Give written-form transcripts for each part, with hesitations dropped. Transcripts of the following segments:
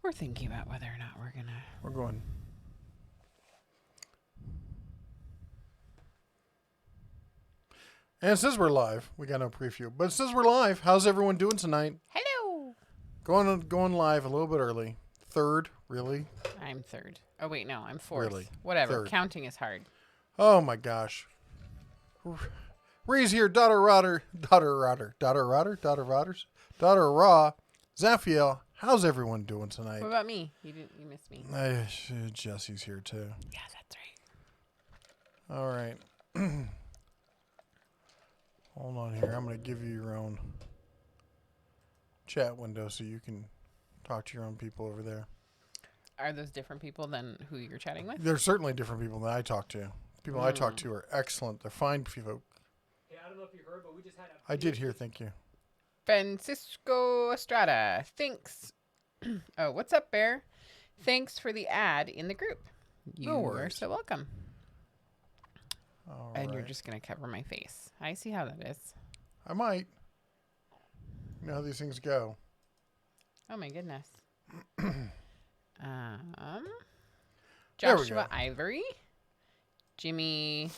We're thinking about whether or not we're gonna. We're going. And it says we're live. We got no preview, but it says we're live. How's everyone doing tonight? Hello. Going live a little bit early. Third, really? I'm third. Oh wait, no, I'm fourth. Really? Whatever. Third. Counting is hard. Oh my gosh. Ree's here. Daughter Raw. Zaphiel. How's everyone doing tonight? What about me? You missed me. Jesse's here too. Yeah, that's right. All right. Hold on here. I'm going to give you your own chat window so you can talk to your own people over there. Are those different people than who you're chatting with? There's certainly different people that I talk to. People I talk to are excellent. They're fine people. Hey, I don't know if you heard, but we just had a... I did hear. Thank you. Francisco Estrada. Thanks. Oh, what's up, Bear? Thanks for the ad in the group. You are so welcome. All and right. you're just going to cover my face. I see how that is. I might. You know how these things go. Oh, my goodness. There we Joshua go. Ivory. Jimmy.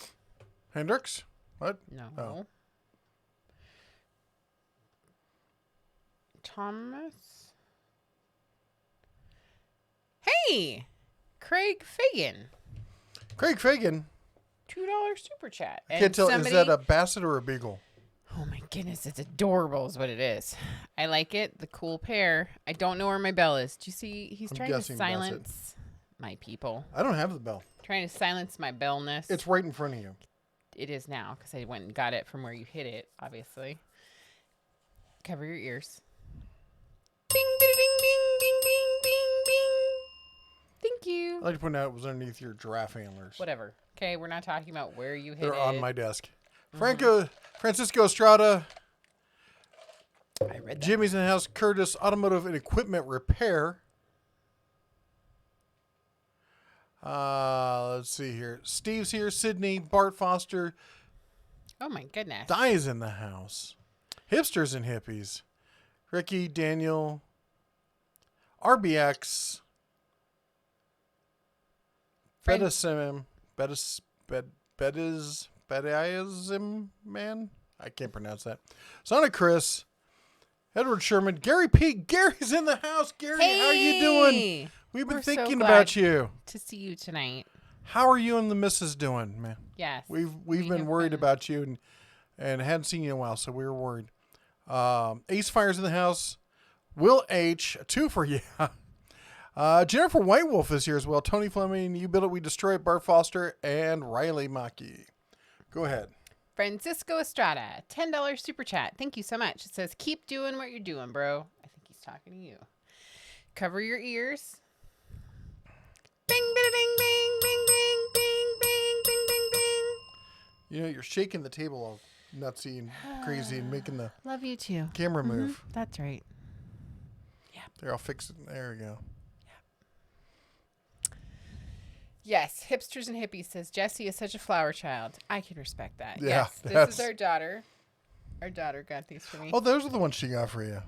Hendricks? What? No. Oh. Thomas. Hey! Craig Fagan. Craig Fagan. $2 super chat. I can't tell. Is that a basset or a beagle? Oh my goodness, it's adorable is what it is. I like it. The cool pair. I don't know where my bell is. Do you see? He's I'm trying to guessing silence my people. I don't have the bell. Trying to silence my bellness. It's right in front of you. It is now because I went and got it from where you hit it, obviously. Cover your ears. Bing, bing, bing, bing, bing, bing, bing, bing. Thank you. I'd like to point out it was underneath your giraffe antlers. Whatever. Okay, we're not talking about where you hit They're it. on my desk. Francisco Estrada. I read that. Jimmy's in the house. Curtis Automotive and Equipment Repair. Let's see here. Steve's here. Sydney. Bart Foster. Oh my goodness. Di's in the house. Hipsters and Hippies. Ricky, Daniel. RBX. Bedasim. Bedizim man? I can't pronounce that. Sonic Chris. Edward Sherman. Gary P. Gary's in the house. Gary, how are you doing? We've been We're so thinking glad about you. to see you tonight. How are you and the missus doing, man? Yes. We've we been have worried been- about you and hadn't seen you in a while, so we were worried. Ace Fire's in the house. Will H. 2 for you. Jennifer White Wolf is here as well. Tony Fleming, You Build It, We Destroy It, Bart Foster, and Riley Maki. Go ahead. Francisco Estrada, $10 super chat. Thank you so much. It says, keep doing what you're doing, bro. I think he's talking to you. Cover your ears. Bing, bing, bing, bing, bing, bing, bing, bing, bing, bing, bing. You know, you're shaking the table all nutsy and crazy and making the Love you too. camera move. That's right. There, I'll fix it. There we go. Yes, hipsters and hippies says Jessie is such a flower child. I can respect that. Yeah, yes, this that's- is our daughter. Our daughter got these for me. Oh, those are the ones she got for you.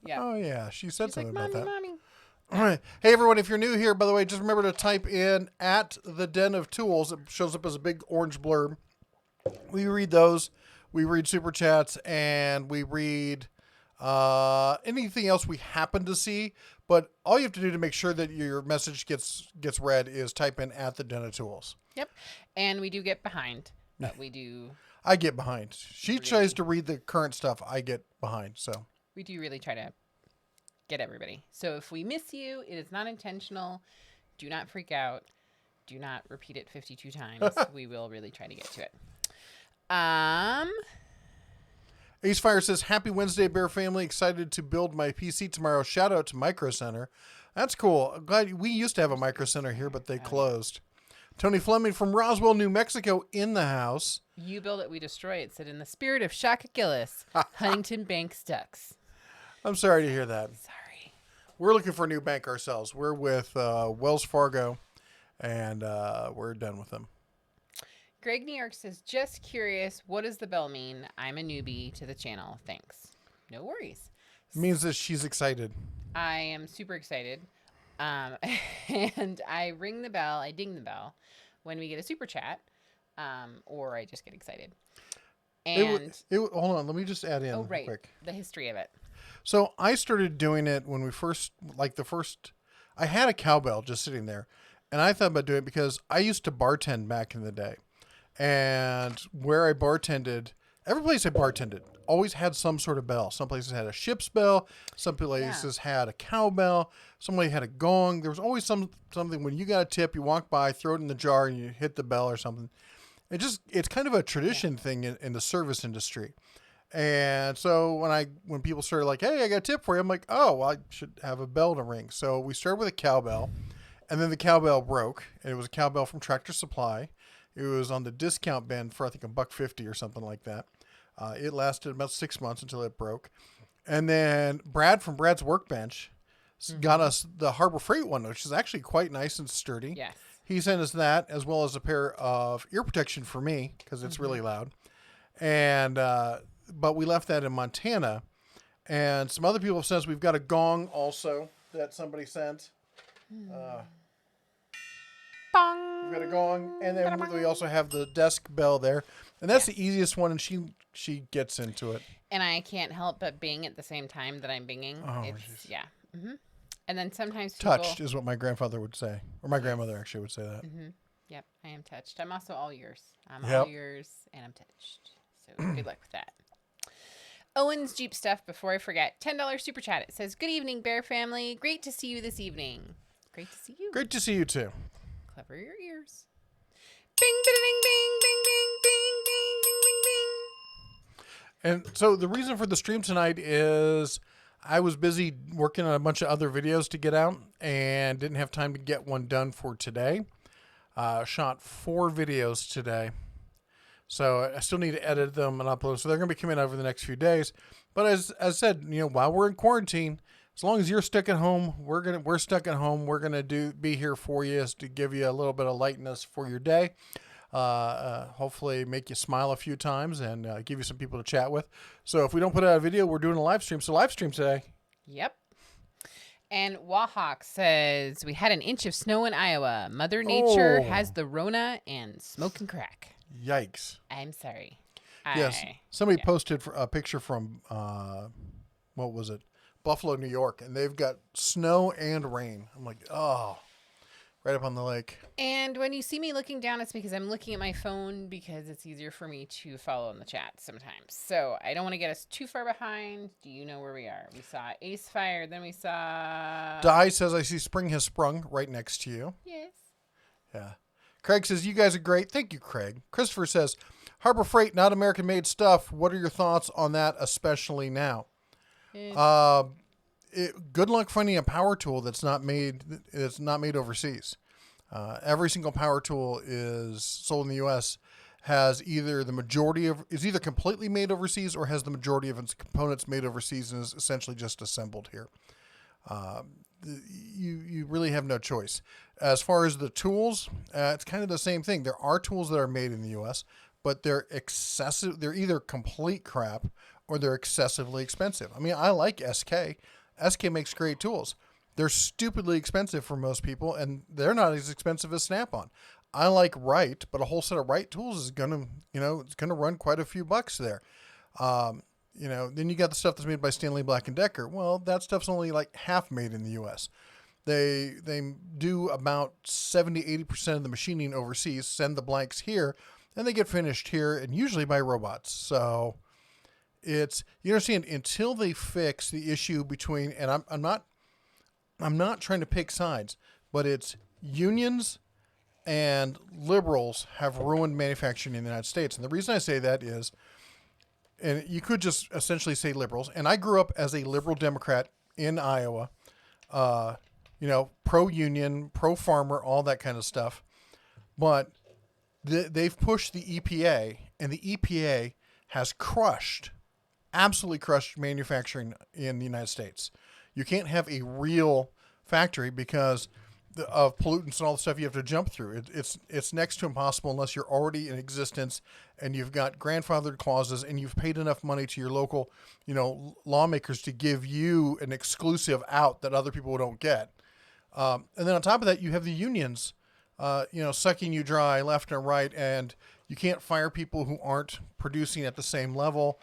yeah. Oh, yeah. She said She's like, something mommy, about that. mommy. All right. Hey, everyone, if you're new here, by the way, just remember to type in at the Den of Tools. It shows up as a big orange blurb. We read those. We read super chats, and we read anything else we happen to see. But all you have to do to make sure that your message gets read is type in at the Den of Tools. Yep. And we do get behind, but we do I get behind. She tries to read the current stuff. I get behind. So really try to get everybody. So if we miss you, it is not intentional. Do not freak out. Do not repeat it 52 times. We will really try to get to it. Ace Fire says, Happy Wednesday, Bear family. Excited to build my PC tomorrow. Shout out to Micro Center. That's cool. I'm glad we used to have a Micro Center here, but they closed. Tony Fleming from Roswell, New Mexico in the house. You build it, we destroy it. Said in the spirit of Shaka Gillis, Huntington Banks Ducks. I'm sorry to hear that. Sorry. We're looking for a new bank ourselves. We're with Wells Fargo, and we're done with them. Greg New York says, just curious, what does the bell mean? I'm a newbie to the channel. Thanks. No worries. It means that she's excited. I am super excited. Um, and I ring the bell, I ding the bell when we get a super chat, or I just get excited. And hold on, let me just add in oh, right, quick. the history of it. So I started doing it when we first, I had a cowbell just sitting there, and I thought about doing it because I used to bartend back in the day, and where I bartended, every place I bartended always had some sort of bell. Some places had a ship's bell, some places had a cowbell, somebody had a gong. There was always something when you got a tip, you walk by, throw it in the jar, and you hit the bell or something. It's kind of a tradition thing in the service industry. And so when people started like, hey, I got a tip for you, I'm like, oh, well, I should have a bell to ring. So we started with a cowbell, and then the cowbell broke, and it was a cowbell from Tractor Supply. It was on the discount bin for I think $1.50 or something like that. It lasted about 6 months until it broke, and then Brad from Brad's Workbench got us the Harbor Freight one, which is actually quite nice and sturdy. Yes. He sent us that as well as a pair of ear protection for me because it's really loud, and but we left that in Montana, and some other people have sent us. We've got a gong also that somebody sent. Bong. We've got a gong, and then we also have the desk bell there, and that's the easiest one, and she gets into it. And I can't help but bing at the same time that I'm binging. Oh, It's, yeah. And then sometimes people... Touched is what my grandfather would say, or my grandmother actually would say that. Yep, I am touched. I'm also all yours. I'm Yep. all yours, and I'm touched. So good luck with that. Owen's Jeep stuff, before I forget. $10 super chat. It says, good evening, Bear family. Great to see you this evening. Great to see you. Great to see you too. Cover your ears. Bing, bing, bing, bing, bing, bing, bing, bing, bing, bing. And so the reason for the stream tonight is I was busy working on a bunch of other videos to get out and didn't have time to get one done for today. Shot 4 videos today. So I still need to edit them and upload. So they're going to be coming out over the next few days. But as I said, while we're in quarantine, as long as you're stuck at home, we're stuck at home. We're going to be here for you to give you a little bit of lightness for your day. Hopefully make you smile a few times and give you some people to chat with. So if we don't put out a video, we're doing a live stream. So live stream today. Yep. And Wahawk says, we had an inch of snow in Iowa. Mother Nature has the Rona and smoke and crack. Yikes. I'm sorry. Yes. Somebody posted a picture from, what was it? Buffalo, New York. And they've got snow and rain. I'm like, oh, right up on the lake. And when you see me looking down, it's because I'm looking at my phone because it's easier for me to follow in the chat sometimes. So I don't want to get us too far behind. Do you know where we are? We saw Ace Fire. Then we saw... Di says, I see spring has sprung right next to you. Yes. Yeah. Craig says, you guys are great. Thank you, Craig. Christopher says, Harbor Freight, not American-made stuff. What are your thoughts on that, especially now? Good luck finding a power tool that's not made overseas. Every single power tool is sold in the U.S. is either completely made overseas or has the majority of its components made overseas and is essentially just assembled here. You really have no choice. As far as the tools, it's kind of the same thing. There are tools that are made in the U.S., but they're excessive. They're either complete crap or they're excessively expensive. I mean, I like SK. SK makes great tools. They're stupidly expensive for most people, and they're not as expensive as Snap-on. I like Wright, but a whole set of Wright tools is gonna run quite a few bucks there. Then you got the stuff that's made by Stanley Black & Decker. Well, that stuff's only like half made in the U.S. They do about 70-80% of the machining overseas, send the blanks here, and they get finished here, and usually by robots. So it's, you understand, until they fix the issue between, and I'm not trying to pick sides, but it's unions and liberals have ruined manufacturing in the United States. And the reason I say that is, and you could just essentially say liberals, and I grew up as a liberal Democrat in Iowa, pro-union, pro-farmer, all that kind of stuff. But they've pushed the EPA, and the EPA has absolutely crushed manufacturing in the United States. You can't have a real factory because of pollutants and all the stuff you have to jump through. It's next to impossible unless you're already in existence and you've got grandfathered clauses and you've paid enough money to your local, lawmakers to give you an exclusive out that other people don't get. And then on top of that, you have the unions, sucking you dry left and right, and you can't fire people who aren't producing at the same level.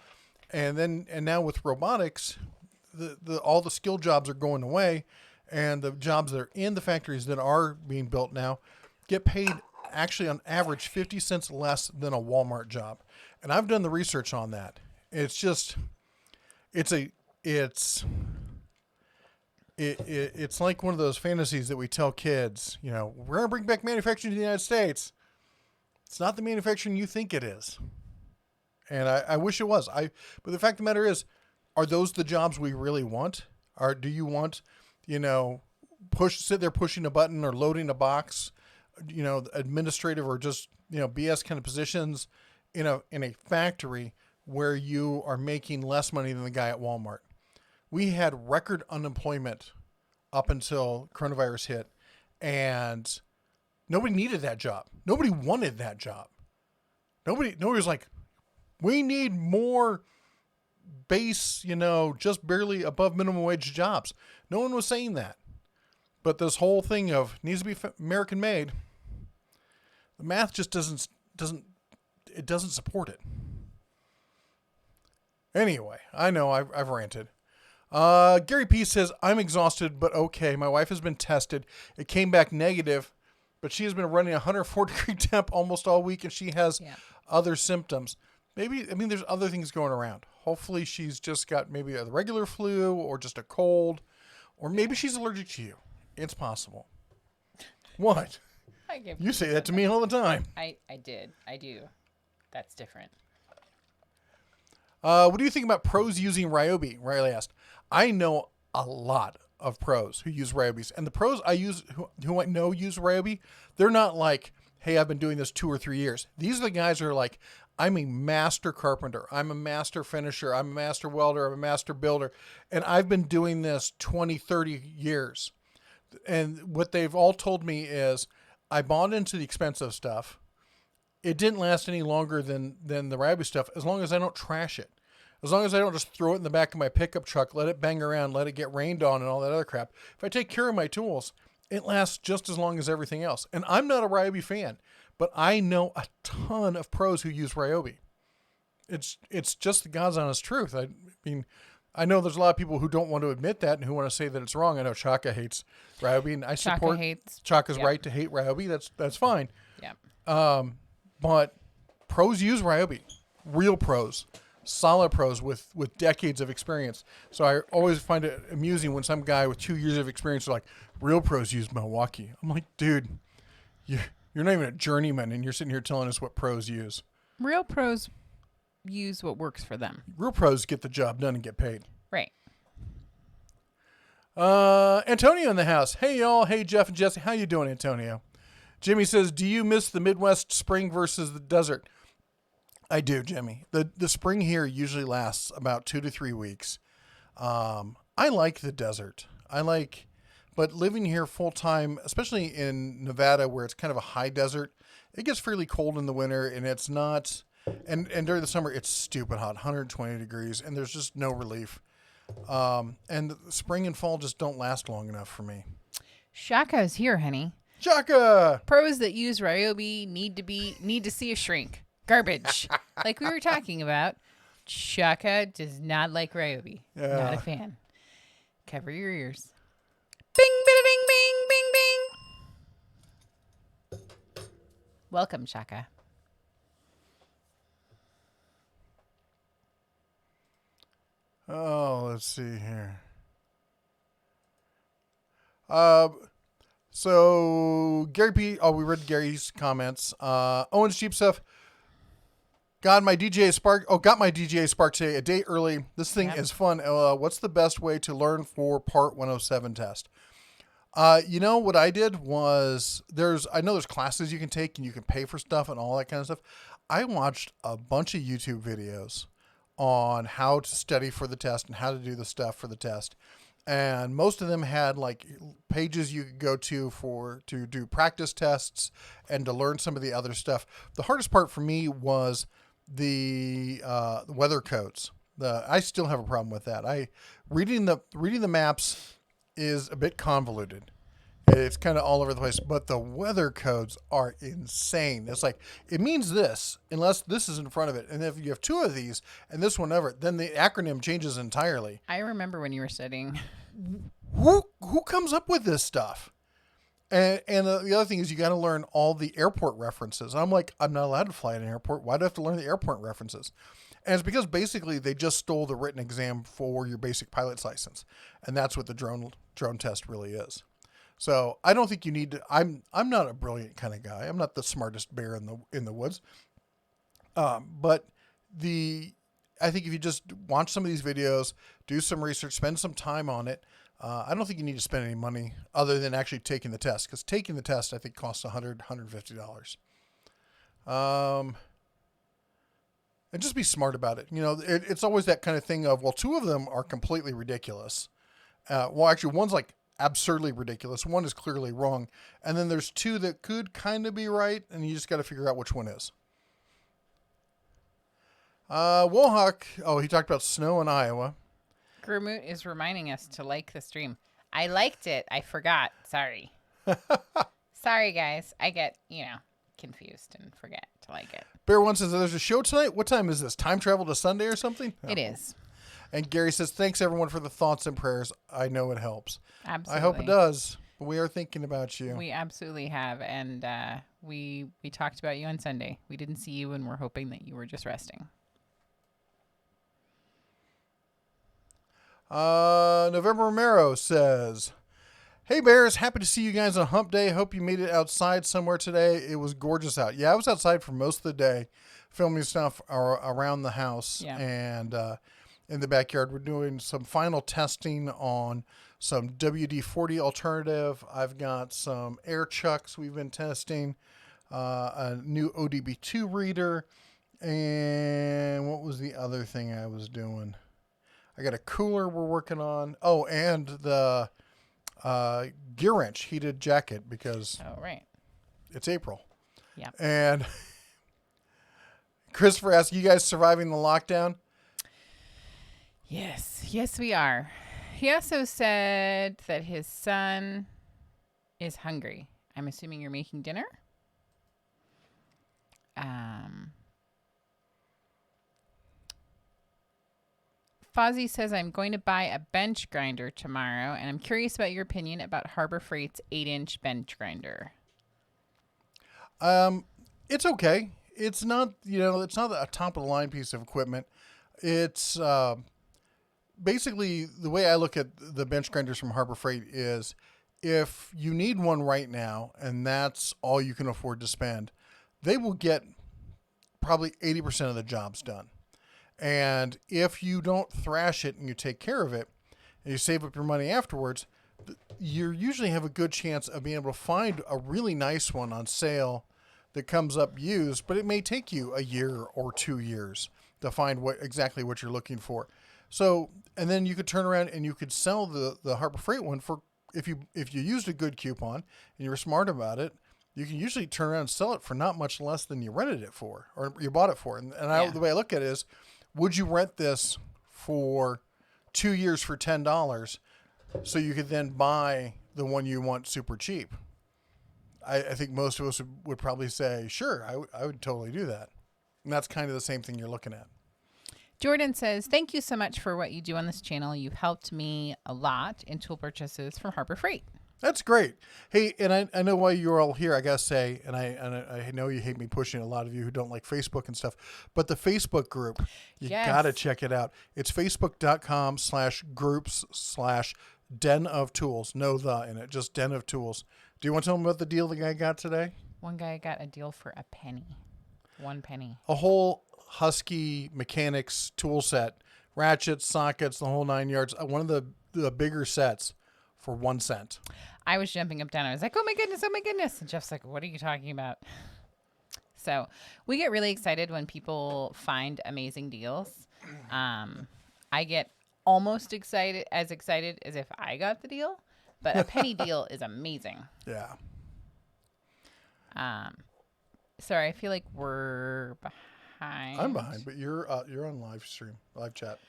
And now with robotics, all the skill jobs are going away, and the jobs that are in the factories that are being built now get paid actually on average 50 cents less than a Walmart job. And I've done the research on that. It's like one of those fantasies that we tell kids, we're going to bring back manufacturing to the United States. It's not the manufacturing you think it is. And I wish it was. But the fact of the matter is, are those the jobs we really want? Or do you want, sit there pushing a button or loading a box, administrative or just, BS kind of positions in a factory where you are making less money than the guy at Walmart? We had record unemployment up until coronavirus hit, and nobody needed that job. Nobody wanted that job. Nobody was like, we need more base, just barely above minimum wage jobs. No one was saying that. But this whole thing of needs to be American made, the math just doesn't support it. Anyway, I know I've ranted. Gary P says, I'm exhausted, but okay. My wife has been tested. It came back negative, but she has been running 104-degree temp almost all week, and she has other symptoms. There's other things going around. Hopefully she's just got maybe a regular flu or just a cold, or maybe she's allergic to you. It's possible. What? You say that to me all the time. I did. I do. That's different. What do you think about pros using Ryobi? Riley asked. I know a lot of pros who use Ryobis, and the pros I use who I know use Ryobi, they're not like, hey, I've been doing this 2 or 3 years. These are the guys who are like, I'm a master carpenter. I'm a master finisher. I'm a master welder. I'm a master builder. And I've been doing this 20, 30 years. And what they've all told me is I bought into the expensive stuff. It didn't last any longer than the Ryobi stuff, as long as I don't trash it. As long as I don't just throw it in the back of my pickup truck, let it bang around, let it get rained on and all that other crap. If I take care of my tools, it lasts just as long as everything else. And I'm not a Ryobi fan, but I know a ton of pros who use Ryobi. It's just the God's honest truth. I mean, I know there's a lot of people who don't want to admit that and who want to say that it's wrong. I know Chaka hates Ryobi, and I support Chaka's right to hate Ryobi. That's fine. Yeah. But pros use Ryobi. Real pros. Solid pros with decades of experience. So I always find it amusing when some guy with 2 years of experience is like, real pros use Milwaukee. I'm like, dude, you're not even a journeyman, and you're sitting here telling us what pros use. Real pros use what works for them. Real pros get the job done and get paid. Right. Antonio in the house. Hey, y'all. Hey, Jeff and Jesse. How you doing, Antonio? Jimmy says, do you miss the Midwest spring versus the desert? I do, Jimmy. The spring here usually lasts about 2 to 3 weeks. I like the desert. But living here full time, especially in Nevada where it's kind of a high desert, it gets fairly cold in the winter, and it's not, and during the summer it's stupid hot, 120 degrees, and there's just no relief. And the spring and fall just don't last long enough for me. Shaka's here, honey. Shaka! Pros that use Ryobi need to see a shrink. Garbage. Like we were talking about. Shaka does not like Ryobi. Yeah. Not a fan. Cover your ears. Bing, bada, ding, bing, bing, bing. Welcome, Shaka. Oh, let's see here. So Gary P. Oh, we read Gary's comments. Owen's Cheap Stuff. Got my DJI Spark today a day early. This thing is fun. What's the best way to learn for Part 107 test? What I did was I know there's classes you can take and you can pay for stuff and all that kind of stuff. I watched a bunch of YouTube videos on how to study for the test and how to do the stuff for the test. And most of them had like pages you could go to do practice tests and to learn some of the other stuff. The hardest part for me was the weather codes. I still have a problem with that. Reading the maps is a bit convoluted, It's kind of all over the place, but the weather codes are insane. It's like, it means this, unless this is in front of it. And if you have two of these and this one ever, then the acronym changes entirely. I remember when you were studying. Who comes up with this stuff? And the other thing is you got to learn all the airport references. I'm like, I'm not allowed to fly at an airport. Why do I have to learn the airport references? And it's because basically they just stole the written exam for your basic pilot's license. And that's what the drone test really is. So I don't think you need to. I'm not a brilliant kind of guy. I'm not the smartest bear in the woods. But I think if you just watch some of these videos, do some research, spend some time on it. I don't think you need to spend any money other than actually taking the test, because taking the test I think costs $150. And just be smart about it. You know, it's always that kind of thing of, well, two of them are completely ridiculous. Well, actually, one's like absurdly ridiculous. One is clearly wrong. And then there's two that could kind of be right, and you just got to figure out which one is. Wohawk, he talked about snow in Iowa. Grumut is reminding us to like the stream. I liked it. I forgot. Sorry. Sorry, guys. I get, confused and forget to like it. Bear One says, there's a show tonight. What time is this? Time travel to Sunday or something? It is. And Gary says, thanks everyone for the thoughts and prayers. I know it helps. Absolutely. I hope it does. We are thinking about you. We absolutely have. And we talked about you on Sunday. We didn't see you, and we're hoping that you were just resting. November Romero says, hey Bears, happy to see you guys on hump day. Hope you made it outside somewhere today. It was gorgeous out. Yeah, I was outside for most of the day filming stuff around the house and in the backyard. We're doing some final testing on some WD-40 alternative. I've got some air chucks we've been testing, a new ODB2 reader, and what was the other thing I was doing? I got a cooler we're working on. Oh, and the gear wrench heated jacket because it's April. Yeah. And Christopher asked, you guys surviving the lockdown? Yes, we are. He also said that his son is hungry. I'm assuming you're making dinner? Fozzie says, I'm going to buy a bench grinder tomorrow, and I'm curious about your opinion about Harbor Freight's 8-inch bench grinder. It's okay. It's not, it's not a top of the line piece of equipment. It's basically the way I look at the bench grinders from Harbor Freight is if you need one right now and that's all you can afford to spend, they will get probably 80% of the jobs done. And if you don't thrash it and you take care of it and you save up your money afterwards, you usually have a good chance of being able to find a really nice one on sale that comes up used, but it may take you a year or 2 years to find exactly what you're looking for. So, and then you could turn around and you could sell the Harbor Freight one for, if you used a good coupon and you were smart about it, you can usually turn around and sell it for not much less than you rented it for or you bought it for. And the way I look at it is, would you rent this for 2 years for $10 so you could then buy the one you want super cheap? I think most of us would probably say, sure, I would totally do that. And that's kind of the same thing you're looking at. Jordan says, thank you so much for what you do on this channel. You've helped me a lot in tool purchases from Harbor Freight. That's great. Hey, and I know why you're all here, I got to say, and I know you hate me pushing a lot of you who don't like Facebook and stuff, but the Facebook group, you got to check it out. It's facebook.com/groups/den of tools. No the in it, just den of tools. Do you want to tell them about the deal the guy got today? One guy got a deal for a penny. 1 penny. A whole Husky mechanics tool set, ratchets, sockets, the whole 9 yards. One of the bigger sets for 1 cent. I was jumping up and down. I was like, oh my goodness. And Jeff's like, what are you talking about? So we get really excited when people find amazing deals. I get almost excited as if I got the deal, but a penny deal is amazing. Yeah. Sorry, I feel like we're behind. I'm behind, but you're on live chat.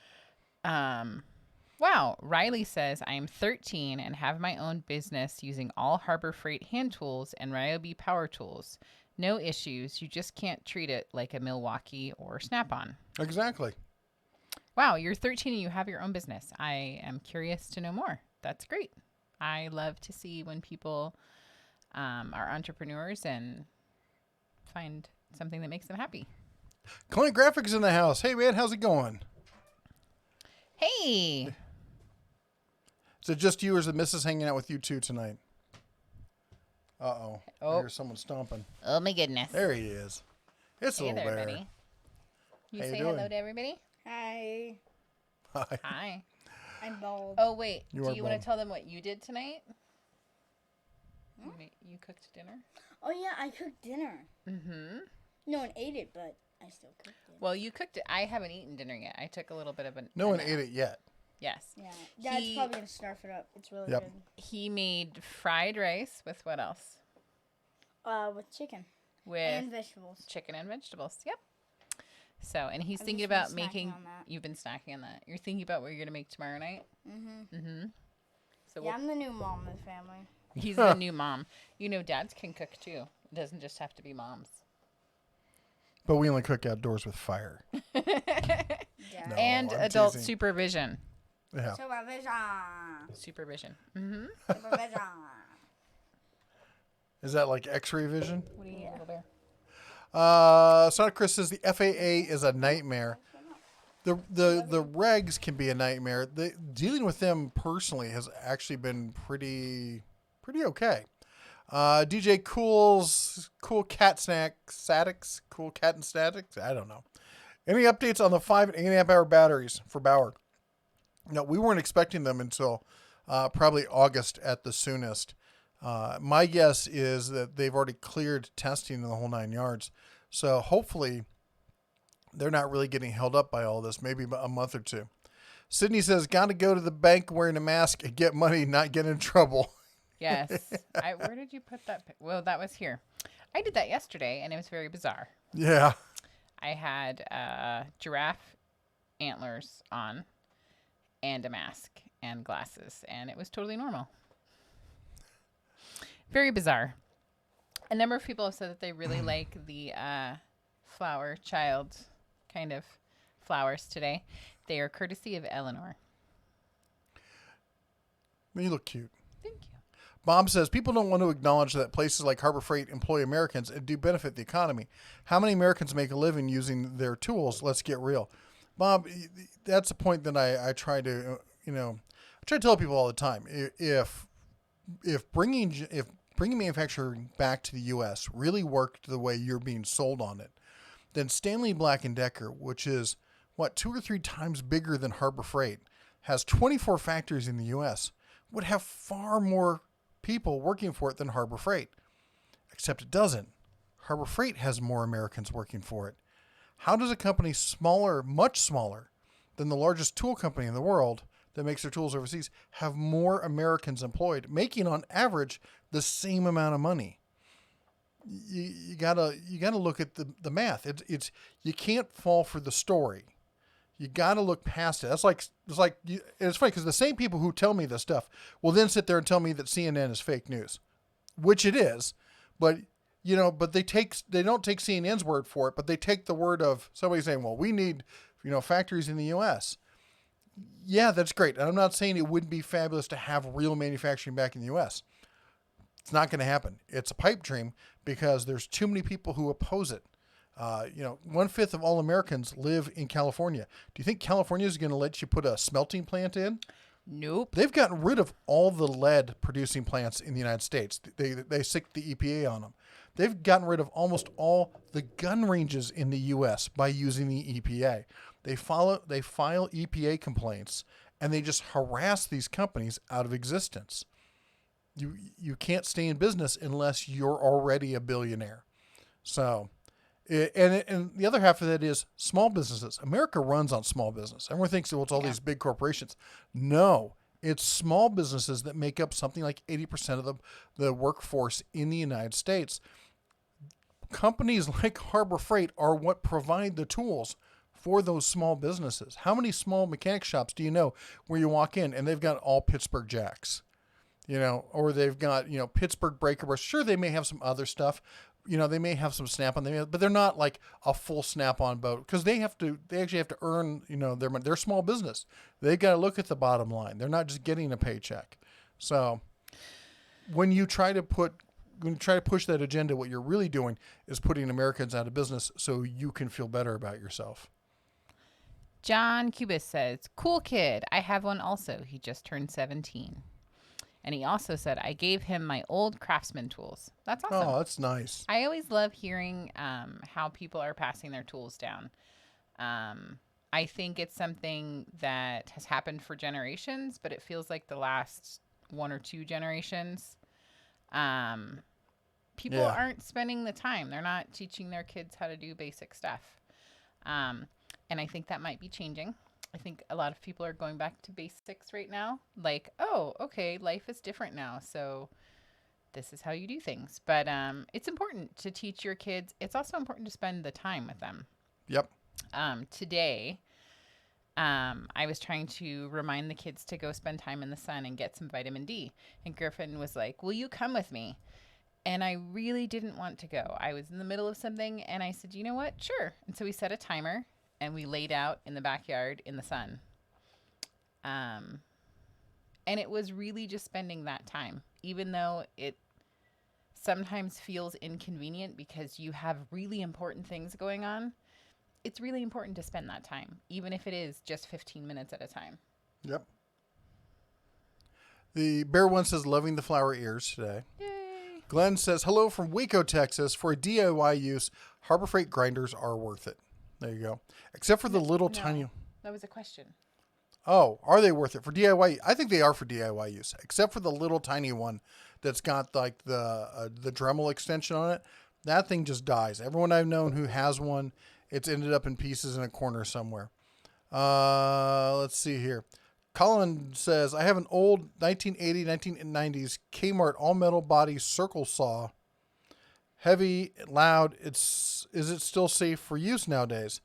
Wow. Riley says, I'm 13 and have my own business using all Harbor Freight hand tools and Ryobi power tools. No issues. You just can't treat it like a Milwaukee or Snap-on. Exactly. Wow. You're 13 and you have your own business. I am curious to know more. That's great. I love to see when people are entrepreneurs and find something that makes them happy. Clint Graphics in the house. Hey, man, how's it going? Hey. Is it just you or is the missus hanging out with you too tonight? Uh-oh. Oh. I hear someone stomping. Oh, my goodness. There he is. It's a Hey little there, bear. buddy. You How you say doing? hello to everybody? Hi. Hi. Hi. I'm bald. Oh, wait. You Do are you want bald. to tell them what you did tonight? You cooked dinner? Oh yeah, I cooked dinner. Mm-hmm. No one ate it, but I still cooked it. Well, you cooked it. I haven't eaten dinner yet. I took a little bit of a No one nap. ate it yet. Yes. Yeah, Dad's He- probably gonna snarf it up. It's really Yep. good. He made fried rice with what else? With chicken With and vegetables. chicken and vegetables. Yep. So, and he's I've thinking just been about snacking making. on that. You've been snacking on that. You're thinking about what you're gonna make tomorrow night. Mhm. Mm-hmm. So Yeah, I'm the new mom of the family. he's the new mom. You know, dads can cook too. It doesn't just have to be moms. But we only cook outdoors with fire. Yeah. No, And I'm adult teasing. supervision. Yeah. Supervision. Supervision. Mm-hmm. Supervision. Is that like X-ray vision? What do you need, little bear? Sonic Chris says the FAA is a nightmare. The regs can be a nightmare. Dealing with them personally has actually been pretty okay. DJ Cool Cat Statics, Cool Cat and Statics. I don't know. Any updates on the 5 and 8 amp hour batteries for Bauer? No, we weren't expecting them until probably August at the soonest. My guess is that they've already cleared testing in the whole 9 yards. So hopefully they're not really getting held up by all this, maybe a month or two. Sydney says, got to go to the bank wearing a mask and get money, not get in trouble. Yes. Where did you put that? Well, that was here. I did that yesterday, and it was very bizarre. Yeah. I had giraffe antlers on and a mask and glasses, and it was totally normal. Very bizarre. A number of people have said that they really like the flower child kind of flowers today. They are courtesy of Eleanor. You look cute. Thank you. Bob says, people don't want to acknowledge that places like Harbor Freight employ Americans and do benefit the economy. How many Americans make a living using their tools? Let's get real. Bob, that's a point that I try to, I try to tell people all the time. If bringing manufacturing back to the U.S. really worked the way you're being sold on it, then Stanley Black & Decker, which is, 2 or 3 times bigger than Harbor Freight, has 24 factories in the U.S., would have far more people working for it than Harbor Freight. Except it doesn't. Harbor Freight has more Americans working for it. How does a company smaller, much smaller than the largest tool company in the world that makes their tools overseas, have more Americans employed, making on average the same amount of money? You gotta look at the math. It's you can't fall for the story. You gotta look past it. It's funny because the same people who tell me this stuff will then sit there and tell me that CNN is fake news, which it is, but they don't take CNN's word for it, but they take the word of somebody saying, well, we need factories in the U.S. Yeah, that's great. And I'm not saying it wouldn't be fabulous to have real manufacturing back in the U.S. It's not going to happen. It's a pipe dream because there's too many people who oppose it. 1/5 of all Americans live in California. Do you think California is going to let you put a smelting plant in? Nope. They've gotten rid of all the lead producing plants in the United States. They sicked the EPA on them. They've gotten rid of almost all the gun ranges in the U.S. by using the EPA. They file EPA complaints and they just harass these companies out of existence. You can't stay in business unless you're already a billionaire. So, and the other half of that is small businesses. America runs on small business. Everyone thinks it's all these big corporations. No, it's small businesses that make up something like 80% of the workforce in the United States. Companies like Harbor Freight are what provide the tools for those small businesses. How many small mechanic shops do you know where you walk in and they've got all Pittsburgh jacks, or they've got, Pittsburgh breaker bars. Sure, they may have some other stuff. They may have some Snap-on, but they're not like a full Snap-on boat because they actually have to earn, their money. They're a small business. They got to look at the bottom line. They're not just getting a paycheck. So when you try to push that agenda, what you're really doing is putting Americans out of business so you can feel better about yourself. John Cubis says, cool kid. I have one also. He just turned 17. And he also said, I gave him my old Craftsman tools. That's awesome. Oh, that's nice. I always love hearing how people are passing their tools down. I think it's something that has happened for generations, but it feels like the last 1 or 2 generations. People aren't spending the time. They're not teaching their kids how to do basic stuff. And I think that might be changing. I think a lot of people are going back to basics right now. Like, oh, okay, life is different now. So this is how you do things. But it's important to teach your kids. It's also important to spend the time with them. Yep. Today, I was trying to remind the kids to go spend time in the sun and get some vitamin D. And Griffin was like, will you come with me? And I really didn't want to go. I was in the middle of something and I said, you know what? Sure. And so we set a timer and we laid out in the backyard in the sun. And it was really just spending that time, even though it sometimes feels inconvenient because you have really important things going on. It's really important to spend that time, even if it is just 15 minutes at a time. Yep. The Bear One says, loving the flower ears today. Yay. Glenn says, hello from Waco, Texas. For DIY use, Harbor Freight grinders are worth it. There you go. Except for the little tiny... That was a question. Oh, are they worth it for DIY? I think they are for DIY use, except for the little tiny one that's got like the Dremel extension on it. That thing just dies. Everyone I've known who has one, it's ended up in pieces in a corner somewhere. Let's see here. Colin says, I have an old 1980, 1990s Kmart all-metal body circle saw. Heavy, loud. Is it still safe for use nowadays?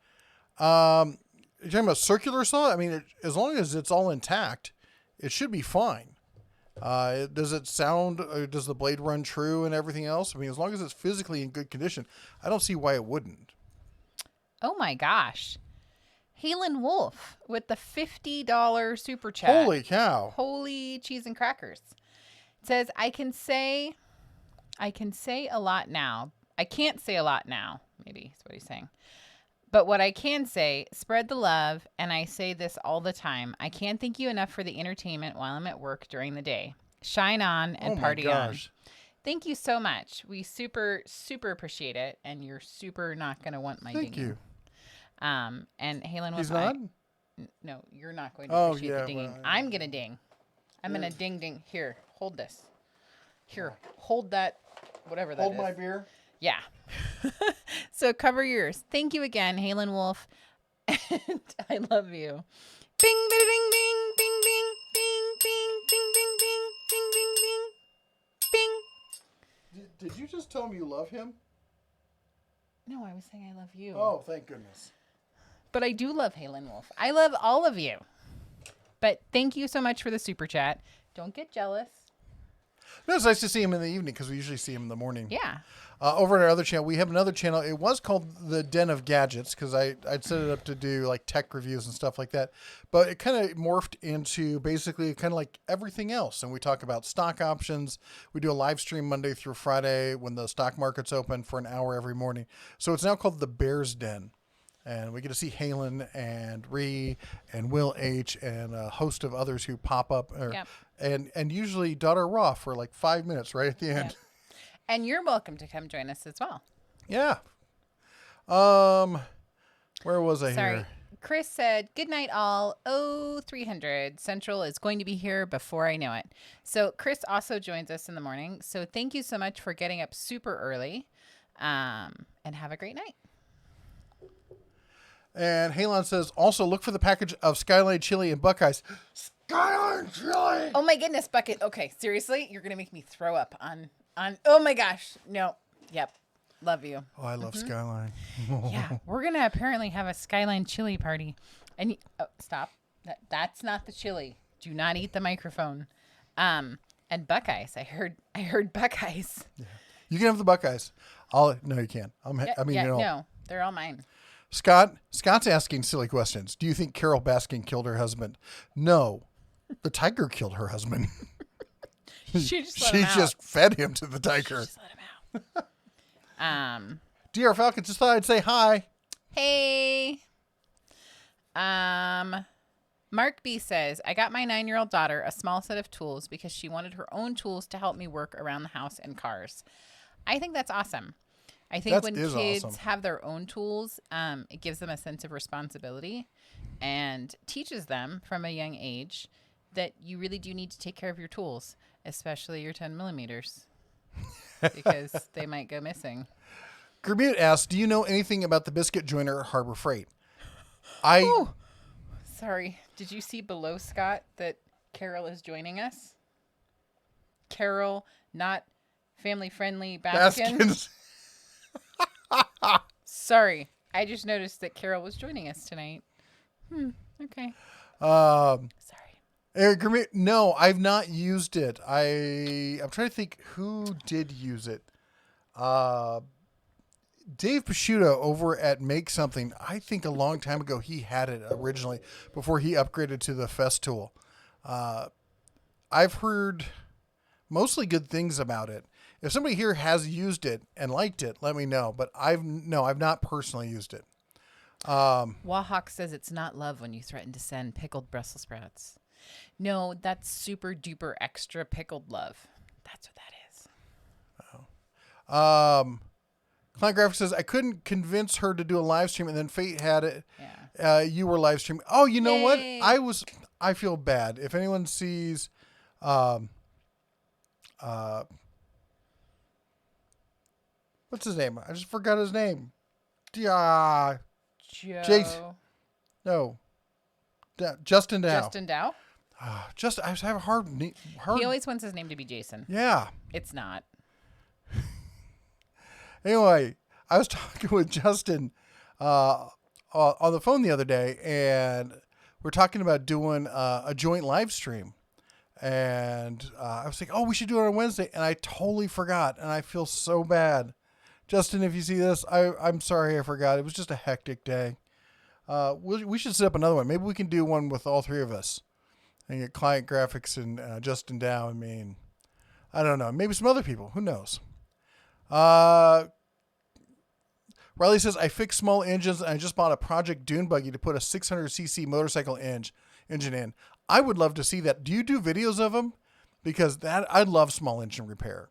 You're talking about circular saw? I mean, as long as it's all intact, it should be fine. Does it sound, does the blade run true and everything else? I mean, as long as it's physically in good condition, I don't see why it wouldn't. Oh my gosh. Halen Wolf with the $50 super chat. Holy cow. Holy cheese and crackers. It says, I can say a lot now. I can't say a lot now, maybe is what he's saying. But what I can say, spread the love, and I say this all the time. I can't thank you enough for the entertainment while I'm at work during the day. Shine on and party on. Thank you so much. We super, super appreciate it, and you're super not going to want my dinging. Thank you. And Halen was He's not? No, you're not going to appreciate the dinging. Well, I'm going to ding. I'm going to ding. Here, hold this. Here, hold that, whatever that is. Hold my beer. Yeah. So cover yours. Thank you again, Halen Wolf. And I love you. Bing, bing, bing, bing, bing, bing, bing, bing, bing, bing, bing, bing, bing, bing, bing. Did you just tell him you love him? No, I was saying I love you. Oh, thank goodness. But I do love Halen Wolf. I love all of you. But thank you so much for the super chat. Don't get jealous. No, it's nice to see him in the evening because we usually see him in the morning. Yeah. Over at our other channel, we have another channel. It was called The Den of Gadgets because I'd set it up to do like tech reviews and stuff like that. But it kind of morphed into basically kind of like everything else. And we talk about stock options. We do a live stream Monday through Friday when the stock market's open for an hour every morning. So it's now called The Bear's Den. And we get to see Halen and Ree and Will H. and a host of others who pop up. And usually Daughter Raw for like 5 minutes right at the end. Yep. And you're welcome to come join us as well. Yeah. Where was I here? Chris said, good night all. 0300 Central is going to be here before I know it. So Chris also joins us in the morning. So thank you so much for getting up super early. And have a great night. And Halon says, also look for the package of Skyline Chili and Buckeyes. Skyline Chili! Oh my goodness, Bucket. Okay, seriously? You're going to make me throw up on, oh my gosh. No. Yep. Love you. Oh, I love Skyline. Yeah, we're gonna apparently have a Skyline chili party. And stop. That's not the chili. Do not eat the microphone. And Buckeyes. I heard Buckeyes. You can have the Buckeyes. No, you can't. No, they're all mine. Scott's asking silly questions. Do you think Carol Baskin killed her husband? No, the tiger killed her husband. She just just fed him to the tiger. Just let him out. DR Falcon, just thought I'd say hi. Hey. Mark B says, I got my 9-year-old daughter a small set of tools because she wanted her own tools to help me work around the house and cars. I think that's awesome. I think when kids have their own tools, it gives them a sense of responsibility and teaches them from a young age that you really do need to take care of your tools, especially your 10 millimeters, because they might go missing. Gramute asks, do you know anything about the biscuit joiner at Harbor Freight? Sorry. Did you see below, Scott, that Carol is joining us? Carol, not family-friendly Baskins. Sorry. I just noticed that Carol was joining us tonight. Okay. Sorry. Sorry. Gramute, no, I've not used it. I'm trying to think who did use it. Dave Pasciuto over at Make Something, I think a long time ago he had it originally before he upgraded to the Festool. I've heard mostly good things about it. If somebody here has used it and liked it, let me know. But I've not personally used it. Wahawk says it's not love when you threaten to send pickled Brussels sprouts. No, that's super duper extra pickled love. That's what that is. Client Graphics says, I couldn't convince her to do a live stream, and then Fate had it. Yeah. You were live streaming. Oh, you know Yay. what? I feel bad. If anyone sees, what's his name? I just forgot his name. Joe. Jason. No. Justin Dow. Justin Dow? I just have a hard. He always wants his name to be Jason. Yeah. It's not. Anyway, I was talking with Justin on the phone the other day, and we're talking about doing a joint live stream. And I was like, oh, we should do it on Wednesday. And I totally forgot, and I feel so bad. Justin, if you see this, I'm sorry I forgot. It was just a hectic day. We should set up another one. Maybe we can do one with all three of us and get Client Graphics and Justin Dow. I mean, I don't know. Maybe some other people. Who knows? Riley says, I fix small engines and I just bought a Project Dune buggy to put a 600cc motorcycle engine in. I would love to see that. Do you do videos of them? Because I love small engine repair.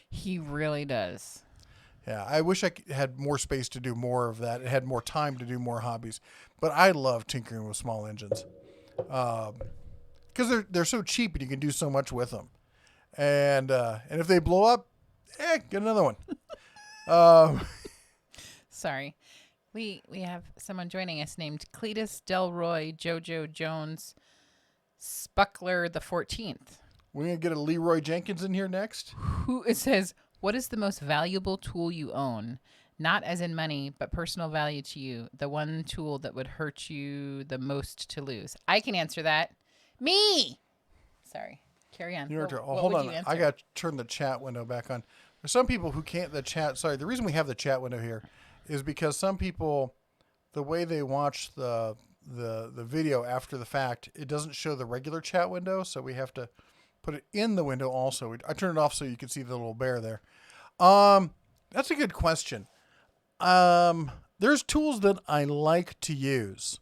He really does. Yeah, I wish I had more space to do more of that. It had more time to do more hobbies. But I love tinkering with small engines. Because they're so cheap and you can do so much with them. And if they blow up, get another one. Sorry. We have someone joining us named Cletus Delroy Jojo Jones Spuckler the 14th. We're going to get a Leroy Jenkins in here next. It says, what is the most valuable tool you own? Not as in money, but personal value to you. The one tool that would hurt you the most to lose. I can answer that. Me! Sorry. Carry on. Hold on. I got to turn the chat window back on. There's some people who can't the reason we have the chat window here is because some people, the way they watch the video after the fact, it doesn't show the regular chat window, so we have to put it in the window also. I turn it off so you can see the little bear there. That's a good question. There's tools that I like to use,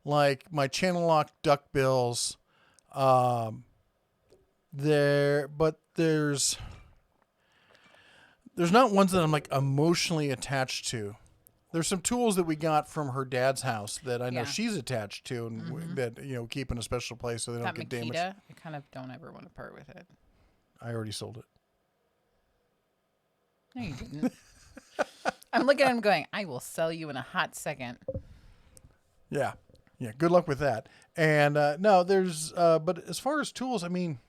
like my channel lock duckbills. But there's not ones that I'm like emotionally attached to. There's some tools that we got from her dad's house that I know she's attached to, and that keep in a special place so they don't get damaged. I kind of don't ever want to part with it. I already sold it. No, you didn't. I'm looking at him going, I will sell you in a hot second. Yeah. Good luck with that. And no, there's but as far as tools, I mean,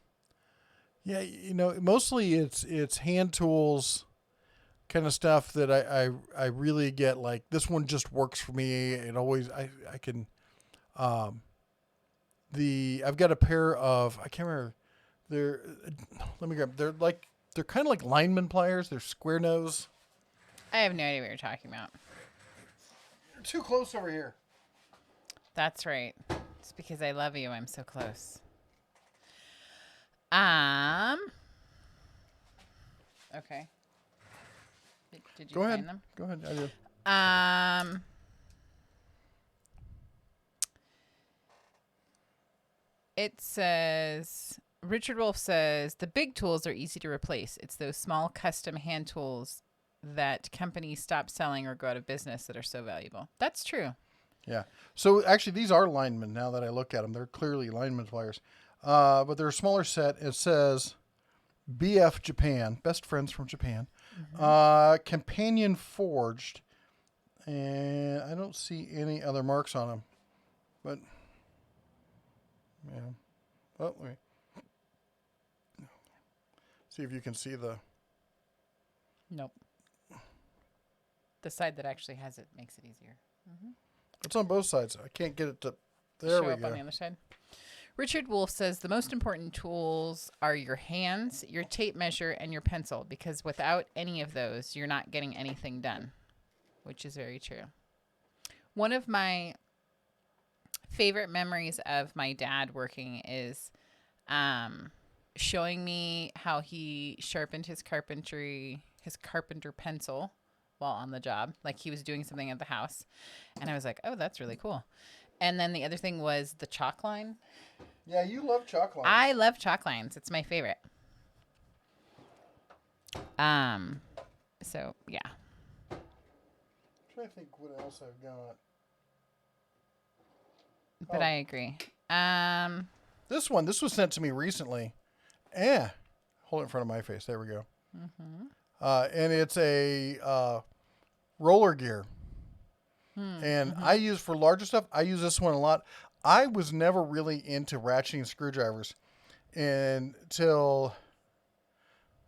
mostly it's hand tools. kind of stuff that I really get like this one just works for me. It always I can I've got a pair of I can't remember let me grab they're kind of like lineman pliers. They're square nose. I have no idea what you're talking about. You're too close over here. That's right. It's because I love you. I'm so close. Okay. Did you Go ahead. find them? Go ahead. I did. It says Richard Wolf says the big tools are easy to replace. It's those small custom hand tools that companies stop selling or go out of business that are so valuable. That's true. Yeah. So actually, these are linemen. Now that I look at them, they're clearly lineman pliers, but they're a smaller set. It says BF Japan, best friends from Japan, companion forged, and I don't see any other marks on them. But yeah, well, let me see if you can see the. Nope. The side that actually has it makes it easier. It's on both sides. I can't get it to. There Show we up go. on the other side. Richard Wolf says the most important tools are your hands, your tape measure, and your pencil, because without any of those, you're not getting anything done, which is very true. One of my favorite memories of my dad working is showing me how he sharpened his carpenter pencil while on the job, like he was doing something at the house. And I was like, oh, that's really cool. And then the other thing was the chalk line. Yeah, you love chocolate. I love chalk lines. It's my favorite. So yeah. I'm trying to think what else I've got. But Oh. I agree. This was sent to me recently. Hold it in front of my face. There we go. And it's a roller gear. And I use for larger stuff. I use this one a lot. I was never really into ratcheting screwdrivers until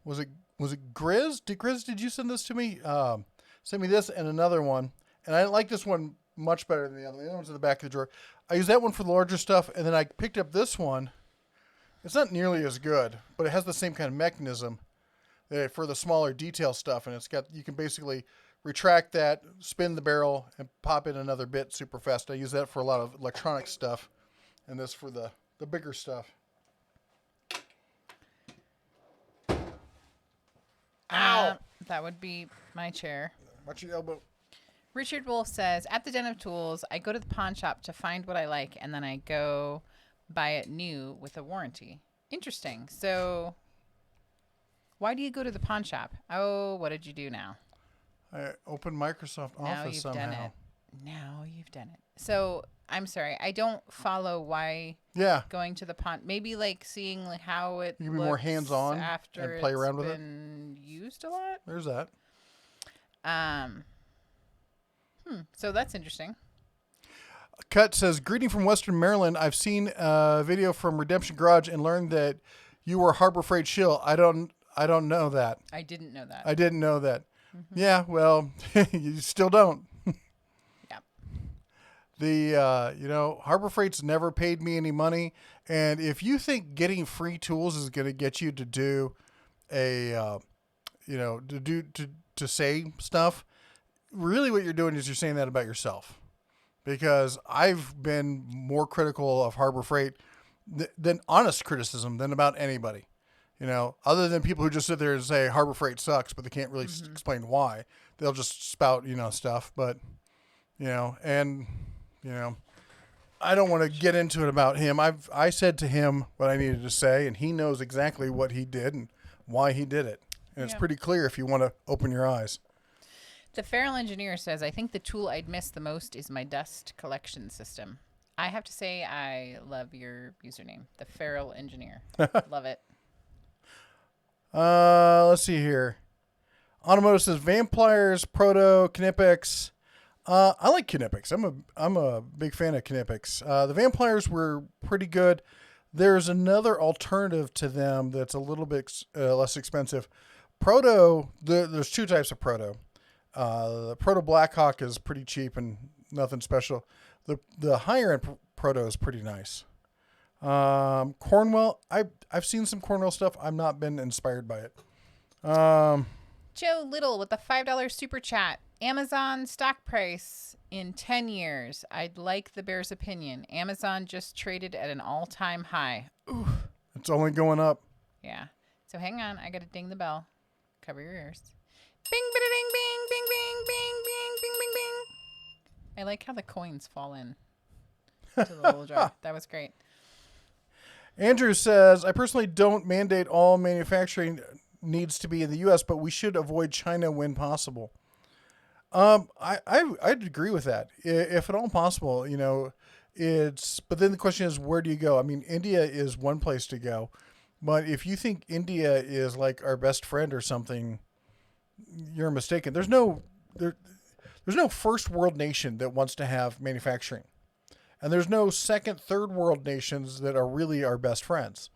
was it Grizz? Did you send this to me? Send me this and another one. And I like this one much better than the other. The other one's in the back of the drawer. I use that one for the larger stuff, and then I picked up this one. It's not nearly as good, but it has the same kind of mechanism for the smaller detail stuff, and you can basically retract that, spin the barrel, and pop in another bit super fast. I use that for a lot of electronic stuff, and this for the bigger stuff. Ow! That would be my chair. Watch your elbow. Richard Wolf says, at the Den of Tools, I go to the pawn shop to find what I like, and then I go buy it new with a warranty. Interesting. So why do you go to the pawn shop? Oh, what did you do now? I opened Microsoft Now Office you've somehow. done it. Now you've done it. So I'm sorry. I don't follow why Yeah. going to the pawn. Maybe like seeing like how it You can be more looks hands-on after and play it's around with it? been used a lot. There's that. So that's interesting. Cut says, greeting from Western Maryland. I've seen a video from Redemption Garage and learned that you were Harbor Freight shill. I don't know that. I didn't know that. I didn't know that. Yeah, well, you still don't. Yeah. Harbor Freight's never paid me any money. And if you think getting free tools is going to get you to do to say stuff, really what you're doing is you're saying that about yourself. Because I've been more critical of Harbor Freight than honest criticism than about anybody. Other than people who just sit there and say Harbor Freight sucks, but they can't really explain why. They'll just spout, stuff. But, I don't want to get into it about him. I said to him what I needed to say, and he knows exactly what he did and why he did it. And it's pretty clear if you want to open your eyes. The Feral Engineer says, I think the tool I'd miss the most is my dust collection system. I have to say I love your username, the Feral Engineer. Love it. Let's see here. Automotive says Vampires, Proto, Knipex. I like Knipex. I'm a big fan of Knipex. The Vampires were pretty good. There's another alternative to them that's a little bit less expensive, Proto, there's two types of Proto. The Proto Blackhawk is pretty cheap and nothing special. The higher end Proto is pretty nice. Cornwell, I've seen some Cornwell stuff. I've not been inspired by it. Joe Little with the $5 super chat. Amazon stock price in 10 years. I'd like the bear's opinion. Amazon just traded at an all-time high. It's only going up. Yeah. So hang on. I got to ding the bell. Cover your ears. Bing, bing, bing, bing, bing, bing, bing, bing, bing, bing. I like how the coins fall in to the little jar. That was great. Andrew says, I personally don't mandate all manufacturing needs to be in the U.S., but we should avoid China when possible. I'd agree with that. If at all possible, but then the question is, where do you go? I mean, India is one place to go, but if you think India is like our best friend or something, you're mistaken. There's no first world nation that wants to have manufacturing. And there's no second, third world nations that are really our best friends.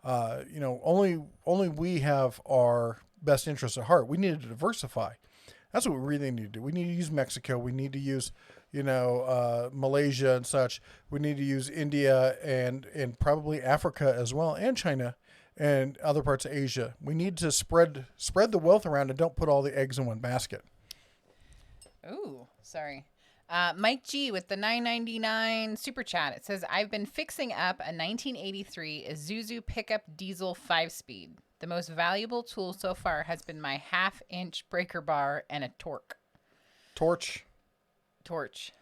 Only we have our best interests at heart. We need to diversify. That's what we really need to do. We need to use Mexico. We need to use, Malaysia and such. We need to use India and probably Africa as well, and China and other parts of Asia. We need to spread the wealth around and don't put all the eggs in one basket. Ooh, sorry. Mike G with the $9.99 super chat. It says, I've been fixing up a 1983 Isuzu pickup diesel 5-speed. The most valuable tool so far has been my 1/2-inch breaker bar and a torch.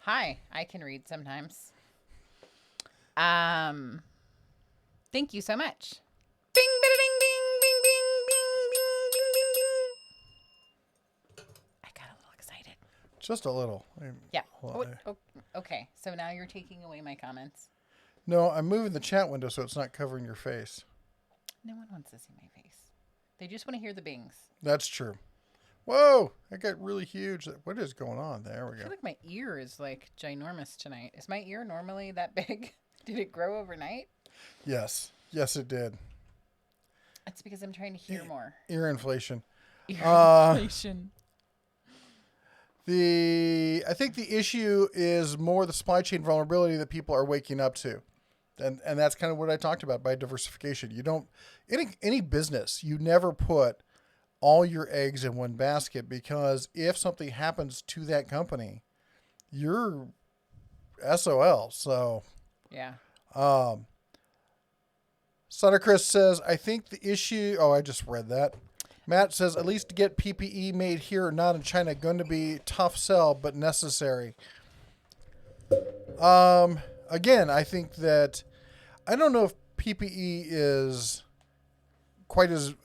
Hi, I can read sometimes. Thank you so much. Bing, bing, bing, bing, bing, bing, bing, bing, bing, bing. I got a little excited. Just a little. Yeah. Okay. So now you're taking away my comments. No, I'm moving the chat window so it's not covering your face. No one wants to see my face. They just want to hear the bings. That's true. Whoa, that got really huge. What is going on? There we I go. feel like my ear is like ginormous tonight. Is my ear normally that big? Did it grow overnight? Yes, it did. It's because I'm trying to hear more. Ear inflation. Ear inflation. I think the issue is more the supply chain vulnerability that people are waking up to. And that's kind of what I talked about by diversification. You don't, any business, you never put all your eggs in one basket, because if something happens to that company, you're SOL. So, Yeah. Sutter Chris says, I think the issue, I just read that. Matt says, at least to get PPE made here, not in China, going to be tough sell, but necessary. Again, I think that, I don't know if PPE is quite as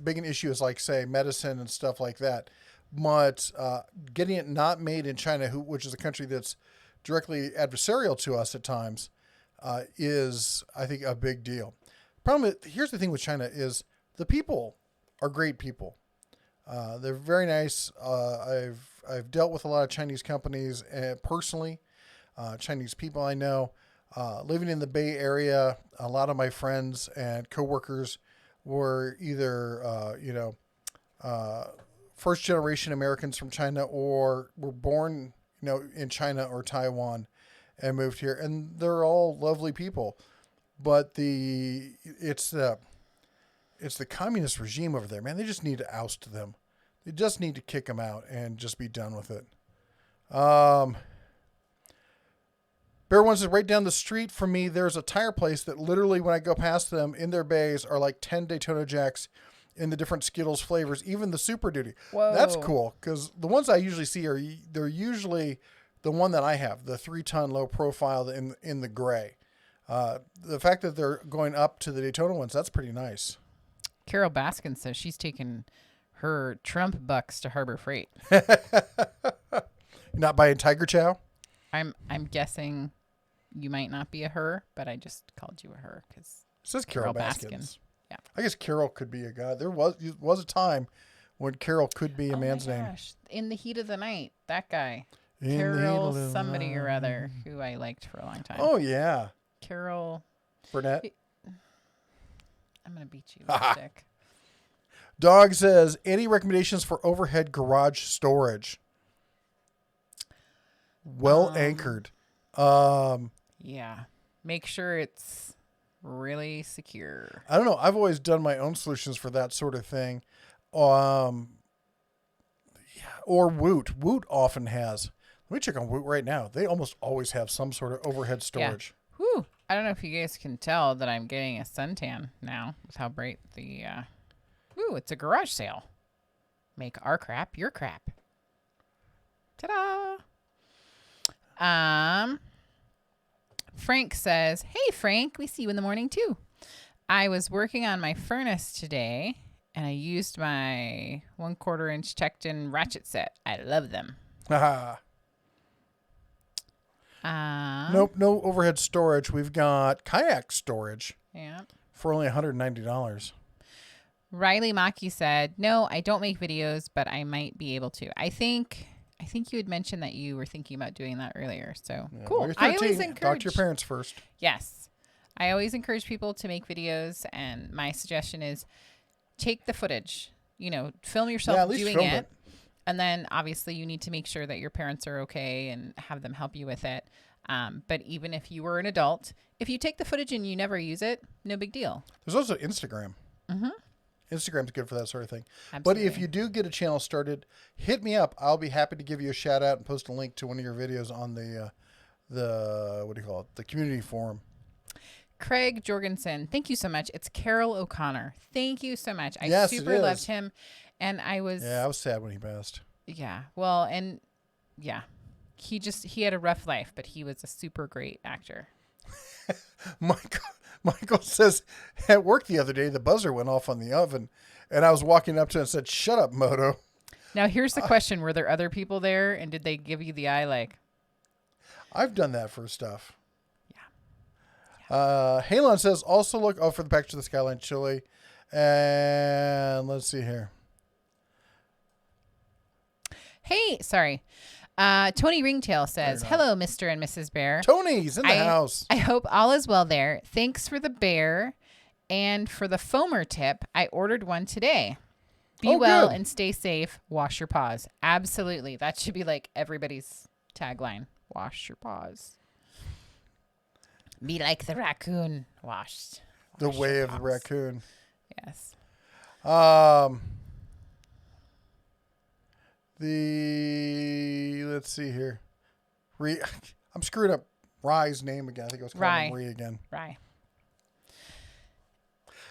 big an issue as, like, say, medicine and stuff like that. But getting it not made in China, which is a country that's directly adversarial to us at times, is, I think, a big deal. Here's the thing with China is the people are great people. They're very nice. I've dealt with a lot of Chinese companies personally, Chinese people I know. Living in the Bay Area, a lot of my friends and coworkers were either, first generation Americans from China, or were born, in China or Taiwan and moved here. And they're all lovely people. But it's the communist regime over there, man. They just need to oust them. They just need to kick them out and just be done with it. Bear One says, right down the street from me, there's a tire place that literally, when I go past them in their bays, are like 10 Daytona Jacks in the different Skittles flavors, even the Super Duty. Whoa. That's cool, because the ones I usually see they're usually the one that I have, the 3-ton low profile in the gray. The fact that they're going up to the Daytona ones, that's pretty nice. Carol Baskin says she's taken her Trump bucks to Harbor Freight. You're not buying Tiger Chow? I'm guessing you might not be a her, but I just called you a her because It says Carol Baskins. Baskin. Yeah. I guess Carol could be a guy. There was a time when Carol could be a man's name. In the heat of the night, that guy. In the Carol heat of the somebody or night. other who I liked for a long time. Oh, yeah. Carol. Burnett. I'm going to beat you with a stick. Dog says, any recommendations for overhead garage storage? Well anchored. Yeah. Make sure it's really secure. I don't know. I've always done my own solutions for that sort of thing. Or Woot. Woot often has. Let me check on Woot right now. They almost always have some sort of overhead storage. Whew. I don't know if you guys can tell that I'm getting a suntan now with how bright the... Ooh, it's a garage sale. Make our crap your crap. Ta-da! Frank says, hey, Frank, we see you in the morning, too. I was working on my furnace today, and I used my 1/4 inch checked-in ratchet set. I love them. Haha. Nope, no overhead storage. We've got kayak storage Yeah. for only $190. Riley Maki said, no, I don't make videos, but I might be able to. I think you had mentioned that you were thinking about doing that earlier. So Yeah, cool. well, you're I always 13. encourage Talk to your parents first. Yes. I always encourage people to make videos, and my suggestion is take the footage. Film yourself Yeah, at least doing film it. it. And then obviously you need to make sure that your parents are okay and have them help you with it. But even if you were an adult, if you take the footage and you never use it, no big deal. There's also Instagram. Mm-hmm. Instagram's good for that sort of thing. Absolutely. But if you do get a channel started, hit me up. I'll be happy to give you a shout out and post a link to one of your videos on the what do you call it? The community forum. Craig Jorgensen, thank you so much. It's Carol O'Connor. Thank you so much. I Yes, it super loved is. him. And I was... Yeah, I was sad when he passed. Yeah. Well, and yeah, he had a rough life, but he was a super great actor. Michael says, at work the other day, the buzzer went off on the oven, and I was walking up to it and said, shut up, Moto. Now, here's the question. Were there other people there, and did they give you the eye like... I've done that for stuff. Yeah. Halon says, also look for the package of the Skyline chili. And let's see here. Hey, sorry. Tony Ringtail says, hello, Mr. and Mrs. Bear. Tony's in the house. I hope all is well there. Thanks for the bear and for the foamer tip. I ordered one today. Be well good. and stay safe. Wash your paws. Absolutely. That should be like everybody's tagline. Wash your paws. Be like the raccoon. Washed. The Wash way your of the paws. raccoon. Yes. Let's see here. I'm screwing up Rye's name again. I think I was calling him Rye again. Rye.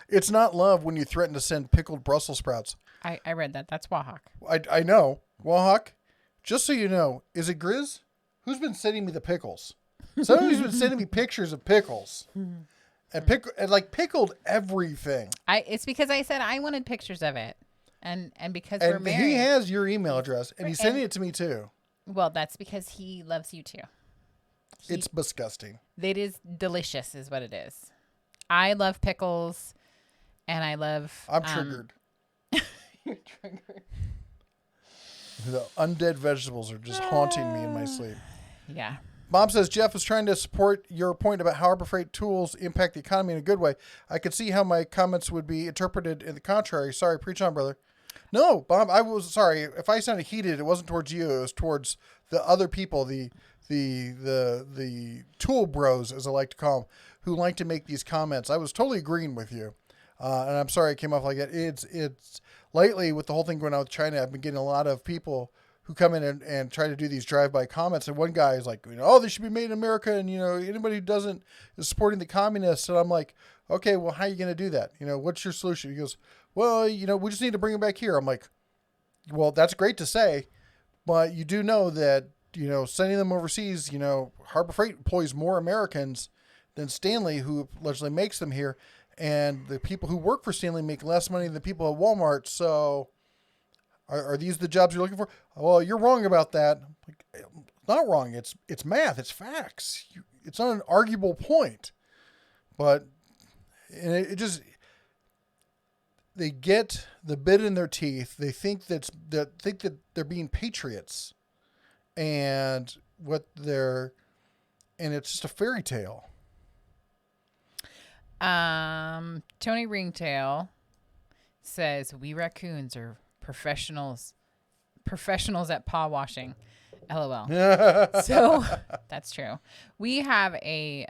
It's not love when you threaten to send pickled Brussels sprouts. I read that. That's Wahawk. I know. Wahawk, just so you know, is it Grizz? Who's been sending me the pickles? Somebody's been sending me pictures of pickles. And pickled everything. It's because I said I wanted pictures of it. And because we're married. He has your email address, and he's sending it to me too. Well, that's because he loves you too. It's disgusting. It is delicious, is what it is. I love pickles, and I love... I'm triggered. You're triggered. The undead vegetables are just haunting me in my sleep. Yeah. Mom says, Jeff was trying to support your point about how Harbor Freight tools impact the economy in a good way. I could see how my comments would be interpreted in the contrary. Sorry, preach on, brother. No, Bob, I was sorry. If I sounded heated, it wasn't towards you. It was towards the other people, the tool bros, as I like to call them, who like to make these comments. I was totally agreeing with you. And I'm sorry it came off like that. It's lately with the whole thing going on with China, I've been getting a lot of people who come in and try to do these drive-by comments. And one guy is like, oh, they should be made in America. And, anybody who doesn't is supporting the communists. And I'm like, okay, well, how are you going to do that? What's your solution? He goes, well, we just need to bring them back here. I'm like, well, that's great to say, but you do know that, sending them overseas, Harbor Freight employs more Americans than Stanley, who allegedly makes them here. And the people who work for Stanley make less money than the people at Walmart. So are these the jobs you're looking for? Well, you're wrong about that. Not wrong. It's math. It's facts. It's not an arguable point. But they get the bit in their teeth. They think that they're being patriots, and it's just a fairy tale. Tony Ringtail says, we raccoons are professionals at paw washing. LOL. So that's true. We have a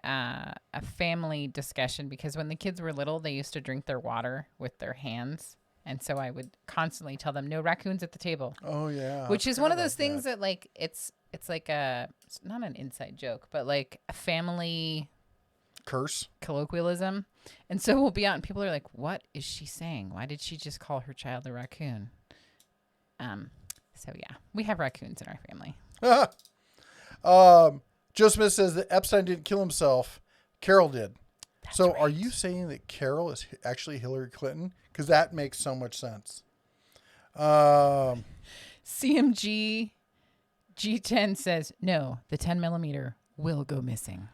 family discussion because when the kids were little, they used to drink their water with their hands. And so I would constantly tell them, no raccoons at the table. Oh, yeah. Which I is forgot one of about those things that. that like, it's like it's not an inside joke, but like a family Curse. colloquialism. And so we'll be out and people are like, what is she saying? Why did she just call her child a raccoon? So yeah, we have raccoons in our family. Joe Smith says that Epstein didn't kill himself. Carol did. That's So are right. you saying that Carol is actually Hillary Clinton? Because that makes so much sense. CMG G10 says, no, the 10 millimeter will go missing.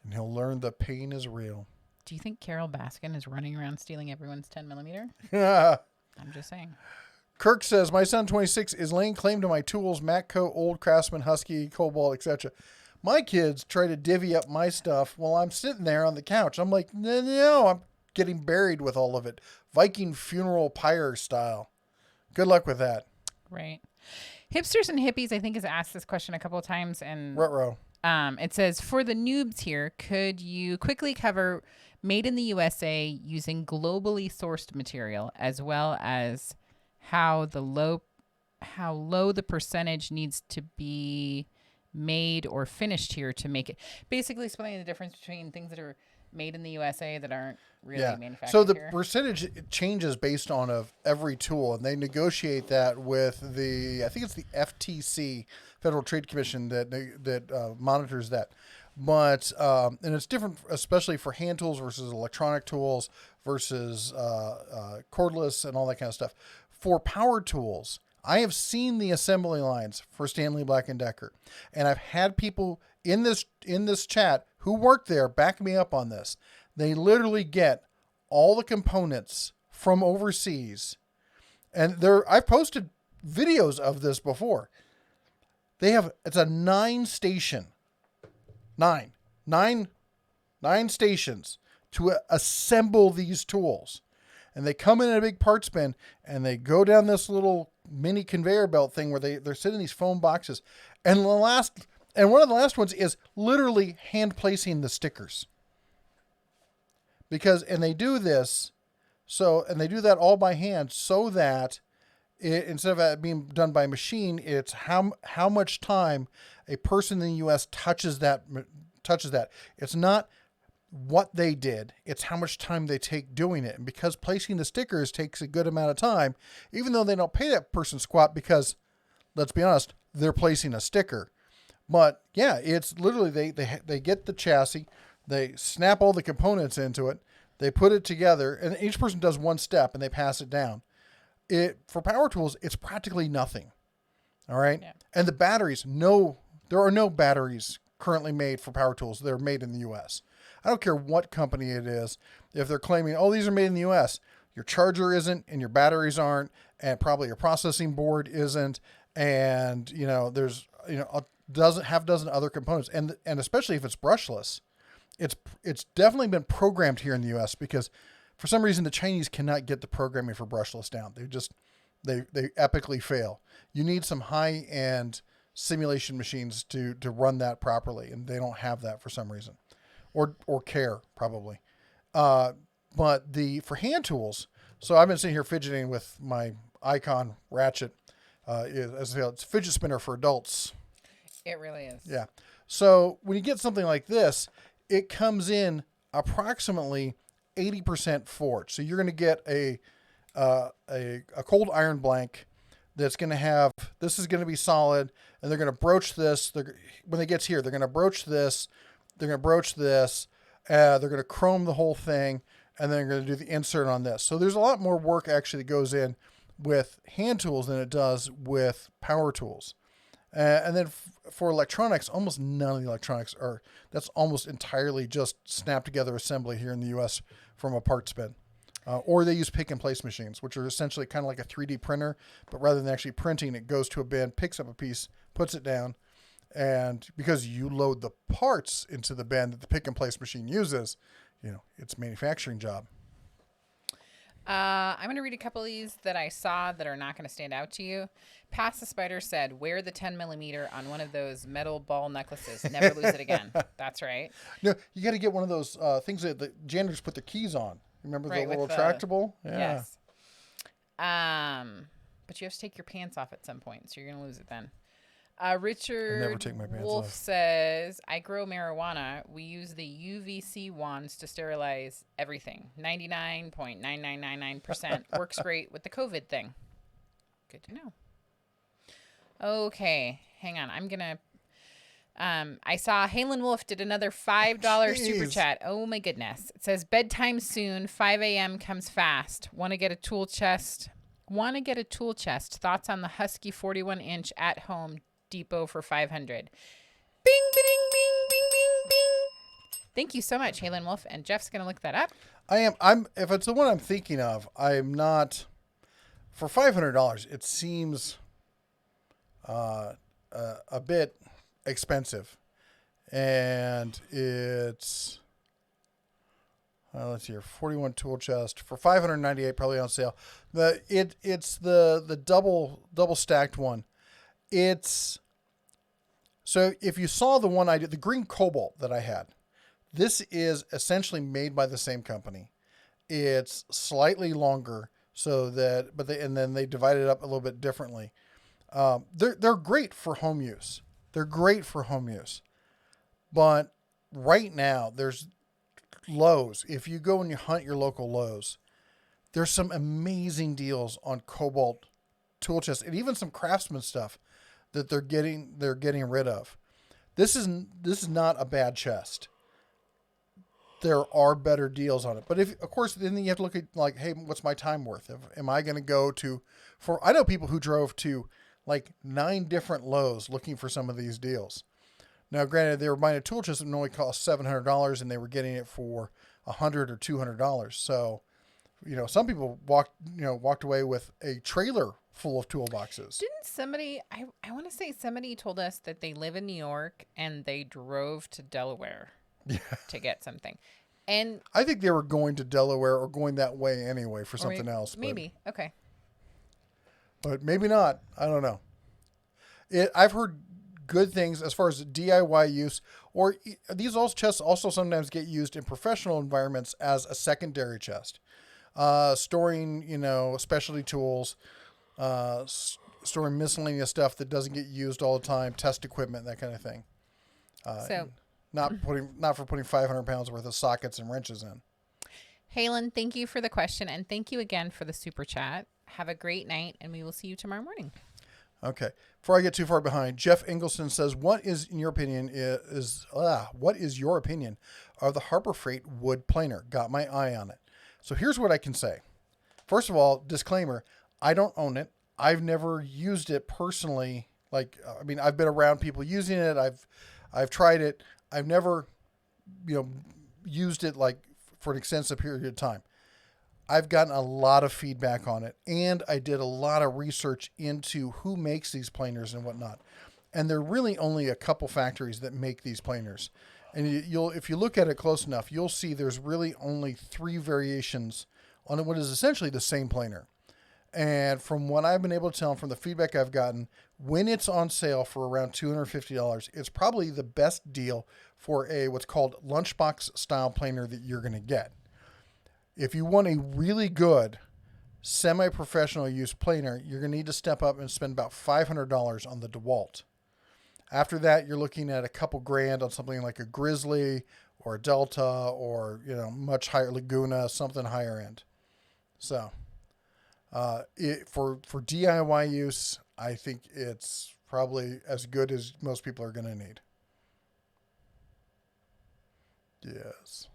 And he'll learn the pain is real. Do you think Carol Baskin is running around stealing everyone's 10 millimeter? I'm just saying. Kirk says, my son 26 is laying claim to my tools, Matco, Old Craftsman, Husky, Cobalt, etc. My kids try to divvy up my stuff while I'm sitting there on the couch. I'm like, no, I'm getting buried with all of it. Viking funeral pyre style. Good luck with that. Right. Hipsters and Hippies, I think, has asked this question a couple of times. And Ruh-roh. it says, for the noobs here, could you quickly cover made in the USA using globally sourced material, as well as how low the percentage needs to be made or finished here to make it? Basically explaining the difference between things that are made in the USA that aren't really manufactured So the here. percentage changes based on of every tool, and they negotiate that with I think it's the FTC, Federal Trade Commission, that monitors that. But and it's different, especially for hand tools versus electronic tools versus cordless and all that kind of stuff. For power tools, I have seen the assembly lines for Stanley Black & Decker, and I've had people in this chat who work there back me up on this. They literally get all the components from overseas, and I've posted videos of this before. It's a 9-station, nine stations to assemble these tools. And they come in a big parts bin, and they go down this little mini conveyor belt thing where they're sitting in these foam boxes. And one of the last ones is literally hand placing the stickers. And they do this, and they do that all by hand, so that instead of it being done by machine, it's how much time a person in the U.S. touches that. It's not what they did, it's how much time they take doing it. And because placing the stickers takes a good amount of time, even though they don't pay that person squat, because let's be honest, they're placing a sticker. But yeah, it's literally they get the chassis, they snap all the components into it, they put it together, and each person does one step and they pass it down. For power tools, it's practically nothing. All right. Yeah. And the batteries, there are no batteries currently made for power tools. They're made in the U.S. I don't care what company it is. If they're claiming, oh, these are made in the U.S., your charger isn't, and your batteries aren't, and probably your processing board isn't, and there's a dozen other components, and especially if it's brushless, it's definitely been programmed here in the U.S. because for some reason the Chinese cannot get the programming for brushless down. They epically fail. You need some high-end simulation machines to run that properly, and they don't have that for some reason. Or care, probably. But for hand tools, so I've been sitting here fidgeting with my Icon ratchet. It's a fidget spinner for adults. It really is. Yeah. So when you get something like this, it comes in approximately 80% forged. So you're going to get a cold iron blank that's going to have, this is going to be solid, and they're going to broach this. When it gets here, they're going to broach this. They're going to broach this. They're going to chrome the whole thing, and then they're going to do the insert on this. So there's a lot more work actually that goes in with hand tools than it does with power tools. And then for electronics, almost none of the electronics that's almost entirely just snap together assembly here in the U.S. from a parts bin. Or they use pick and place machines, which are essentially kind of like a 3D printer, but rather than actually printing, it goes to a bin, picks up a piece, puts it down, and because you load the parts into the bin that the pick and place machine uses, it's a manufacturing job. I'm I'm going to read a couple of these that I saw that are not going to stand out to you. Pass the Spider said, wear the 10 millimeter on one of those metal ball necklaces. Never lose it again. That's right. No, you got to get one of those things that the janitors put their keys on. Remember Right, the with little the- retractable? Yeah. Yes. But you have to take your pants off at some point, so you're going to lose it then. Richard take my pants Wolf off. says, I grow marijuana. We use the UVC wands to sterilize everything. 99.9999% works great with the COVID thing. Good to know. Okay, hang on. I'm going to... I saw Halen Wolf did another $5 super Jeez. chat. Oh my goodness. It says, bedtime soon. 5 a.m. comes fast. Want to get a tool chest. Thoughts on the Husky 41-inch at home Depot for $500. Bing, bing, bing, bing, bing, bing. Thank you so much, Halen Wolf. And Jeff's going to look that up. I'm if it's the one I'm thinking of, I'm not for $500. It seems a bit expensive, and it's let's see here, 41 tool chest for $598, probably on sale. It's the double stacked one. It's so if you saw the one I did, the green cobalt that I had, this is essentially made by the same company. It's slightly longer, so that and then they divide it up a little bit differently. They're great for home use. But right now there's Lowe's. If you go and you hunt your local Lowe's, there's some amazing deals on cobalt tool chests and even some Craftsman stuff that they're getting rid of. This is not a bad chest. There are better deals on it. But then you have to look at like, hey, what's my time worth? Am I going to go I know people who drove to like 9 different Lowe's looking for some of these deals. Now, granted, they were buying a tool chest that only cost $700 and they were getting it for $100 or $200. So, some people walked away with a trailer full of toolboxes. Didn't somebody, I want to say somebody told us that they live in New York and they drove to Delaware to get something. And I think they were going to Delaware or going that way anyway for something else. Maybe. Okay. But maybe not. I don't know. I've heard good things as far as DIY use, or these chests also sometimes get used in professional environments as a secondary chest. Storing, specialty tools, storing miscellaneous stuff that doesn't get used all the time, test equipment, that kind of thing. Not for putting 500 pounds worth of sockets and wrenches in. Halen, thank you for the question, and thank you again for the super chat. Have a great night, and we will see you tomorrow morning. Okay. Before I get too far behind, Jeff Ingleson says, what is your opinion of the Harbor Freight wood planer? Got my eye on it. So here's what I can say. First of all, disclaimer, I don't own it. I've never used it personally. I've been around people using it. I've tried it. I've never, used it for an extensive period of time. I've gotten a lot of feedback on it, and I did a lot of research into who makes these planers and whatnot. And there are really only a couple factories that make these planers. And if you look at it close enough, you'll see there's really only 3 variations on what is essentially the same planer. And from what I've been able to tell from the feedback I've gotten, when it's on sale for around $250, it's probably the best deal for what's called lunchbox style planer that you're going to get. If you want a really good semi-professional use planer, you're going to need to step up and spend about $500 on the DeWalt. After that, you're looking at a couple grand on something like a Grizzly or a Delta or, much higher Laguna, something higher end. So, for DIY use, I think it's probably as good as most people are going to need. Yes.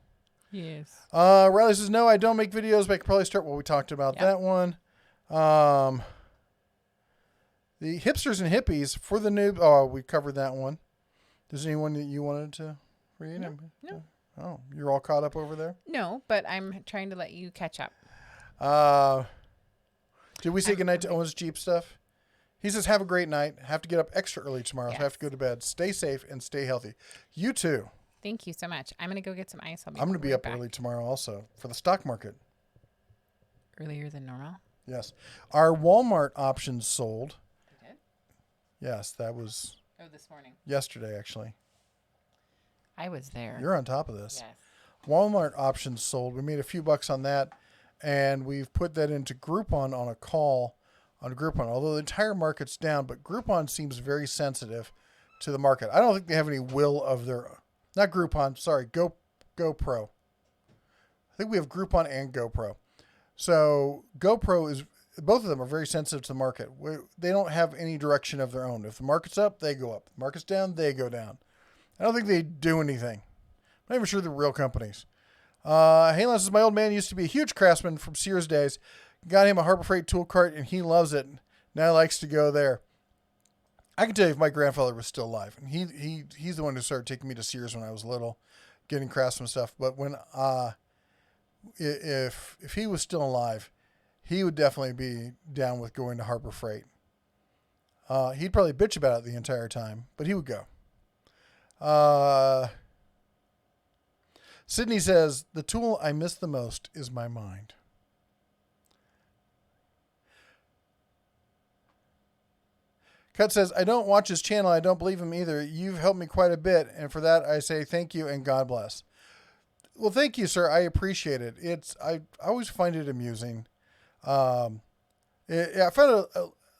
Yes. Riley says, no, I don't make videos, but I could probably start. Well, we talked about that one. The hipsters and hippies for the noob. Oh, we covered that one. Is there anyone that you wanted to read? No. Oh, you're all caught up over there? No, but I'm trying to let you catch up. Did we say goodnight to Owen's Jeep stuff? He says, have a great night. Have to get up extra early tomorrow, so I have to go to bed. Stay safe and stay healthy. You too. Thank you so much. I'm going to go get some ice. I'm going to be up early tomorrow also for the stock market. earlier than normal. Yes. Our Walmart options sold. You did? Yes, that was Oh, this morning. yesterday, actually. I was there. You're on top of this. Yes. Walmart options sold. We made a few bucks on that, and we've put that into Groupon on a call on Groupon. Although the entire market's down, but Groupon seems very sensitive to the market. I don't think they have any will of their own. Not Groupon, sorry, GoPro. I think we have Groupon and GoPro. So GoPro is, both of them are very sensitive to the market. They don't have any direction of their own. If the market's up, they go up. If the market's down, they go down. I don't think they do anything. I'm not even sure they're real companies. Halon says, my old man used to be a huge craftsman from Sears days. Got him a Harbor Freight tool cart, and he loves it. Now he likes to go there. I can tell you if my grandfather was still alive. And he's the one who started taking me to Sears when I was little, getting craftsman stuff. But when if he was still alive, he would definitely be down with going to Harbor Freight. He'd probably bitch about it the entire time, but he would go. Sydney says, the tool I miss the most is my mind. Cut says, I don't watch his channel. I don't believe him either. You've helped me quite a bit. And for that, I say thank you and God bless. Well, thank you, sir. I appreciate it. I always find it amusing. I find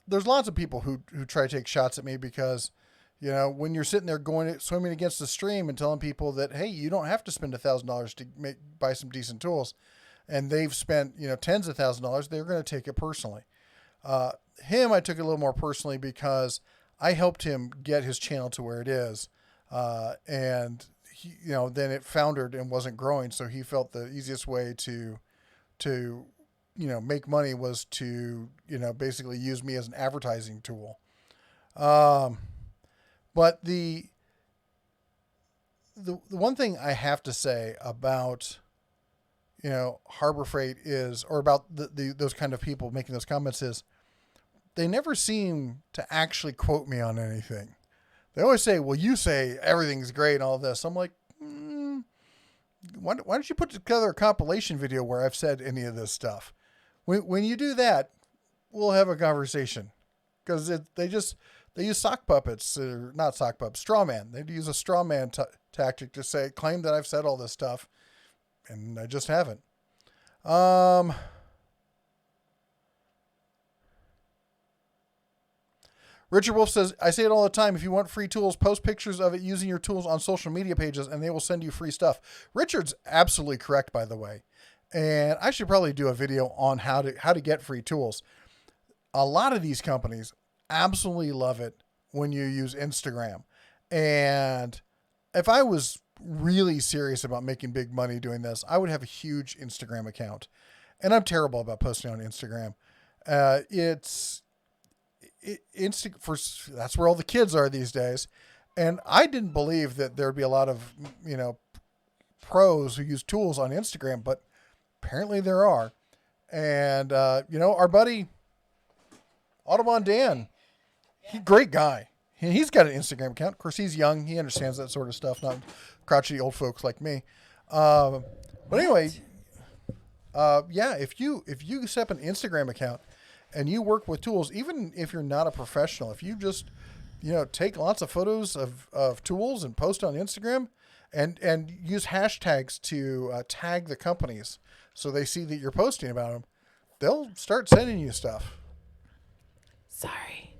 there's lots of people who try to take shots at me because, you know, when you're sitting there swimming against the stream and telling people that, hey, you don't have to spend $1,000 to buy some decent tools, and they've spent, you know, tens of $1,000s, they're going to take it personally. Him, I took it a little more personally because I helped him get his channel to where it is, and he, you know, then it foundered and wasn't growing, so he felt the easiest way to you know, make money was to, you know, basically use me as an advertising tool. But the one thing I have to say about, you know, Harbor Freight is, or about those kind of people making those comments is, they never seem to actually quote me on anything. They always say, well, you say everything's great and all this. I'm like, why don't you put together a compilation video where I've said any of this stuff? When you do that, we'll have a conversation, because they use sock puppets, or not sock puppets, straw man. They use a straw man tactic to claim that I've said all this stuff, and I just haven't. Richard Wolf says, I say it all the time. If you want free tools, post pictures of it using your tools on social media pages, and they will send you free stuff. Richard's absolutely correct, by the way. And I should probably do a video on how to get free tools. A lot of these companies absolutely love it when you use Instagram. And if I was really serious about making big money doing this, I would have a huge Instagram account. And I'm terrible about posting on Instagram. That's where all the kids are these days. And I didn't believe that there'd be a lot of, you know, pros who use tools on Instagram, but apparently there are. And, you know, our buddy Audubon Dan, great guy. He's got an Instagram account. Of course, he's young. He understands that sort of stuff, not crotchety old folks like me. But anyway, yeah, if you set up an Instagram account and you work with tools, even if you're not a professional, if you just, you know, take lots of photos of tools and post on Instagram and use hashtags to tag the companies so they see that you're posting about them, they'll start sending you stuff. Sorry.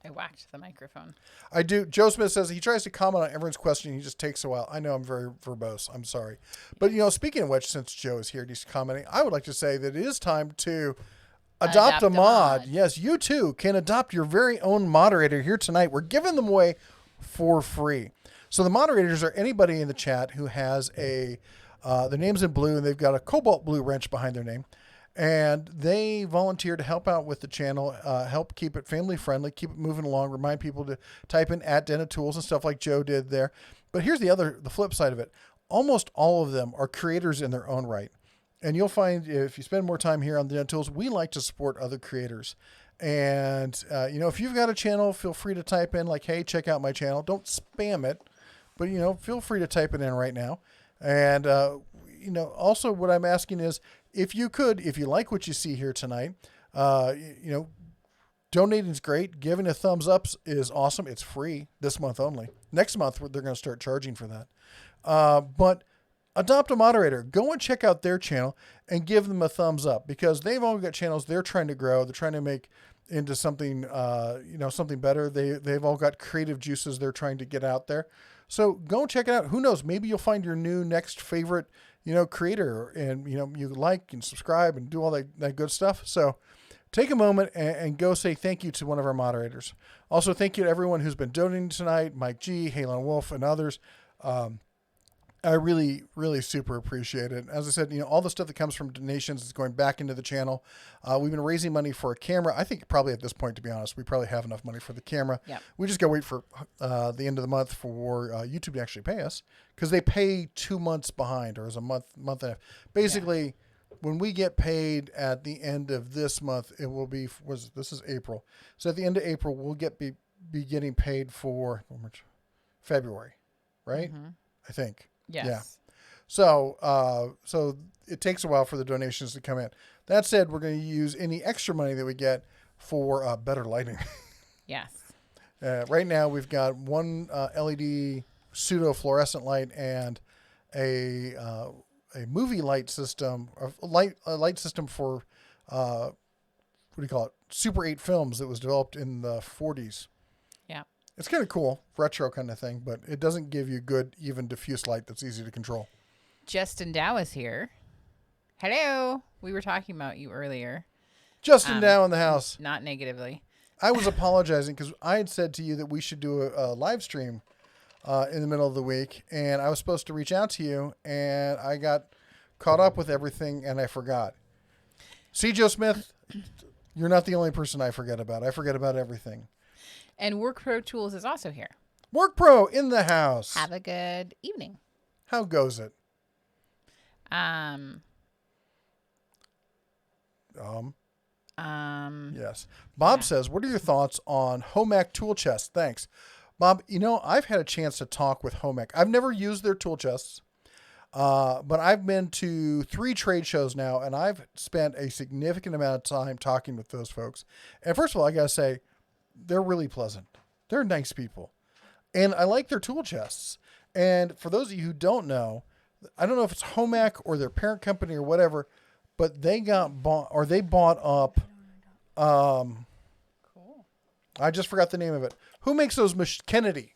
I whacked the microphone. I do. Joe Smith says he tries to comment on everyone's question. He just takes a while. I know I'm very verbose. I'm sorry. But, you know, speaking of which, since Joe is here, he's commenting, I would like to say that it is time to adopt a mod. Yes, you too can adopt your very own moderator here tonight. We're giving them away for free. So the moderators are anybody in the chat who has their name's in blue and they've got a cobalt blue wrench behind their name. And they volunteer to help out with the channel, help keep it family friendly, keep it moving along, remind people to type in @DenofTools and stuff like Joe did there. But here's the flip side of it. Almost all of them are creators in their own right. And you'll find if you spend more time here on the Den of Tools, we like to support other creators. And, you know, if you've got a channel, feel free to type in like, hey, check out my channel. Don't spam it, but, you know, feel free to type it in right now. And, also what I'm asking is if you like what you see here tonight, donating is great. Giving a thumbs up is awesome. It's free this month only. Next month, they're going to start charging for that. But adopt a moderator. Go and check out their channel and give them a thumbs up because they've all got channels they're trying to grow. They're trying to make into something, something better. They've all got creative juices they're trying to get out there. So go and check it out. Who knows? Maybe you'll find your new next favorite, creator and, you like and subscribe and do all that good stuff. So take a moment and go say thank you to one of our moderators. Also, thank you to everyone who's been donating tonight, Mike G, Halen Wolf, and others. I really, really super appreciate it. As I said, all the stuff that comes from donations is going back into the channel. We've been raising money for a camera. I think probably at this point, to be honest, we probably have enough money for the camera. Yep. We just got to wait for the end of the month for YouTube to actually pay us because they pay 2 months behind or as a month and a half. Basically, when we get paid at the end of this month, it will be, this is April. So at the end of April, we'll be getting paid for February, right? Mm-hmm. I think. Yes. Yeah. So it takes a while for the donations to come in. That said, we're going to use any extra money that we get for better lighting. Yes. Right now, we've got one LED pseudo fluorescent light and a movie light system, a light system for Super 8 films that was developed in the 40s. Yeah. It's kind of cool, retro kind of thing, but it doesn't give you good, even diffuse light that's easy to control. Justin Dow is here. Hello. We were talking about you earlier. Justin Dow in the house. Not negatively. I was apologizing because I had said to you that we should do a live stream in the middle of the week, and I was supposed to reach out to you, and I got caught up with everything, and I forgot. See, Joe Smith, you're not the only person I forget about. I forget about everything. And Work Pro Tools is also here. Work Pro in the house. Have a good evening. How goes it? Yes. Bob says, what are your thoughts on Homac tool chests? Thanks. Bob, I've had a chance to talk with Homac. I've never used their tool chests, but I've been to 3 trade shows now, and I've spent a significant amount of time talking with those folks. And first of all, I got to say, they're really pleasant. They're nice people. And I like their tool chests. And for those of you who don't know, I don't know if it's Homac or their parent company or whatever, but they bought up. Cool. I just forgot the name of it. Who makes those? Kennedy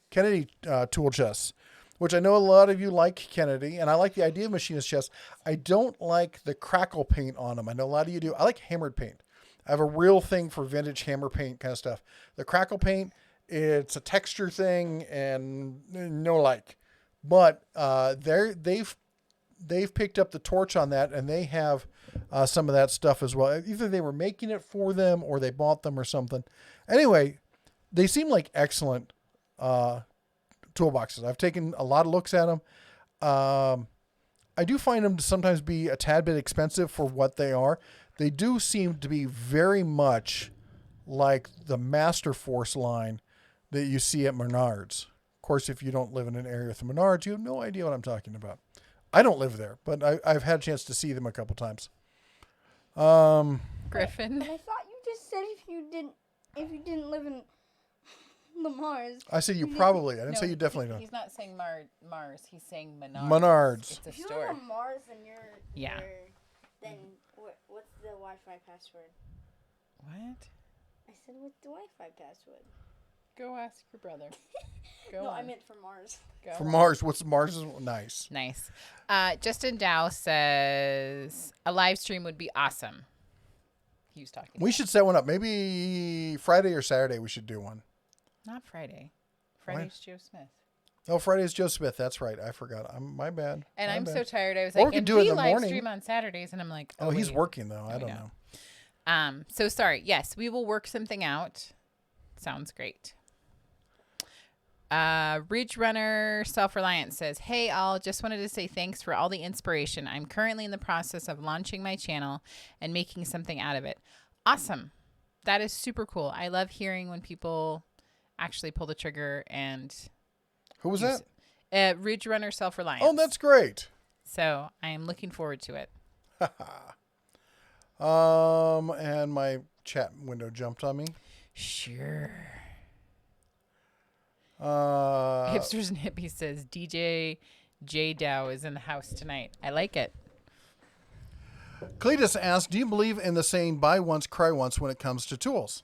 tool chests, which I know a lot of you like Kennedy, and I like the idea of machinist chests. I don't like the crackle paint on them. I know a lot of you do. I like hammered paint. I have a real thing for vintage hammer paint kind of stuff. The crackle paint, it's a texture thing and no like. But they've picked up the torch on that, and they have some of that stuff as well. Either they were making it for them or they bought them or something. Anyway, they seem like excellent toolboxes. I've taken a lot of looks at them. I do find them to sometimes be a tad bit expensive for what they are. They do seem to be very much like the Master Force line that you see at Menards. Of course, if you don't live in an area with Menards, you have no idea what I'm talking about. I don't live there, but I've had a chance to see them a couple times. Griffin. I thought you just said if you didn't live in the Mars. I said you probably. I didn't say you definitely don't. He's not saying Mars. He's saying Menards. Menards. It's a If you store. live on Mars, then Yeah. Then what's the Wi-Fi password? What? I said what's the Wi-Fi password? Go ask your brother. Go No, on. I meant for Mars. Go For on. Mars, what's Mars? Nice. Nice. Justin Dow says a live stream would be awesome. He was talking. We should set one up. Maybe Friday or Saturday we should do one. Not Friday. Friday's Joe Smith. Oh, Friday's Joe Smith. That's right. I forgot. My bad. And My I'm bad. so tired. I was Or we like, could and do it we in the live morning. stream on Saturdays, and I'm like, Oh, he's wait. working though. I There we don't go. know. So sorry. Yes, we will work something out. Sounds great. Ridge Runner Self-Reliant says, hey all, just wanted to say thanks for all the inspiration. I'm currently in the process of launching my channel and making something out of it. Awesome. That is super cool. I love hearing when people actually pull the trigger and Who was use that? it. Ridge Runner Self-Reliant. Oh, that's great. So I am looking forward to it. And my chat window jumped on me. Sure. Uh, Hipsters and Hippies says DJ J Dow is in the house tonight. I like it. Cletus asked, do you believe in the saying buy once, cry once when it comes to tools?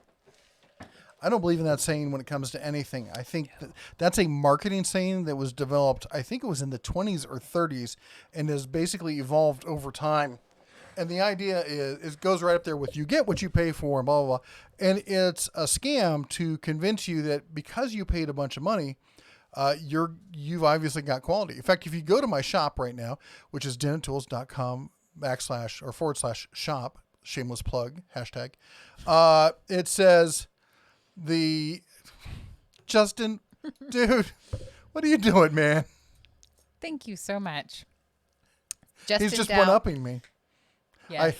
I don't believe in that saying when it comes to anything. I think that's a marketing saying that was developed, I think it was in the 20s or 30s, and has basically evolved over time. And the idea is it goes right up there with you get what you pay for and blah, blah, blah. And it's a scam to convince you that because you paid a bunch of money, you've obviously got quality. In fact, if you go to my shop right now, which is dentaltools.com//shop, shameless plug, hashtag, it says Justin, dude, what are you doing, man? Thank you so much. Justin He's just Dow. one-upping me. Yes.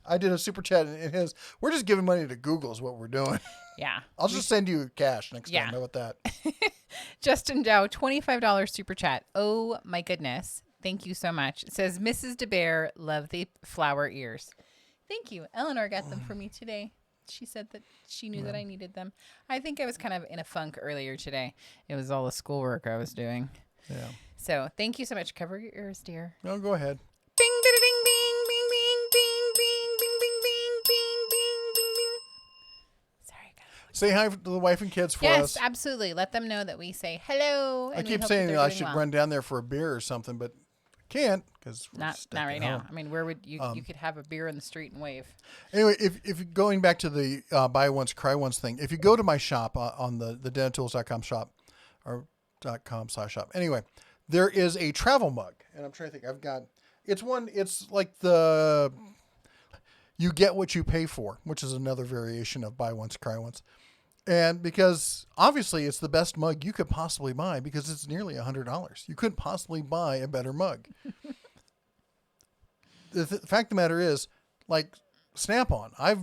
I did a super chat in his. We're just giving money to Google is what we're doing. Yeah. I'll just send you cash next Yeah. time. How about that? Justin Dow, $25 super chat. Oh my goodness. Thank you so much. It says, Mrs. DeBear, love the flower ears. Thank you. Eleanor got them for me today. She said that she knew that I needed them. I think I was kind of in a funk earlier today. It was all the schoolwork I was doing. Yeah. So thank you so much. Cover your ears, dear. No, go ahead. Bing, bing, bing, bing, bing, bing, bing, bing, bing, bing, bing, bing, bing, bing, bing. Sorry, guys. Say hi to the wife and kids for Yes, us. absolutely. Let them know that we say hello. I And we keep hope saying that that I they're should doing run down there for a beer or something, but can't because Not right now. I mean, where would you you could have a beer in the street and wave. Anyway, if going back to the buy once, cry once thing, if you go to my shop on the dentaltools.com shop or .com/shop, anyway, there is a travel mug, and I'm trying to think. It's like the you get what you pay for, which is another variation of buy once, cry once. And because obviously it's the best mug you could possibly buy because it's nearly $100. You couldn't possibly buy a better mug. The fact of the matter is, like Snap-on, I've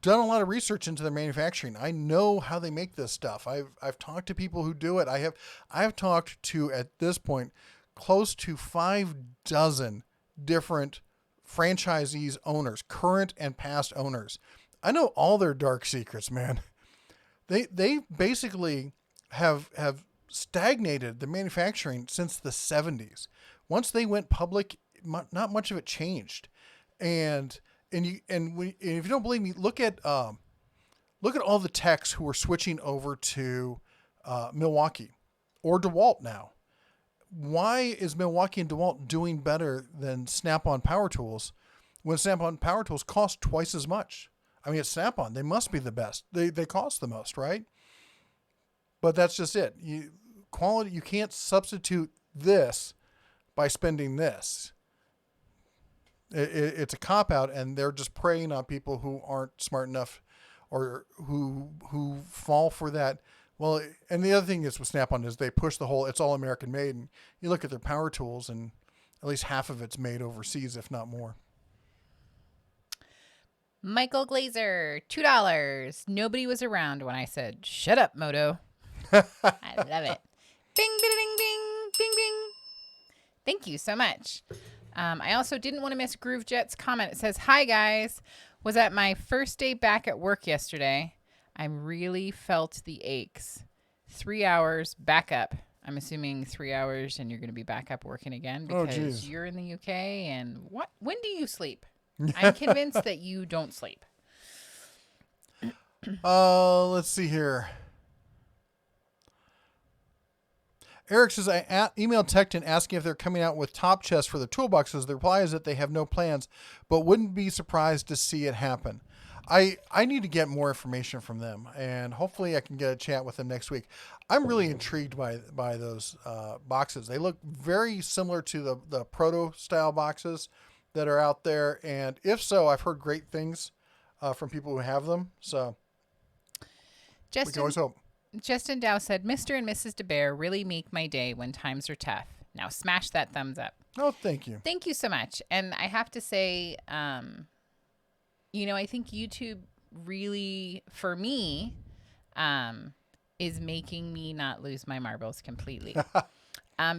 done a lot of research into their manufacturing. I know how they make this stuff. I've talked to people who do it. I've talked to, at this point, close to 6 different franchisees owners, current and past owners. I know all their dark secrets, man. They basically have stagnated the manufacturing since the 70s. Once they went public, not much of it changed. And if you don't believe me, look at all the techs who are switching over to Milwaukee or DeWalt now. Why is Milwaukee and DeWalt doing better than Snap-on Power Tools when Snap-on Power Tools cost twice as much? I mean, it's Snap-on. They must be the best. They cost the most, right? But that's just it. Quality, you can't substitute this by spending this. It's a cop-out, and they're just preying on people who aren't smart enough or who fall for that. Well, and the other thing is with Snap-on is they push the whole, it's all American made. And you look at their power tools, and at least half of it's made overseas, if not more. Michael Glazer, $2. Nobody was around when I said, shut up, Moto. I love it. Bing, bing, bing, bing, bing, bing. Thank you so much. I also didn't want to miss Groove Jet's comment. It says, hi, guys. Was at my first day back at work yesterday. I really felt the aches. 3 hours back up. I'm assuming 3 hours and you're going to be back up working again because you're in the UK. And when do you sleep? I'm convinced that you don't sleep. Let's see here. Eric says, I emailed Tecton asking if they're coming out with top chests for the toolboxes. The reply is that they have no plans, but wouldn't be surprised to see it happen. I need to get more information from them, and hopefully I can get a chat with them next week. I'm really intrigued by those boxes. They look very similar to the proto-style boxes that are out there, and if so, I've heard great things from people who have them, so we can always hope. Justin Dow said, Mr. and Mrs. DeBear really make my day when times are tough. Now smash that thumbs up. Oh, thank you. Thank you so much. And I have to say, I think YouTube really, for me, is making me not lose my marbles completely.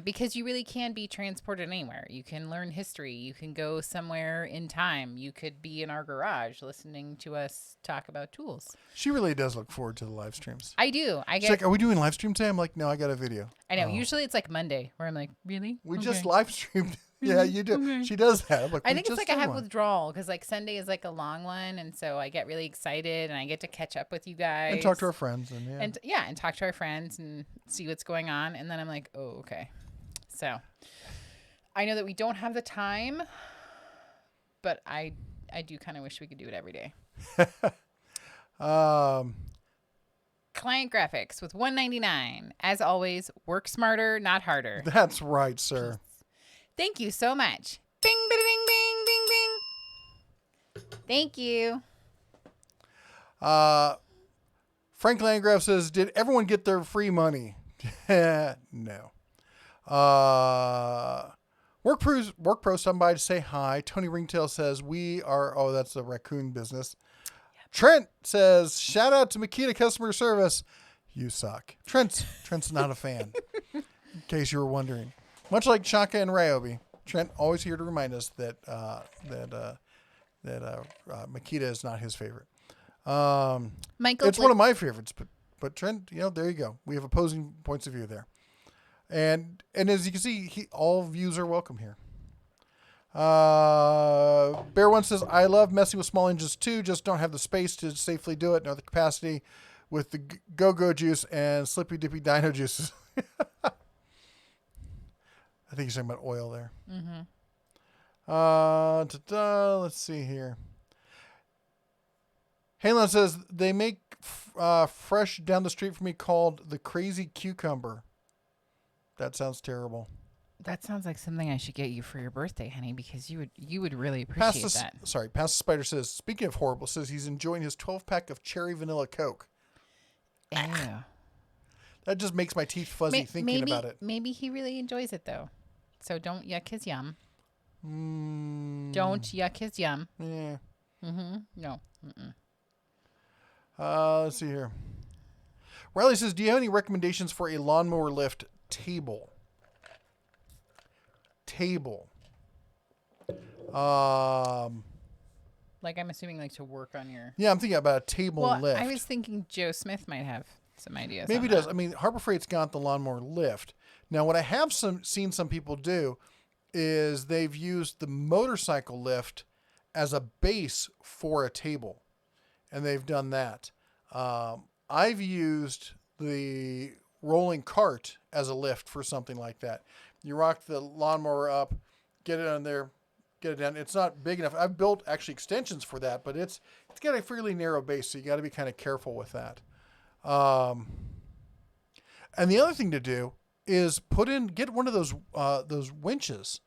Because you really can be transported anywhere. You can learn history. You can go somewhere in time. You could be in our garage listening to us talk about tools. She really does look forward to the live streams. I do. She's like, "Are we doing live stream today?" I'm like, "No, I got a video." I know. Oh. Usually it's like Monday where I'm like, really? We Okay. just live streamed. Yeah, you do. Okay. She does that. I'm like, I "We think it's just like I did have one." withdrawal because like Sunday is like a long one, and so I get really excited and I get to catch up with you guys And talk to our friends and and talk to our friends and see what's going on, and then I'm like, oh, okay. So I know that we don't have the time, but I do kind of wish we could do it every day. Client graphics with $1.99. As always, work smarter, not harder. That's right, sir. Thank you so much. Bing, bing, bing, bing, bing, bing. Thank you. Frank Landgraf says, "Did everyone get their free money?" No. Work Pro stopping by to say hi. Tony Ringtail says, "We are." Oh, that's the raccoon business. Yep. Trent says, "Shout out to Makita customer service. You suck." Trent's not a fan. In case you were wondering. Much like Chaka and Ryobi, Trent always here to remind us that Makita is not his favorite. Michael, it's one of my favorites, but Trent, there you go. We have opposing points of view there, and as you can see, all views are welcome here. Bear One says, "I love messing with small engines too. Just don't have the space to safely do it, nor the capacity with the go-go juice and slippy dippy dino juices." I think he's talking about oil there. Mm-hmm. Let's see here. Halon says, "They make fresh down the street from me called the Crazy Cucumber." That sounds terrible. That sounds like something I should get you for your birthday, honey, because you would really appreciate that. Sorry, Past the Spider says, speaking of horrible, says he's enjoying his 12-pack of cherry vanilla Coke. Ew. That just makes my teeth fuzzy thinking about it. Maybe he really enjoys it, though. So don't yuck his yum. Don't yuck his yum. Yeah. Mm-hmm. No. Mm-mm. Let's see here. Riley says, "Do you have any recommendations for a lawnmower lift table?" Like I'm assuming like to work on your... Yeah, I'm thinking about a table lift. I was thinking Joe Smith might have some ideas. Maybe on he does. that. I mean, Harbor Freight's got the lawnmower lift. Now, what I have seen some people do is they've used the motorcycle lift as a base for a table, and they've done that. I've used the rolling cart as a lift for something like that. You rock the lawnmower up, get it on there, get it down. It's not big enough. I've built actually extensions for that, but it's got a fairly narrow base, so you got to be kind of careful with that. And the other thing to do is get one of those winches.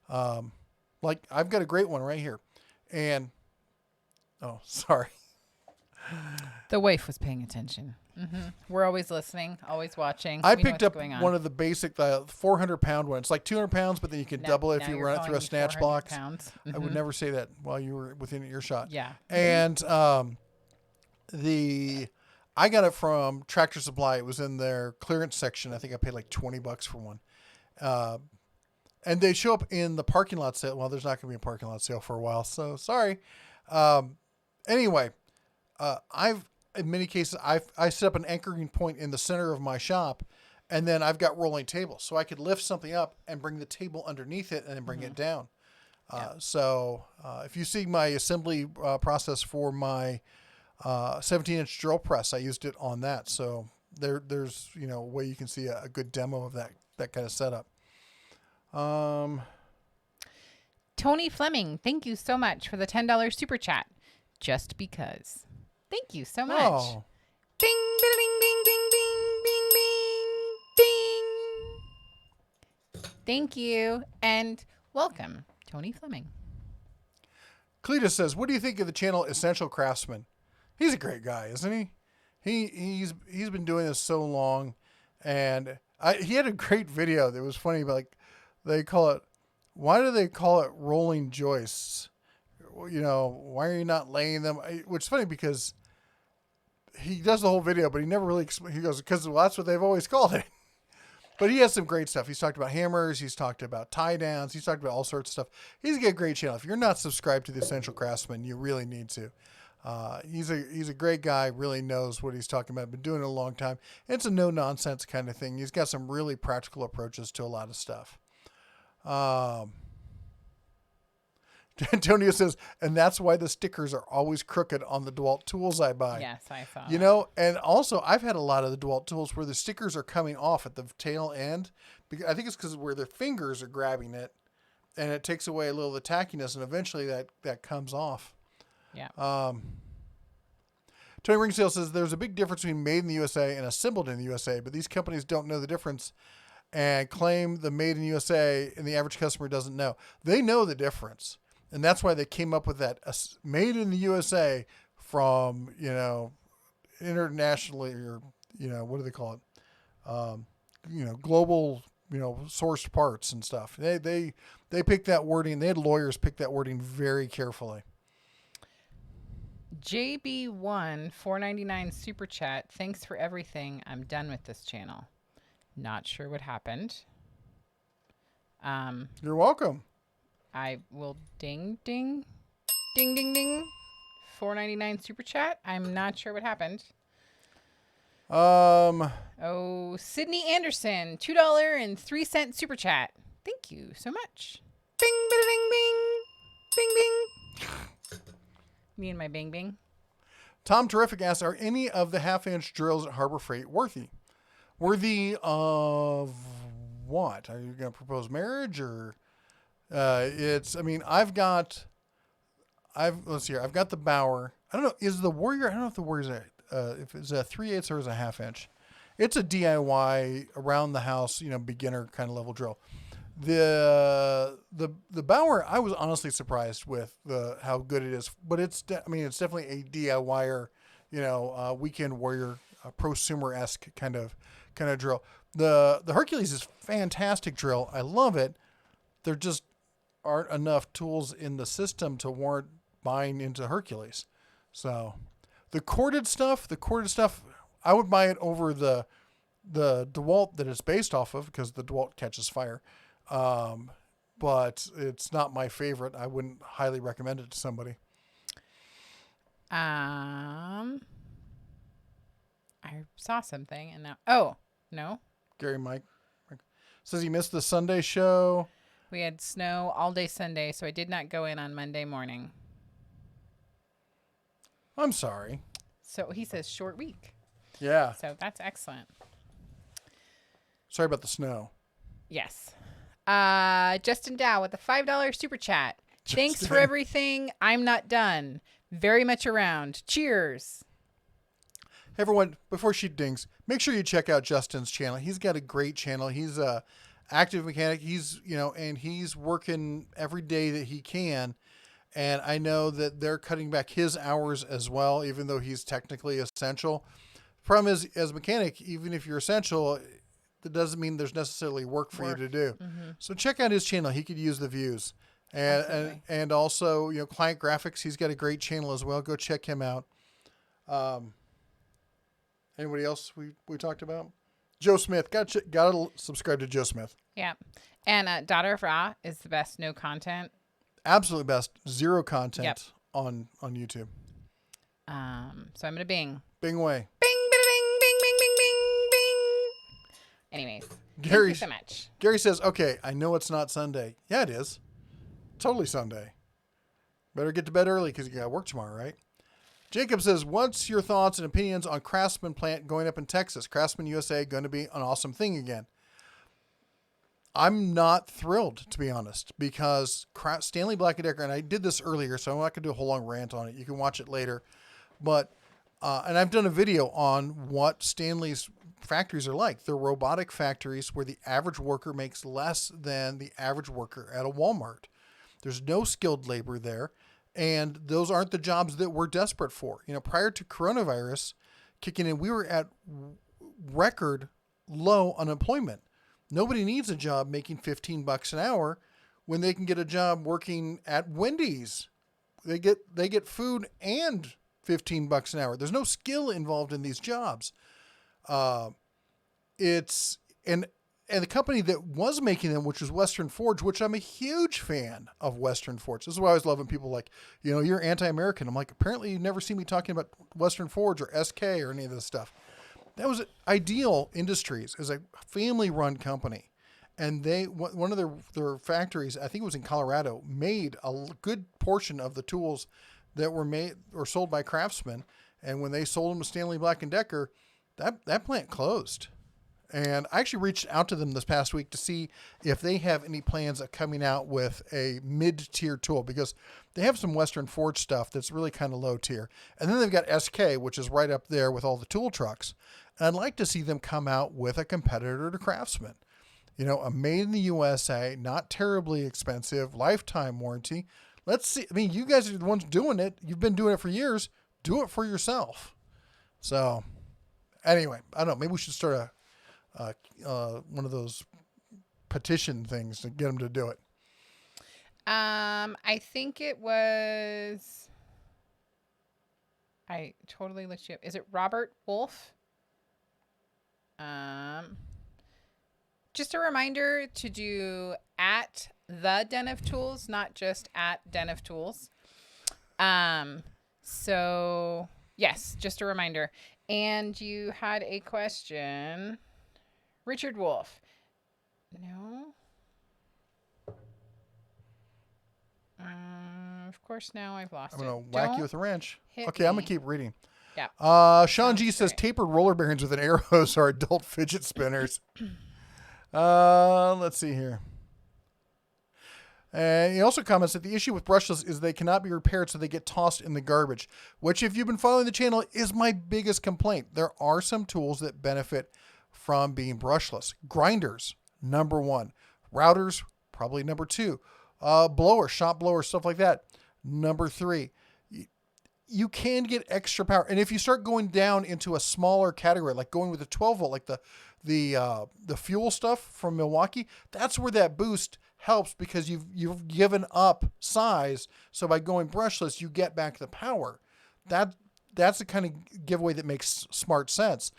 Like I've got a great one right here, and sorry. The wife was paying attention. Mm-hmm. We're always listening, always watching. I picked up one of the basic 400-pound ones. It's like 200 pounds, but then you can double it if you run it through a snatch box. Mm-hmm. I would never say that while you were within earshot. Yeah. And I got it from Tractor Supply. It was in their clearance section. I think I paid like $20 for one. And they show up in the parking lot sale. Well, there's not going to be a parking lot sale for a while, so sorry. Anyway, in many cases, I set up an anchoring point in the center of my shop, and then I've got rolling tables, so I could lift something up and bring the table underneath it and then bring it down. So if you see my assembly process for my 17-inch drill press, I used it on that. So there's a way you can see a good demo of that kind of setup. Tony Fleming, thank you so much for the $10 super chat. Just because. Thank you so much. Oh. Bing, bing, bing, bing, bing, bing, bing. Thank you and welcome, Tony Fleming. Cletus says, "What do you think of the channel Essential Craftsman?" He's a great guy, isn't he? He's been doing this so long, and he had a great video that was funny. Like why do they call it rolling joists? Why are you not laying them? Which is funny because he does the whole video, but he never really explains. He goes, because that's what they've always called it. But he has some great stuff. He's talked about hammers. He's talked about tie downs. He's talked about all sorts of stuff. He's got a great channel. If you're not subscribed to the Essential Craftsman, you really need to. He's a great guy. Really knows what he's talking about. Been doing it a long time. It's a no nonsense kind of thing. He's got some really practical approaches to a lot of stuff. Antonio says, and that's why the stickers are always crooked on the DeWalt tools I buy. Yes, I saw. You know, and also I've had a lot of the DeWalt tools where the stickers are coming off at the tail end. I think it's because where their fingers are grabbing it, and it takes away a little of the tackiness, and eventually that comes off. Yeah. Tony Ringsdale says there's a big difference between made in the USA and assembled in the USA, but these companies don't know the difference and claim the made in the USA, and the average customer doesn't know. They know the difference. And that's why they came up with that made in the USA from, internationally, or, what do they call it? Global, sourced parts and stuff. They picked that wording. They had lawyers pick that wording very carefully. JB1 $4.99 super chat. Thanks for everything. I'm done with this channel. Not sure what happened. You're welcome. I will ding. $4.99 super chat. I'm not sure what happened. Oh, Sydney Anderson, $2.03 super chat. Thank you so much. Bing, bing, bing, bing, bing, bing. Me and my bing, bing. Tom Terrific asks, are any of the half-inch drills at Harbor Freight worthy? Worthy of what? Are you going to propose marriage, or? I've got the Bauer. I don't know. Is the Warrior? I don't know if the Warrior's if it's a 3/8 or is a 1/2 inch. It's a DIY around the house, beginner kind of level drill. The Bauer, I was honestly surprised with how good it is, but it's definitely a DIYer, weekend warrior, prosumer-esque kind of drill. The Hercules is fantastic drill. I love it. There just aren't enough tools in the system to warrant buying into Hercules. So the corded stuff, I would buy it over the DeWalt that it's based off of, because the DeWalt catches fire. But it's not my favorite. I wouldn't highly recommend it to somebody. I saw something and now, oh, no. Gary Mike says he missed the Sunday show. We had snow all day Sunday, so I did not go in on Monday morning. I'm sorry. So he says short week. Yeah. So that's excellent. Sorry about the snow. Yes. Justin Dow with a $5 super chat. Thanks for Justin. everything. I'm not done. Very much around. Cheers. Hey everyone, before she dings, make sure you check out Justin's channel. He's got a great channel. He's a active mechanic. He's, and he's working every day that he can. And I know that they're cutting back his hours as well, even though he's technically essential. Problem is, as a mechanic, even if you're essential, that doesn't mean there's necessarily work for you to do. Mm-hmm. So check out his channel. He could use the views. And also, Client Graphics, he's got a great channel as well. Go check him out. Anybody else we talked about? Joe Smith. Gotta subscribe to Joe Smith. Yeah. And Daughter of Ra is the best no content. Absolute best. Zero content Yep. on YouTube. So I'm going to bing. Bing away. Bing, bing, bing, bing, bing, bing, bing. Anyways, thank you so much. Gary says, okay, I know it's not Sunday. Yeah, it is. Totally Sunday. Better get to bed early because you got to work tomorrow, right? Jacob says, what's your thoughts and opinions on Craftsman plant going up in Texas? Craftsman USA going to be an awesome thing again. I'm not thrilled, to be honest, because Stanley Black & Decker, and I did this earlier, so I'm not going to do a whole long rant on it. You can watch it later. But, and I've done a video on what Stanley's factories are like. They're robotic factories where the average worker makes less than the average worker at a Walmart. There's no skilled labor there. And those aren't the jobs that we're desperate for. Prior to coronavirus kicking in, we were at record low unemployment. Nobody needs a job making $15 an hour when they can get a job working at Wendy's. They get food and $15 an hour. There's no skill involved in these jobs. And and the company that was making them, which was Western Forge, which I'm a huge fan of Western Forge. This is why I always love when people like, you're anti-American. I'm like, apparently you've never seen me talking about Western Forge or SK or any of this stuff. That was Ideal Industries is a family-run company. And one of their factories, I think it was in Colorado, made a good portion of the tools that were made or sold by Craftsman. And when they sold them to Stanley Black & Decker, that plant closed. And I actually reached out to them this past week to see if they have any plans of coming out with a mid-tier tool, because they have some Western Forge stuff that's really kind of low tier. And then they've got SK, which is right up there with all the tool trucks. And I'd like to see them come out with a competitor to Craftsman. A made in the USA, not terribly expensive, lifetime warranty. Let's see. I mean, you guys are the ones doing it. You've been doing it for years. Do it for yourself. So anyway, I don't know. Maybe we should start one of those petition things to get them to do it. I think it was. I totally looked you up. Is it Robert Wolf? Just a reminder to do at the Den of Tools, not just at Den of Tools. So yes, just a reminder. And you had a question. Richard Wolf. No. Of course, now I've lost I'm it. going to whack you with a wrench. hit Okay, I'm me. going to keep reading. Yeah. Sean G Sounds says great. tapered roller bearings with an air hose are adult fidget spinners. Let's see here. And he also comments that the issue with brushless is they cannot be repaired, so they get tossed in the garbage, which, if you've been following the channel, is my biggest complaint. There are some tools that benefit from being brushless. Grinders, number one. Routers, probably number two. Blower, shop blower, stuff like that, number three. You can get extra power. And if you start going down into a smaller category, like going with a 12 volt, like the fuel stuff from Milwaukee, that's where that boost helps, because you've given up size. So by going brushless, you get back the power. That's the kind of giveaway that makes smart sense.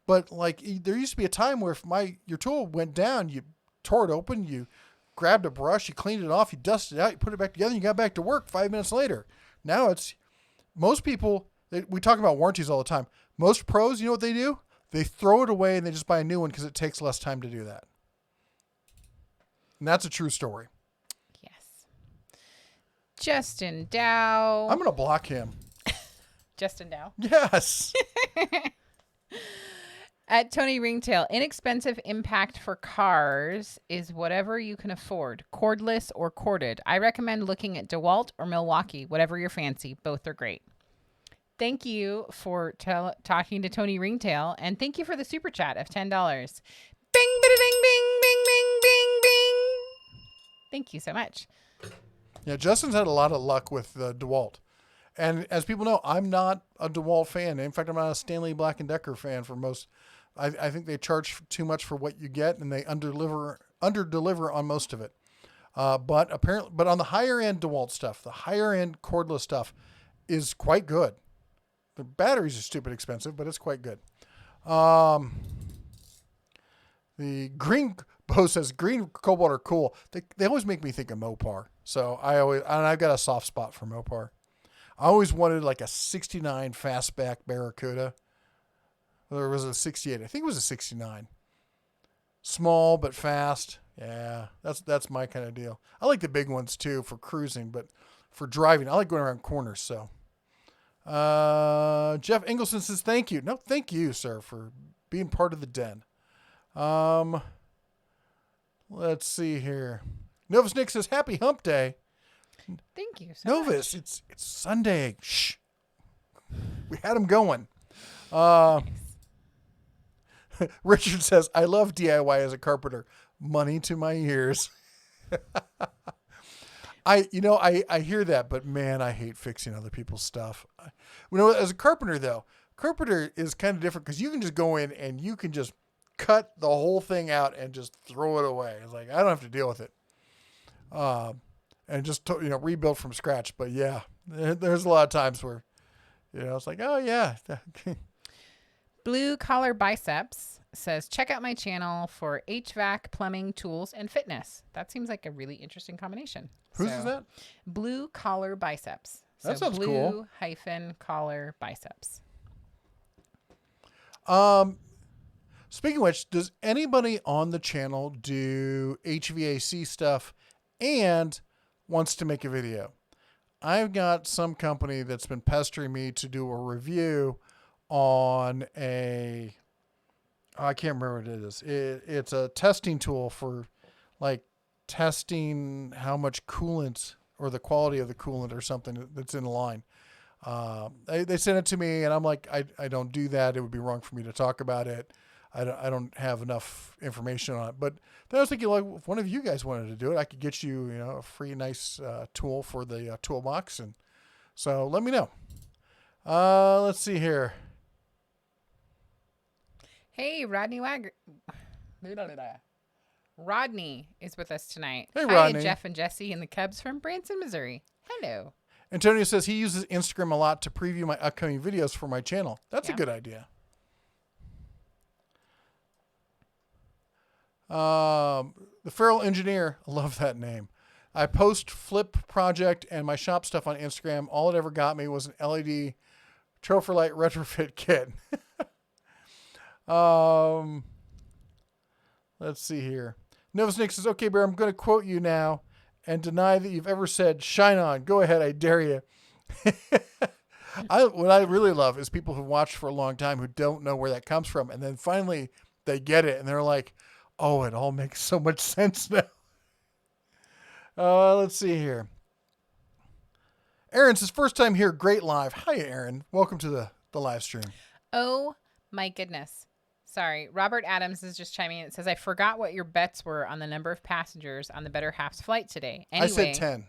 But like, there used to be a time where if your tool went down, you tore it open, you grabbed a brush, you cleaned it off, you dusted it out, you put it back together, and you got back to work 5 minutes later. Now it's most people. We talk about warranties all the time. Most pros, you know what they do? They throw it away and they just buy a new one because it takes less time to do that. And that's a true story. Yes. Justin Dow. I'm going to block him. Justin Dow. Yes. At Tony Ringtail, inexpensive impact for cars is whatever you can afford, cordless or corded. I recommend looking at DeWalt or Milwaukee, whatever your fancy. Both are great. Thank you for talking to Tony Ringtail, and thank you for the super chat of $10. Bing, bada, ding, bing, bing, bing, bing, bing. Thank you so much. Yeah, Justin's had a lot of luck with DeWalt. And as people know, I'm not a DeWalt fan. In fact, I'm not a Stanley Black & Decker fan for most. I think they charge too much for what you get, and they underdeliver on most of it. But on the higher end DeWalt stuff, the higher end cordless stuff is quite good. The batteries are stupid expensive, but it's quite good. The green Bo says green cobalt are cool. They always make me think of Mopar. So I've got a soft spot for Mopar. I always wanted like a 69 fastback Barracuda. Or was it a 68? I think it was a 69. Small but fast. Yeah, that's my kind of deal. I like the big ones too for cruising, but for driving, I like going around corners. So, Jeff Engelson says thank you. No, thank you, sir, for being part of the den. Let's see here. Novus Nick says happy hump day. Thank you so Novus, much. it's Sunday. Shh. We had him going. Richard says, I love DIY as a carpenter. Money to my ears. I hear that, but man, I hate fixing other people's stuff. As a carpenter though, carpenter is kind of different because you can just go in and you can just cut the whole thing out and just throw it away. It's like, I don't have to deal with it. And just, rebuild from scratch. But yeah, there's a lot of times where, it's like, oh yeah. Blue Collar Biceps says, check out my channel for HVAC, plumbing, tools, and fitness. That seems like a really interesting combination. Whose is that? Blue Collar Biceps. So That sounds blue cool. hyphen collar biceps. Speaking of which, does anybody on the channel do HVAC stuff and wants to make a video? I've got some company that's been pestering me to do a review on I can't remember what it is. It's a testing tool for like testing how much coolant or the quality of the coolant or something that's in the line. They sent it to me and I'm like, I don't do that. It would be wrong for me to talk about it. I don't have enough information on it. But then I was thinking, like, if one of you guys wanted to do it, I could get you, a free, nice tool for the toolbox. And so let me know. Let's see here. Hey, Rodney Rodney is with us tonight. Hey, Hi Rodney. to Jeff and Jesse and the Cubs from Branson, Missouri. Hello. Antonio says he uses Instagram a lot to preview my upcoming videos for my channel. That's Yeah. a good idea. The Feral Engineer, I love that name. I post Flip Project and my shop stuff on Instagram. All it ever got me was an LED trophy light retrofit kit. Let's see here. Novus Nick says, okay, Bear, I'm going to quote you now and deny that you've ever said, shine on. Go ahead, I dare you. What I really love is people who watched for a long time who don't know where that comes from. And then finally they get it and they're like, oh, it all makes so much sense now. Let's see here. Aaron's his first time here. Great live. Hi, Aaron. Welcome to the live stream. Oh, my goodness. Sorry. Robert Adams is just chiming in. It says, I forgot what your bets were on the number of passengers on the Better Half's flight today. Anyway, I said 10.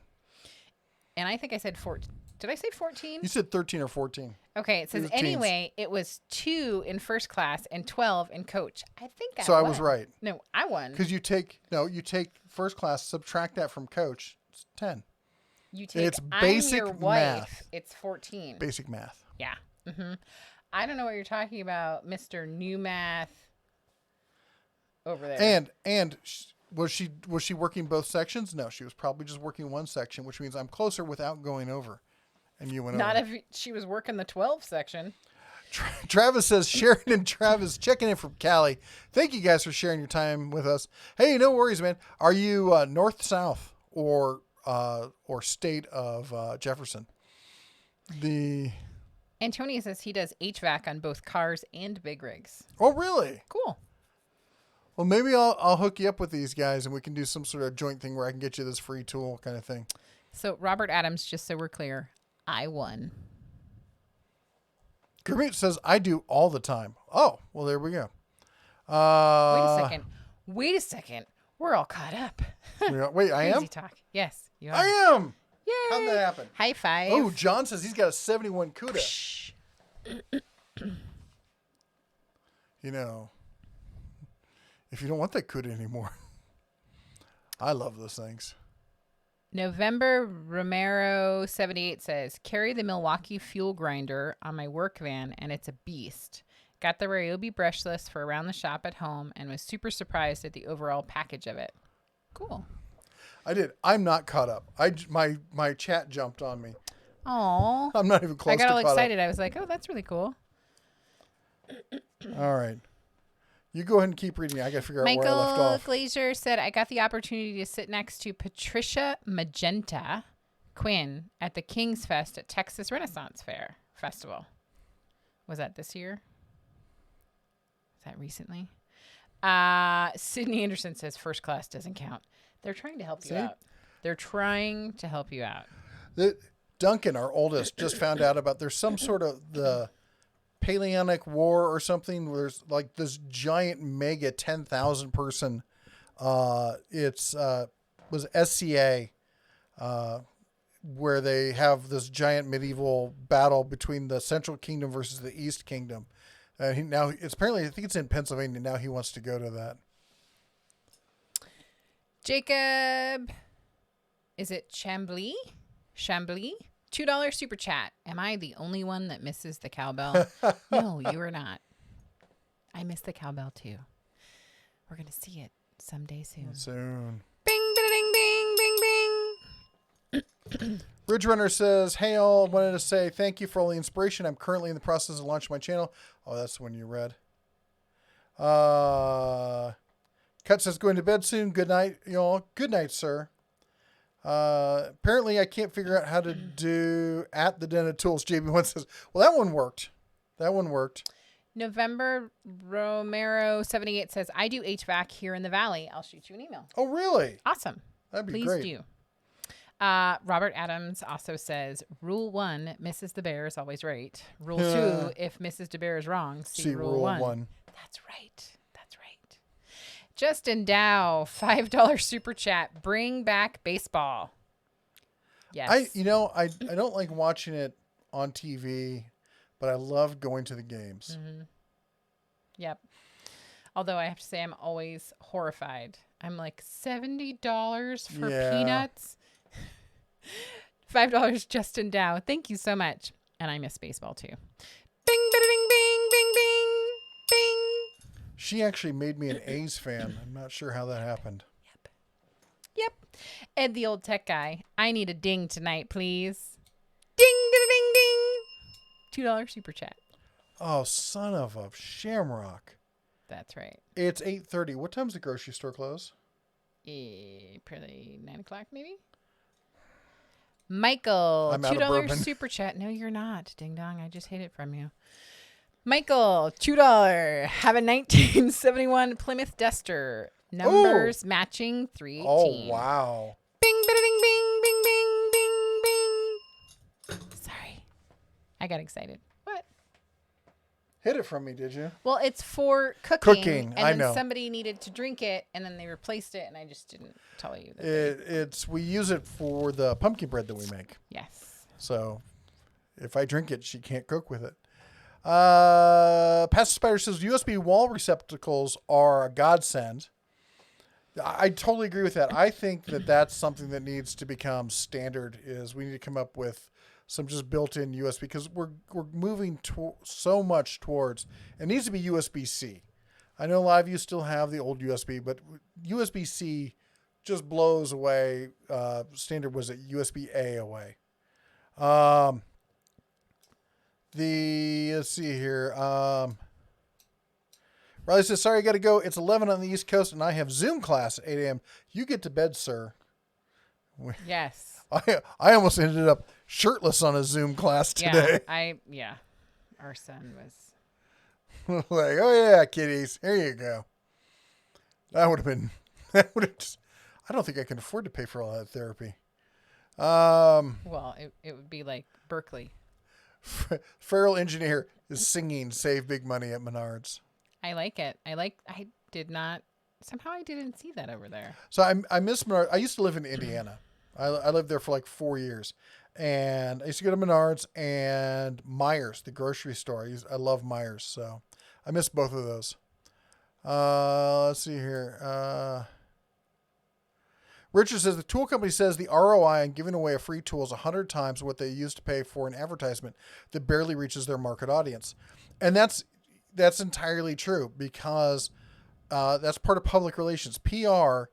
And I think I said 14. Did I say 14? You said 13 or 14. Okay. It says, was teens. anyway, it was 2 in first class and 12 in coach. I think So I was won. right. No, I won. Because you take first class, subtract that from coach, it's 10. You take, it's I'm basic your wife. math. It's 14. Basic math. Yeah. Mm-hmm. I don't know what you're talking about, Mr. New Math over there. And was she working both sections? No, she was probably just working one section, which means I'm closer without going over. And you went Not over. if she was working the 12 section. Travis says, Sharon and Travis checking in from Cali. Thank you guys for sharing your time with us. Hey, no worries, man. Are you north, south, or state of Jefferson? Antonio says he does HVAC on both cars and big rigs. Oh, really? Cool. Well, maybe I'll hook you up with these guys and we can do some sort of joint thing where I can get you this free tool kind of thing. So Robert Adams, just so we're clear, I won. Kermit says, I do all the time. Oh, well, there we go. Wait a second. We're all caught up. Wait, I am? Crazy talk. Yes, you are. I am. Yay. How'd that happen? High five. Oh, John says he's got a 71 CUDA. Shh. If you don't want that CUDA anymore. I love those things. November Romero 78 says, carry the Milwaukee fuel grinder on my work van and it's a beast. Got the Ryobi brushless for around the shop at home and was super surprised at the overall package of it. Cool. I did. I'm not caught up. My chat jumped on me. Aw. I'm not even close I got to all caught excited. I was like, oh, that's really cool. up. All right. You go ahead and keep reading. I got to figure out where I left Michael off. Glazier said, I got the opportunity to sit next to Patricia Magenta Quinn at the King's Fest at Texas Renaissance Fair Festival. Was that this year? Was that recently? Sydney Anderson says first class doesn't count. They're trying to help you out. They're trying to help you out. Duncan, our oldest, just found out about there's some sort of the Paleonic War or something where there's like this giant mega 10,000 person was SCA where they have this giant medieval battle between the Central Kingdom versus the East Kingdom. Now it's apparently, I think it's in Pennsylvania. Now he wants to go to that. Jacob, is it Chambly? $2 super chat. Am I the only one that misses the cowbell? No, you are not. I miss the cowbell too. We're going to see it someday soon. Soon. Bing, ding, ding, bing, bing. Ridge Runner says, "Hey all, wanted to say thank you for all the inspiration. I'm currently in the process of launching my channel." Oh, that's the one you read. Cut says, "Going to bed soon. Good night, y'all." Good night, sir. Apparently I can't figure out how to do at the Den of Tools. JB1 says, "Well, that one worked. That one worked." November Romero 78 says, "I do HVAC here in the Valley. I'll shoot you an email." Oh, really? Awesome. That'd be Please great. do. Robert Adams also says, "Rule 1, Mrs. DeBear is always right. Rule 2, if Mrs. DeBear is wrong, see Rule 1. That's right. That's right. Justin Dow, $5 super chat. Bring back baseball. Yes. I don't like watching it on TV, but I love going to the games. Mm-hmm. Yep. Although I have to say I'm always horrified. I'm like, $70 for peanuts? $5 Justin Dow. Thank you so much. And I miss baseball too. Bing, bing, bing, bing, bing, bing, bing. She actually made me an A's fan. I'm not sure how that happened. Yep. Ed, the old tech guy. I need a ding tonight, please. Ding, ding, ding, ding. $2 super chat. Oh, son of a shamrock. That's right. It's 8:30. What time's the grocery store close? Probably 9 o'clock, maybe. Michael, I'm out of $2 bourbon. super chat. No, you're not. Ding dong. I just hate it from you. Michael, $2. Have a 1971 Plymouth Duster. Numbers matching 318. Oh, wow. Bing, bing, bing, bing, bing, bing, bing. Sorry. I got excited. What? Hid it from me, did you? Well, it's for cooking. I And then know. somebody needed to drink it, and then they replaced it, and I just didn't tell you that. We use it for the pumpkin bread that we make. Yes. So if I drink it, she can't cook with it. Pastor Spider says USB wall receptacles are a godsend. I totally agree with that. I think that that's something that needs to become standard. Is we need to come up with some just built-in USB, because we're moving so much towards, it needs to be USB-C. I know a lot of you still have the old USB, but USB-C just blows away. Standard was it USB-A away. Let's see here. Riley says, "Sorry, I got to go. It's 11 on the East Coast, and I have Zoom class at 8 a.m. You get to bed, sir." Yes. I almost ended up shirtless on a Zoom class today. Our son was. Like, oh yeah, kiddies, here you go. That would have been. I don't think I can afford to pay for all that therapy. Well, it would be like Berkeley. Feral Engineer is singing "Save Big Money" at Menards. I like it. I didn't see that over there. So I miss Menards. I used to live in Indiana. I lived there for like 4 years, and I used to go to Menards and Myers, the grocery store. I love Myers, so I miss both of those. Let's see here. Richard says the tool company says the ROI on giving away a free tool is 100 times what they used to pay for an advertisement that barely reaches their market audience, and that's entirely true, because that's part of public relations. PR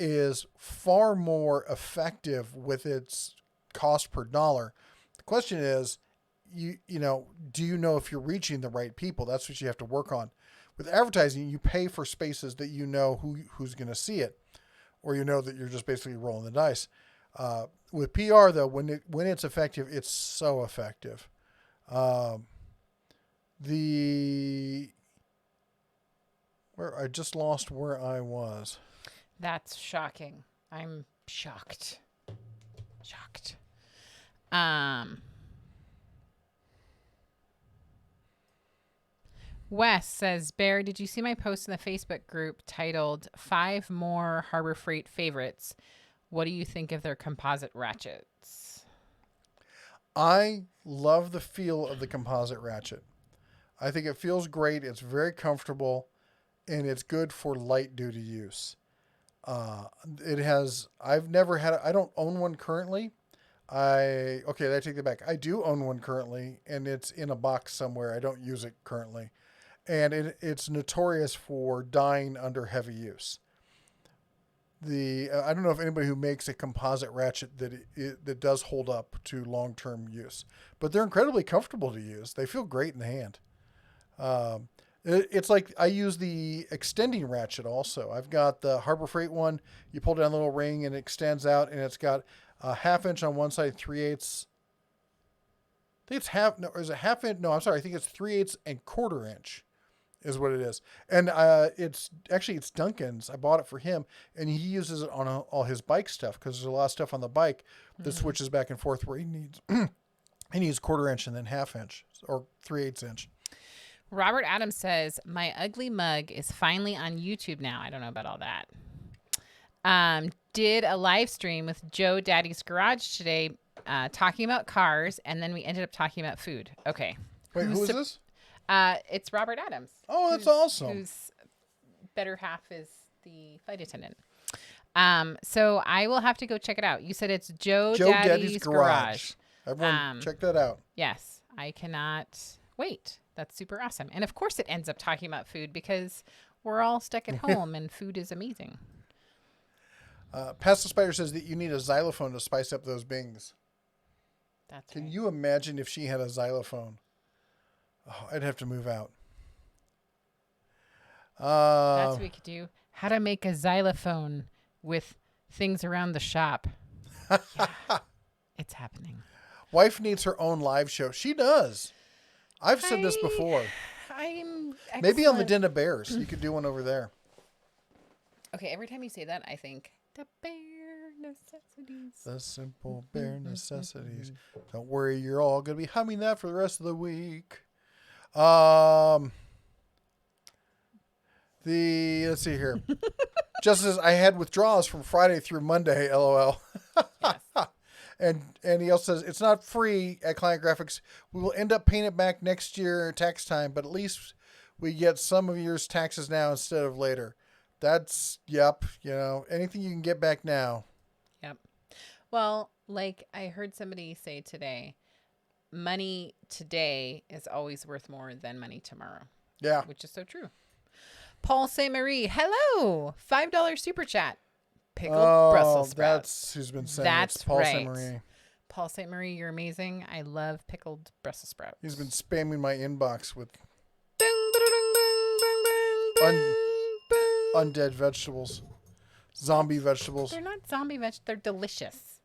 is far more effective with its cost per dollar. The question is, do you know if you're reaching the right people? That's what you have to work on. With advertising, you pay for spaces that you know who's going to see it, or you know that you're just basically rolling the dice. With PR though, when it's effective, it's so effective. I just lost where I was. That's shocking. I'm shocked. Shocked. Wes says, "Bear, did you see my post in the Facebook group titled 5 More Harbor Freight Favorites? What do you think of their composite ratchets?" I love the feel of the composite ratchet. I think it feels great. It's very comfortable, and it's good for light duty use. I don't own one currently. I take that back. I do own one currently, and it's in a box somewhere. I don't use it currently. and it's notorious for dying under heavy use. I don't know if anybody who makes a composite ratchet that does hold up to long-term use, but they're incredibly comfortable to use. They feel great in the hand. It's like I use the extending ratchet also. I've got the Harbor Freight one. You pull down the little ring and it extends out, and it's got a 1/2 inch on one side, 3/8. I think it's half. No, is it 1/2 inch? No, I'm sorry. I think it's 3/8 and 1/4 inch. Is what it is. And it's Duncan's. I bought it for him, and he uses it on all his bike stuff because there's a lot of stuff on the bike that switches back and forth where he needs 1/4 inch and then 1/2 inch or 3/8 inch. Robert Adams says, my ugly mug is finally on YouTube now. I don't know about all that. Did a live stream with Joe Daddy's Garage today talking about cars, and then we ended up talking about food. Okay. Wait, who is this? It's Robert Adams. Oh, that's awesome. Whose better half is the flight attendant. So I will have to go check it out. You said it's Joe Daddy's Garage. Everyone, check that out. Yes, I cannot wait. That's super awesome. And of course, it ends up talking about food because we're all stuck at home and food is amazing. Past the Spider says that you need a xylophone to spice up those bings. That's Can right. you imagine if she had a xylophone? Oh, I'd have to move out. That's what we could do. How to make a xylophone with things around the shop. Yeah, it's happening. Wife needs her own live show. She does. I've said this before. I'm Maybe on the excellent. Den of Bears. You could do one over there. Okay, every time you say that, I think the bare necessities. The simple bare necessities. Don't worry, you're all going to be humming that for the rest of the week. Let's see here. Just as I had withdrawals from Friday through Monday, LOL. Yes. And he also says it's not free at Client Graphics. We will end up paying it back next year tax time, but at least we get some of yours taxes now instead of later. That's anything you can get back now. Yep. Well, like I heard somebody say today, money today is always worth more than money tomorrow. Yeah. Which is so true. Paul St. Marie, hello. $5 super chat. Pickled Brussels sprouts. That's who's been saying That's it's Paul right. St. Marie. Paul St. Marie, you're amazing. I love pickled Brussels sprouts. He's been spamming my inbox with Bing, ba-da-ding, bing, bing, bing, bing. undead vegetables. Zombie vegetables. They're not zombie vegetables. They're delicious.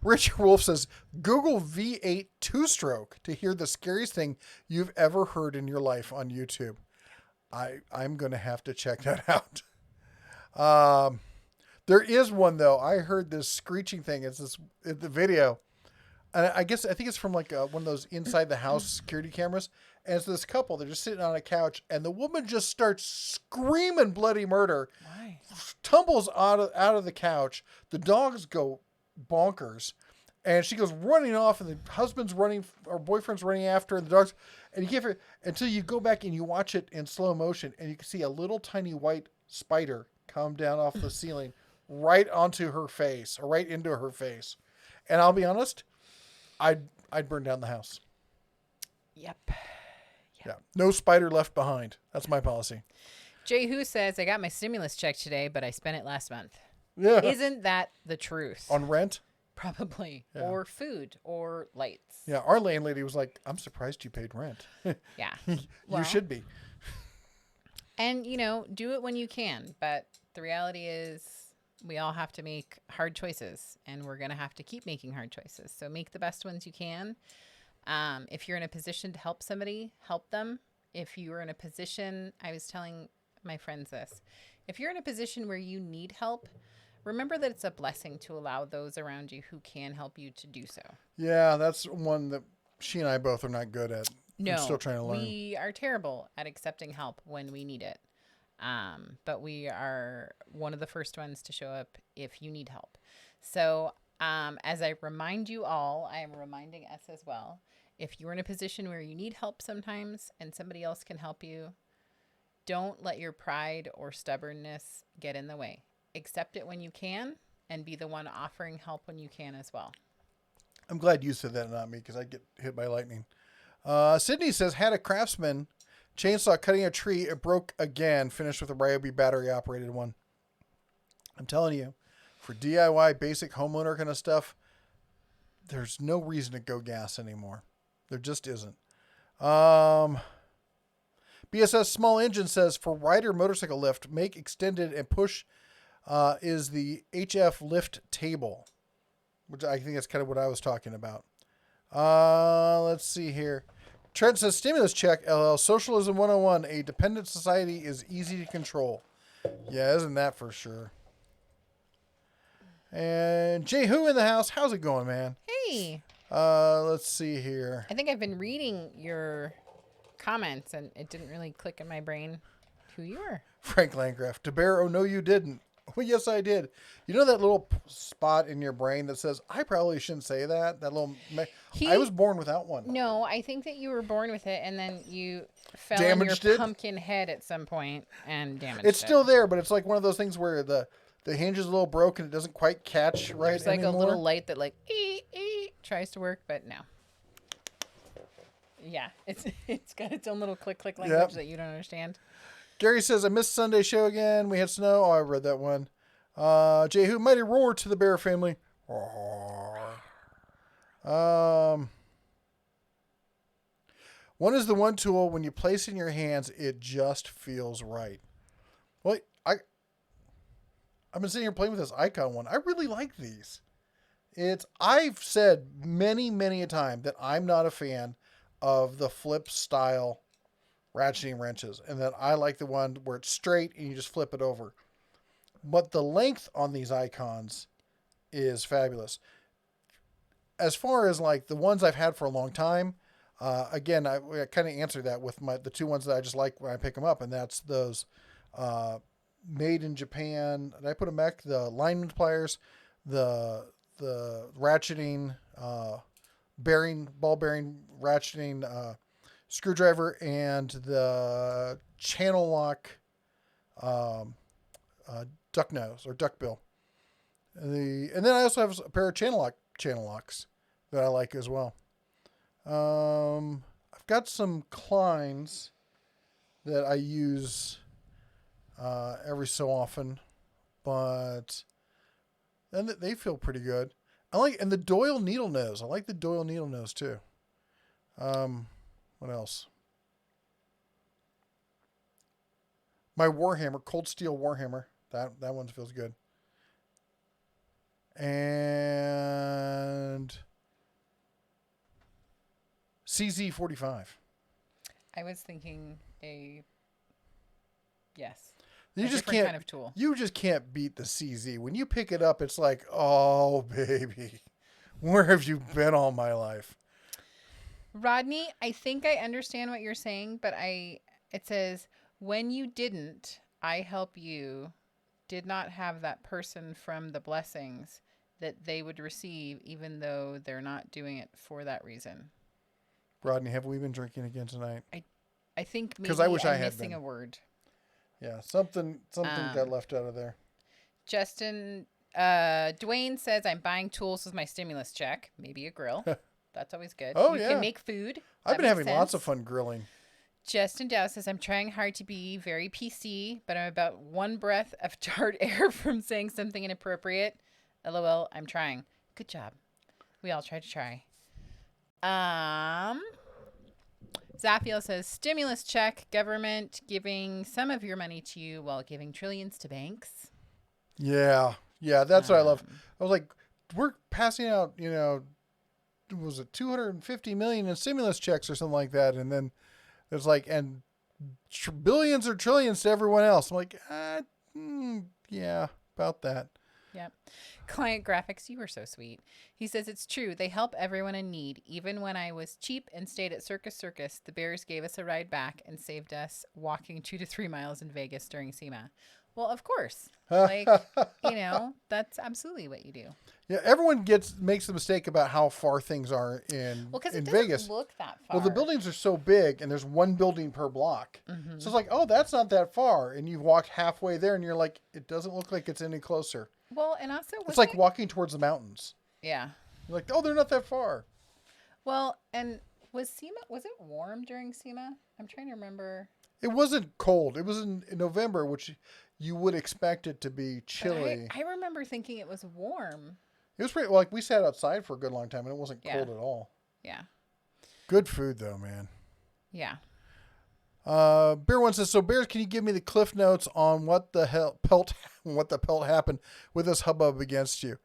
Richard Wolf says, Google V8 two-stroke to hear the scariest thing you've ever heard in your life on YouTube. I'm going to have to check that out. There is one, though. I heard this screeching thing. It's the video. And I think it's from like one of those inside the house security cameras. And it's this couple. They're just sitting on a couch. And the woman just starts screaming bloody murder. Why? Tumbles out of the couch. The dogs go bonkers. And she goes running off. And the husband's running, or boyfriend's running after. And the dogs. And you give her, until you go back and you watch it in slow motion. And you can see a little tiny white spider come down off the ceiling. Right onto her face, or right into her face. And I'll be honest, I'd burn down the house. Yep. Yeah. No spider left behind. That's my policy. Jay Who says, I got my stimulus check today, but I spent it last month. Yeah. Isn't that the truth? On rent? Probably. Yeah. Or food or lights. Yeah. Our landlady was like, I'm surprised you paid rent. Yeah. You Well, should be. And, do it when you can. But the reality is we all have to make hard choices, and we're going to have to keep making hard choices. So make the best ones you can. If you're in a position to help somebody, help them. If you're in a position, I was telling my friends this, if you're in a position where you need help, remember that it's a blessing to allow those around you who can help you to do so. Yeah, that's one that she and I both are not good at. No, I'm still trying to learn. We are terrible at accepting help when we need it. But we are one of the first ones to show up if you need help. So as I remind you all, I am reminding us as well, if you're in a position where you need help sometimes and somebody else can help you, don't let your pride or stubbornness get in the way. Accept it when you can and be the one offering help when you can as well. I'm glad you said that, not me, because I get hit by lightning. Sydney says, had a craftsman Chainsaw cutting a tree. It broke again. Finished with a Ryobi battery operated one. I'm telling you, for DIY basic homeowner kind of stuff, there's no reason to go gas anymore. There just isn't. BSS Small Engine says, for rider motorcycle lift, make extended and push is the HF lift table, which I think that's kind of what I was talking about. Let's see here. Trent says, stimulus check, LL, Socialism 101, a dependent society is easy to control. Yeah, isn't that for sure? And Jay Who in the house. How's it going, man? Hey. Let's see here. I think I've been reading your comments, and it didn't really click in my brain who you are. Frank Landgraf. DeBear, oh, no, you didn't. Well, yes, I did. You know that little spot in your brain that says, I probably shouldn't say that? That little... I was born without one. No, I think that you were born with it, and then you fell Damaged on your it? pumpkin head at some point and damaged It's it. still there, but it's like one of those things where the hinge is a little broken. It doesn't quite catch right There's like anymore. a little light that like tries to work, but no. Yeah, it's got its own little click language that you don't understand. Gary says, I missed Sunday show again. We had snow. Oh, I read that one. Jehu, mighty roar to the bear family. One is the one tool when you place in your hands, it just feels right. Well, I've been sitting here playing with this icon one. I really like these. I've said many, many a time that I'm not a fan of the flip style ratcheting wrenches, and that I like the one where it's straight and you just flip it over. But the length on these icons is fabulous. As far as like the ones I've had for a long time, again, I kind of answered that with the two ones that I just like when I pick them up, and that's those made in Japan. Did I put them back? The lineman pliers, the ratcheting ball bearing ratcheting screwdriver, and the channel lock duck nose or duck bill. And then I also have a pair of channel locks that I like as well. I've got some Kleins that I use every so often, but then they feel pretty good. And the Doyle needle nose. I like the Doyle needle nose too. What else? My Warhammer, Cold Steel Warhammer. That one feels good. And CZ45. I was thinking yes. You A just different can't kind of tool. You just can't beat the CZ. When you pick it up, it's like, oh baby, where have you been all my life? Rodney, I think I understand what you're saying, but it says, when you didn't, I help you, did not have that person from the blessings that they would receive, even though they're not doing it for that reason. Rodney, have we been drinking again tonight? I think maybe 'Cause I wish I I'm had missing been. a word. Yeah, something got left out of there. Justin, Dwayne says, I'm buying tools with my stimulus check. Maybe a grill. That's always good. Oh, you yeah. can make food. I've That been makes having lots of sense. fun grilling. Justin Dow says, I'm trying hard to be very PC, but I'm about one breath of tart air from saying something inappropriate. LOL, I'm trying. Good job. We all try to try. Zafiel says, stimulus check, government giving some of your money to you while giving trillions to banks. Yeah, that's what I love. I was like, we're passing out, was it 250 million in stimulus checks or something like that, and then there's like, and billions or trillions to everyone else. I'm like, yeah, about that. Yep. Client Graphics, you were so sweet. He says, it's true. They help everyone in need. Even when I was cheap and stayed at Circus, the Bears gave us a ride back and saved us walking 2 to 3 miles in Vegas during SEMA. Well, of course. Like, that's absolutely what you do. Yeah, everyone makes the mistake about how far things are in Well, because it Vegas. doesn't look that far. Well, the buildings are so big, and there's one building per block. Mm-hmm. So it's like, oh, that's not that far. And you've walked halfway there, and you're like, it doesn't look like it's any closer. Well, and also... It's like walking towards the mountains. Yeah. You're like, oh, they're not that far. Well, and Was it warm during SEMA? I'm trying to remember. It wasn't cold. It was in November, which you would expect it to be But chilly. I remember thinking it was warm. It was pretty, like, we sat outside for a good long time and it wasn't Yeah. cold at all. Yeah. Good food though, man. Yeah. Bear One says, so Bears, can you give me the cliff notes on what the pelt happened with this hubbub against you?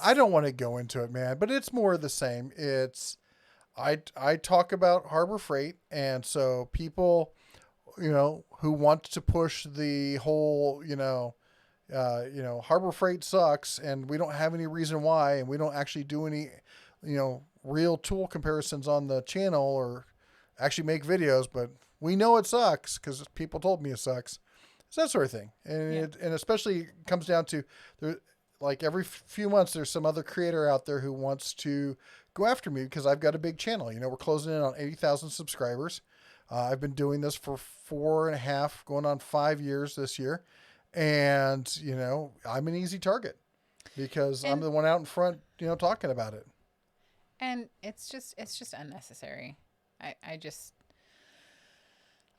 I don't want to go into it, man, but it's more of the same. It's, I talk about Harbor Freight, and so people, who want to push the whole, Harbor Freight sucks, and we don't have any reason why, and we don't actually do any, real tool comparisons on the channel or actually make videos, but we know it sucks because people told me it sucks. It's that sort of thing, and and especially comes down to there. Like every few months, there's some other creator out there who wants to go after me because I've got a big channel. We're closing in on 80,000 subscribers. I've been doing this for 4.5, going on 5 years this year. And, I'm an easy target because I'm the one out in front, talking about it. And it's just unnecessary.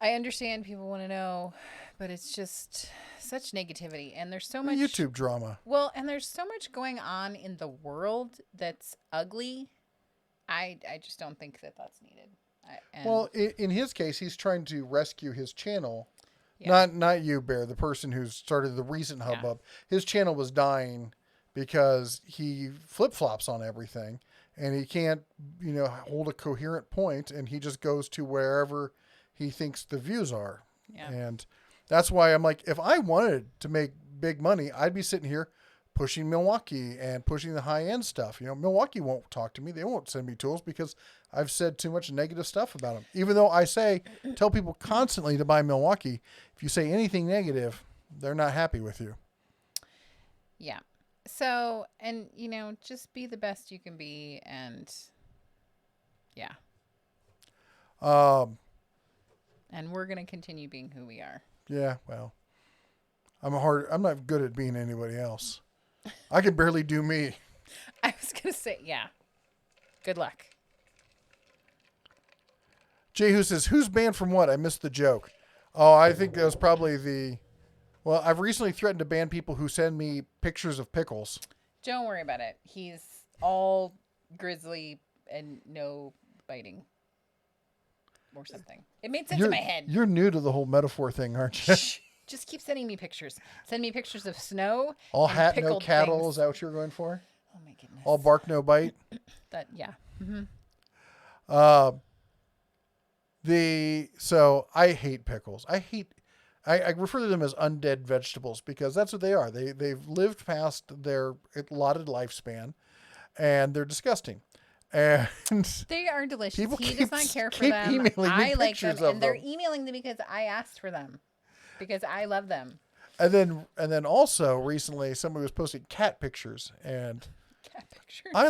I understand people want to know, but it's just such negativity, and there's so much YouTube drama. Well, and there's so much going on in the world that's ugly. I just don't think that's needed. Well, in his case, he's trying to rescue his channel. Yeah. Not you, Bear, the person who started the recent hubbub. Yeah. His channel was dying because he flip-flops on everything, and he can't, hold a coherent point, and he just goes to wherever he thinks the views are. Yeah. And that's why I'm like, if I wanted to make big money, I'd be sitting here pushing Milwaukee and pushing the high-end stuff. Milwaukee won't talk to me. They won't send me tools because I've said too much negative stuff about them. Even though I tell people constantly to buy Milwaukee, if you say anything negative, they're not happy with you. Yeah. So, and, just be the best you can be. And yeah. And we're going to continue being who we are. Yeah, well, I'm not good at being anybody else. I can barely do me. I was going to say, yeah. Good luck. Jehu says, who's banned from what? I missed the joke. Oh, I think that was probably well, I've recently threatened to ban people who send me pictures of pickles. Don't worry about it. He's all grizzly and no biting. Or something. It made sense in my head. You're new to the whole metaphor thing, aren't you? Shh. Just keep sending me pictures. Send me pictures of snow. All and hat, no cattle. things. Is that what you're going for? Oh my goodness. All bark, no bite. Yeah. Mm-hmm. So I hate pickles. I refer to them as undead vegetables because that's what they are. They've lived past their allotted lifespan, and they're disgusting. And they are delicious. People he does not care for them. Emailing I me like them, pictures of and they're them. emailing them because I asked for them, because I love them. And then also recently somebody was posting cat pictures, and Cat pictures. I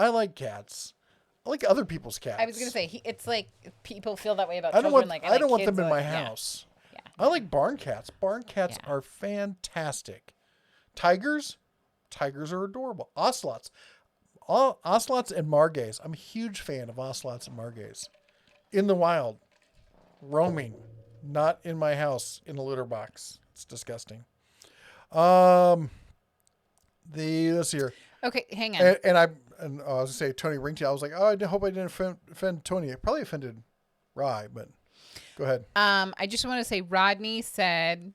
like cats. I like other people's cats. I was gonna say it's like people feel that way about I don't children. want I don't want them in my yeah. house. Yeah. I like barn cats. Barn cats Yeah. are fantastic. Tigers are adorable. Ocelots and margays. I'm a huge fan of ocelots and margays. In the wild, roaming, not in my house in a litter box. It's disgusting. Let's see here. Okay, hang on. And I was gonna say Tony Ringtail. I was like, oh, I hope I didn't offend Tony. I probably offended Rye, but go ahead. I just want to say Rodney said,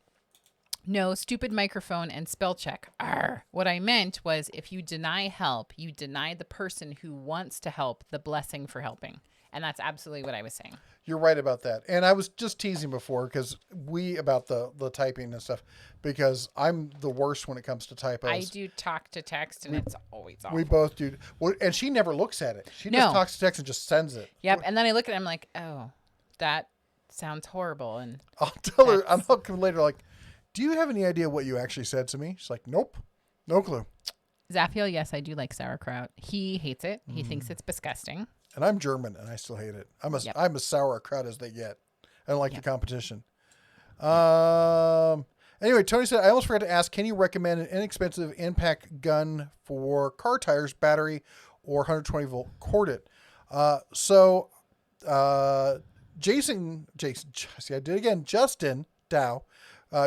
no, stupid microphone and spell check. Arr. What I meant was if you deny help, you deny the person who wants to help the blessing for helping. And that's absolutely what I was saying. You're right about that. And I was just teasing before because about the typing and stuff, because I'm the worst when it comes to typos. I do talk to text and it's always awful. We both do. Well, and she never looks at it. She just talks to text and just sends it. Yep. And then I look at it, I'm like, oh, that sounds horrible. And I'll tell her, I'll come later like, do you have any idea what you actually said to me? She's like, nope, no clue. Zaphiel, yes, I do like sauerkraut. He hates it. He thinks it's disgusting. And I'm German, and I still hate it. I'm as sauerkraut as they get. I don't like the competition. Anyway, Tony said, I almost forgot to ask, can you recommend an inexpensive impact gun for car tires, battery, or 120 volt corded? So Jason, see, I did it again. Justin Dow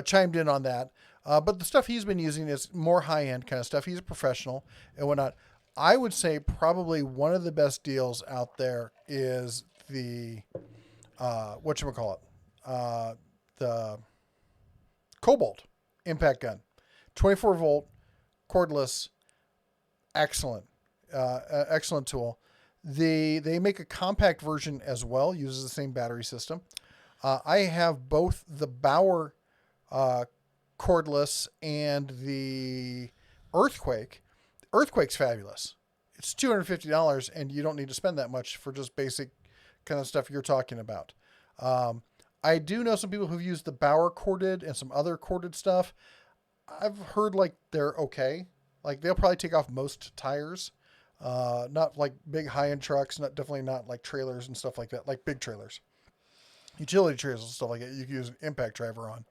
chimed in on that. But the stuff he's been using is more high end kind of stuff. He's a professional and whatnot. I would say probably one of the best deals out there is the whatchamacallit, the Cobalt impact gun, 24 volt, cordless, excellent, excellent tool. They make a compact version as well, uses the same battery system. I have both the Bauer cordless and the Earthquake. Earthquake's fabulous. It's $250 and you don't need to spend that much for just basic kind of stuff you're talking about. I do know some people who've used the Bauer corded and some other corded stuff. I've heard like they're okay. Like they'll probably take off most tires. Not like big high-end trucks, definitely not like trailers and stuff like that, like big trailers. Utility trailers and stuff like that you can use an impact driver on.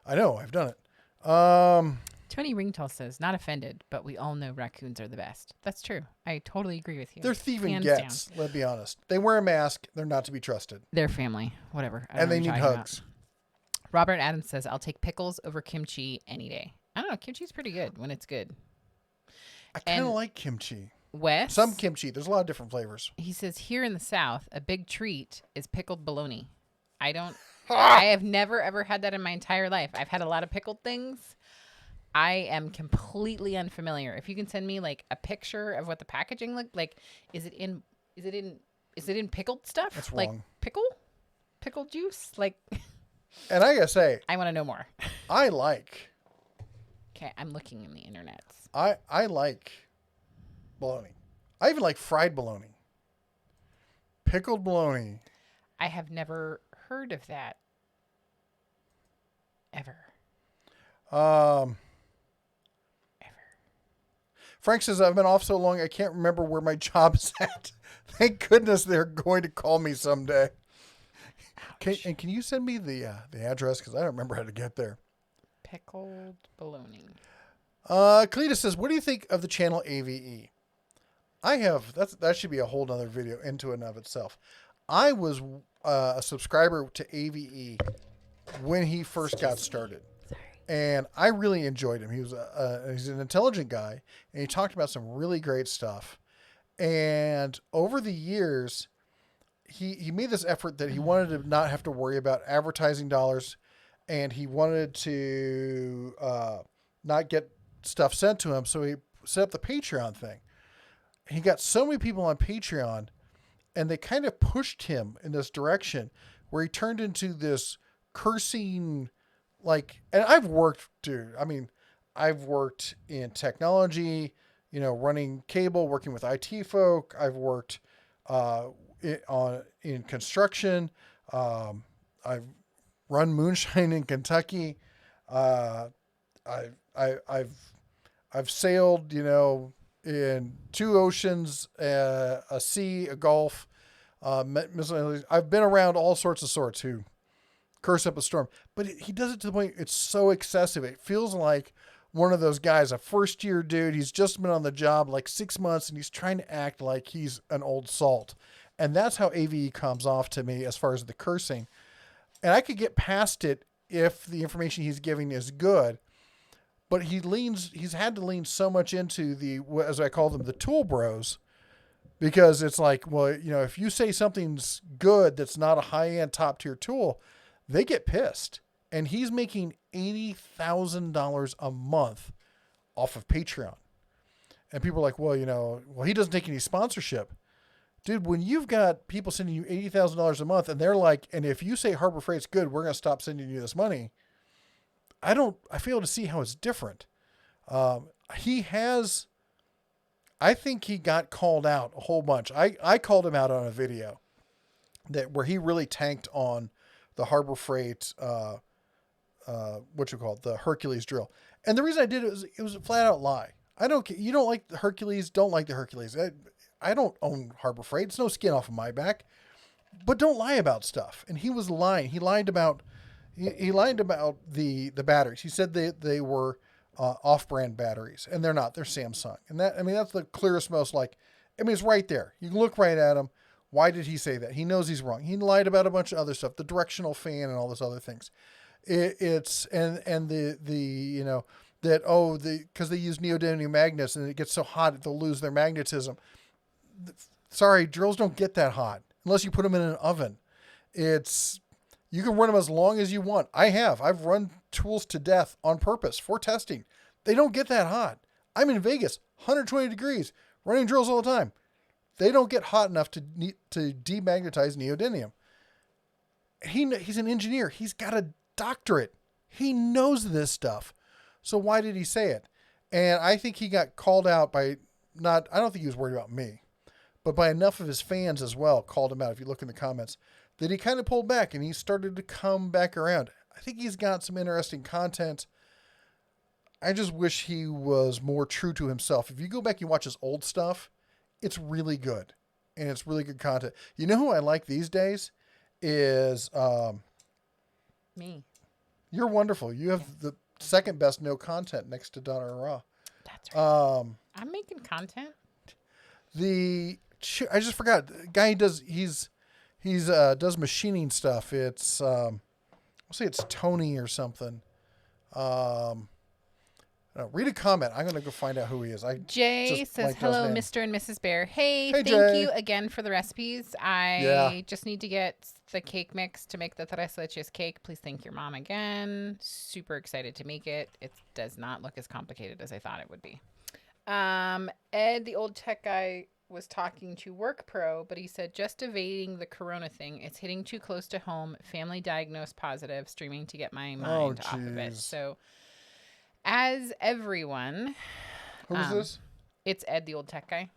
I know, I've done it. Tony Ringtall says, not offended, but we all know raccoons are the best. That's true. I totally agree with you. They're thieving Hands gets, down. let's be honest. They wear a mask. They're not to be trusted. They're family, whatever. I don't And know they what need you're talking hugs. about. Robert Adams says, I'll take pickles over kimchi any day. I don't know. Kimchi's pretty good when it's good. I kind of And- like kimchi. Wes, Some kimchi. There's a lot of different flavors. he says, here in the South, a big treat is pickled bologna. I have never, ever had that in my entire life. I've had a lot of pickled things. I am completely unfamiliar. If you can send me like a picture of what the packaging looked like, is it in pickled stuff? That's like wrong. pickled juice? Like, And I gotta say, I want to know more. I like Okay, I'm looking in the internet. I like bologna. I even like fried bologna. Pickled bologna. I have never heard of that. Ever. Frank says, I've been off so long I can't remember where my job is at. Thank goodness they're going to call me someday. Can you send me the address? Because I don't remember how to get there. Pickled bologna. Cletus says, what do you think of the channel AVE? That should be a whole nother video into and of itself. I was a subscriber to AVE when he first got started. And I really enjoyed him. He's an intelligent guy, and he talked about some really great stuff. And over the years, he made this effort that he wanted to not have to worry about advertising dollars, and he wanted to not get stuff sent to him. So he set up the Patreon thing. He got so many people on Patreon, and they kind of pushed him in this direction where he turned into this cursing, and I've worked in technology, running cable, working with IT folk. I've worked in construction. I've run moonshine in Kentucky. I've sailed, in 2 oceans, a sea, a gulf. I've been around all sorts who curse up a storm, but he does it to the point it's so excessive. It feels like one of those guys, a first-year dude. He's just been on the job like 6 months, and he's trying to act like he's an old salt. And that's how AVE comes off to me as far as the cursing. And I could get past it if the information he's giving is good. But he's had to lean so much into as I call them, the tool bros, because it's like, well, if you say something's good that's not a high-end top-tier tool, they get pissed. And he's making $80,000 a month off of Patreon. And people are like, well, he doesn't take any sponsorship. Dude, when you've got people sending you $80,000 a month and they're like, and if you say Harbor Freight's good, we're going to stop sending you this money. I fail to see how it's different. I think he got called out a whole bunch. I called him out on a video where he really tanked on the Harbor Freight, the Hercules drill. And the reason I did it was a flat out lie. You don't like the Hercules, don't like the Hercules. I don't own Harbor Freight. It's no skin off of my back, but don't lie about stuff. And he was lying. He lied about the batteries. He said they were off-brand batteries, and they're not. They're Samsung. And that's the clearest, most it's right there. You can look right at them. Why did he say that? He knows he's wrong. He lied about a bunch of other stuff, the directional fan and all those other things. It's the you know that because they use neodymium magnets and it gets so hot they'll lose their magnetism. Sorry, drills don't get that hot unless you put them in an oven. You can run them as long as you want. I've run tools to death on purpose for testing. They don't get that hot. I'm in Vegas, 120 degrees, running drills all the time. They don't get hot enough to demagnetize neodymium. He's an engineer. He's got a doctorate. He knows this stuff. So why did he say it? And I think he got called out by I don't think he was worried about me, but by enough of his fans as well called him out. If you look in the comments, that he kind of pulled back and he started to come back around. I think he's got some interesting content. I just wish he was more true to himself. If you go back and watch his old stuff, it's really good. And it's really good content. You know who I like these days is... Me. You're wonderful. You have the second best no content next to Donna and Raw. That's right. I'm making content. I just forgot. The guy does machining stuff. It's I'll say it's Tony or something. Read a comment. I'm gonna go find out who he is. Jay says, hello, Mr. and Mrs. Bear. Hey, thank Jay. you again for the recipes. I just need to get the cake mix to make the tres leches cake. Please thank your mom again. Super excited to make it. It does not look as complicated as I thought it would be. Ed, the old tech guy, was talking to Work Pro, but he said, just evading the corona thing. It's hitting too close to home. Family diagnosed positive. Streaming to get my mind off of it. So, as everyone... Who's this? It's Ed, the old tech guy.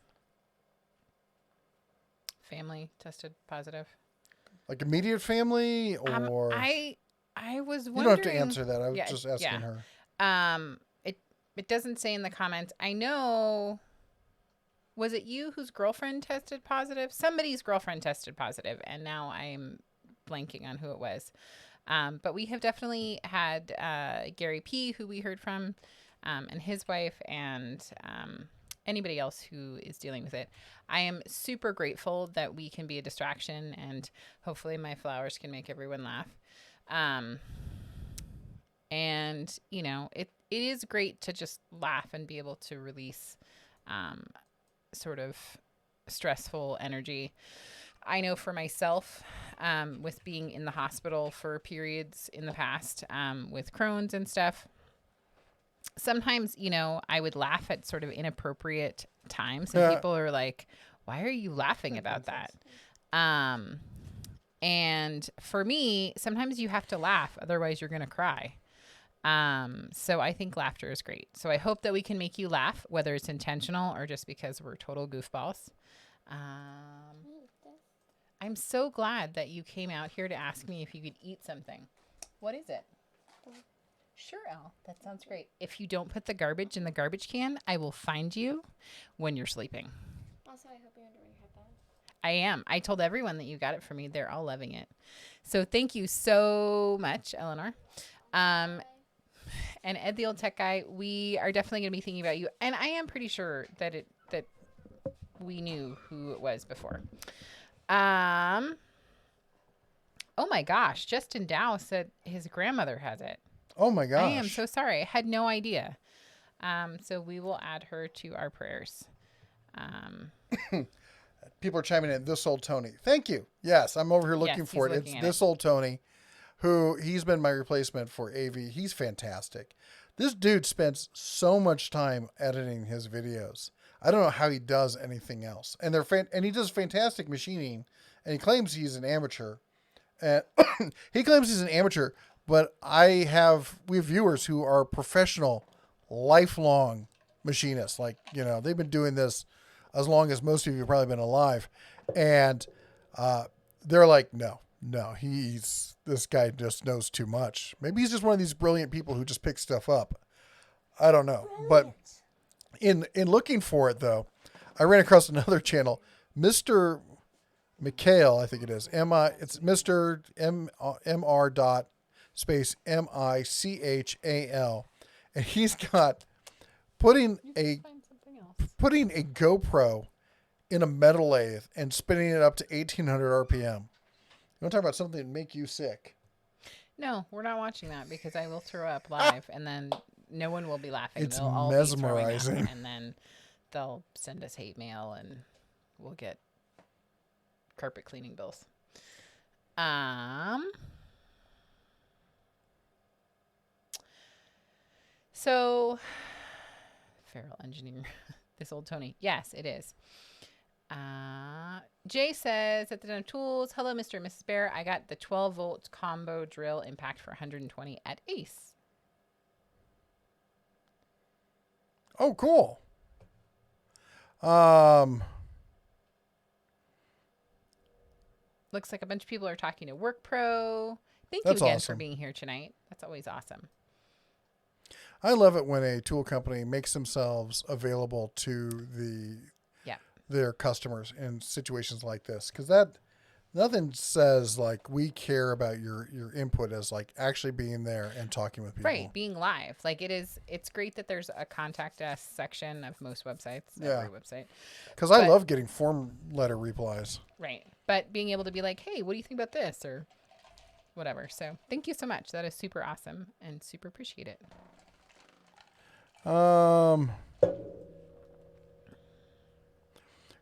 Family tested positive. Like immediate family or... I was wondering... You don't have to answer that. I was just asking her. It doesn't say in the comments. I know... Was it you whose girlfriend tested positive? Somebody's girlfriend tested positive, and now I'm blanking on who it was. But we have definitely had Gary P., who we heard from, and his wife, and anybody else who is dealing with it. I am super grateful that we can be a distraction, and hopefully my flowers can make everyone laugh. And, you know, it is great to just laugh and be able to release sort of stressful energy. I know for myself, with being in the hospital for periods in the past, with Crohn's and stuff, sometimes, you know, I would laugh at sort of inappropriate times, and people are like, why are you laughing about that? And for me, sometimes you have to laugh, otherwise you're going to cry. So I think laughter is great. So I hope that we can make you laugh, whether it's intentional or just because we're total goofballs. I'm so glad that you came out here to ask me if you could eat something. What is it? Sure, Elle. That sounds great. If you don't put the garbage in the garbage can, I will find you when you're sleeping. Also, I hope you're enjoying your headband. I am. I told everyone that you got it for me. They're all loving it. So thank you so much, Eleanor. And Ed, the old tech guy, we are definitely going to be thinking about you. And I am pretty sure that we knew who it was before. Oh my gosh. Justin Dow said his grandmother has it. Oh my gosh. I am so sorry. I had no idea. So we will add her to our prayers. People are chiming in. This old Tony. Thank you. Yes, I'm over here looking for it. It's this old Tony, who he's been my replacement for AV. He's fantastic. This dude spends so much time editing his videos. I don't know how he does anything else. And and he does fantastic machining. And he claims he's an amateur. And he claims he's an amateur, but we have viewers who are professional, lifelong machinists. Like, you know, they've been doing this as long as most of you have probably been alive. And they're like, no, this guy just knows too much. Maybe he's just one of these brilliant people who just pick stuff up. I don't know. But in looking for it, though, I ran across another channel, Mr. Mikhail, I think it is. It's Mr. MR dot space MICHAL. And he's got putting a GoPro in a metal lathe and spinning it up to 1800 RPM. You want to talk about something that make you sick? No, we're not watching that because I will throw up live, and then no one will be laughing. It's They'll all be throwing up, mesmerizing. and then they'll send us hate mail, and we'll get carpet cleaning bills. So, feral engineer, this old Tony. Yes, it is. Jay says at the Den of Tools, hello, Mr. and Mrs. Bear. I got the 12 volt combo drill impact for 120 at Ace. Oh, cool. Looks like a bunch of people are talking to Work Pro. Thank That's you again for awesome. being here tonight. That's always awesome. I love it when a tool company makes themselves available to their customers in situations like this, because that nothing says like we care about your input as like actually being there and talking with people. Right, being live. Like it's great that there's a contact us section of most websites, every website. Because I love getting form letter replies. Right, but being able to be like, hey, what do you think about this or whatever. So thank you so much. That is super awesome and super appreciate it.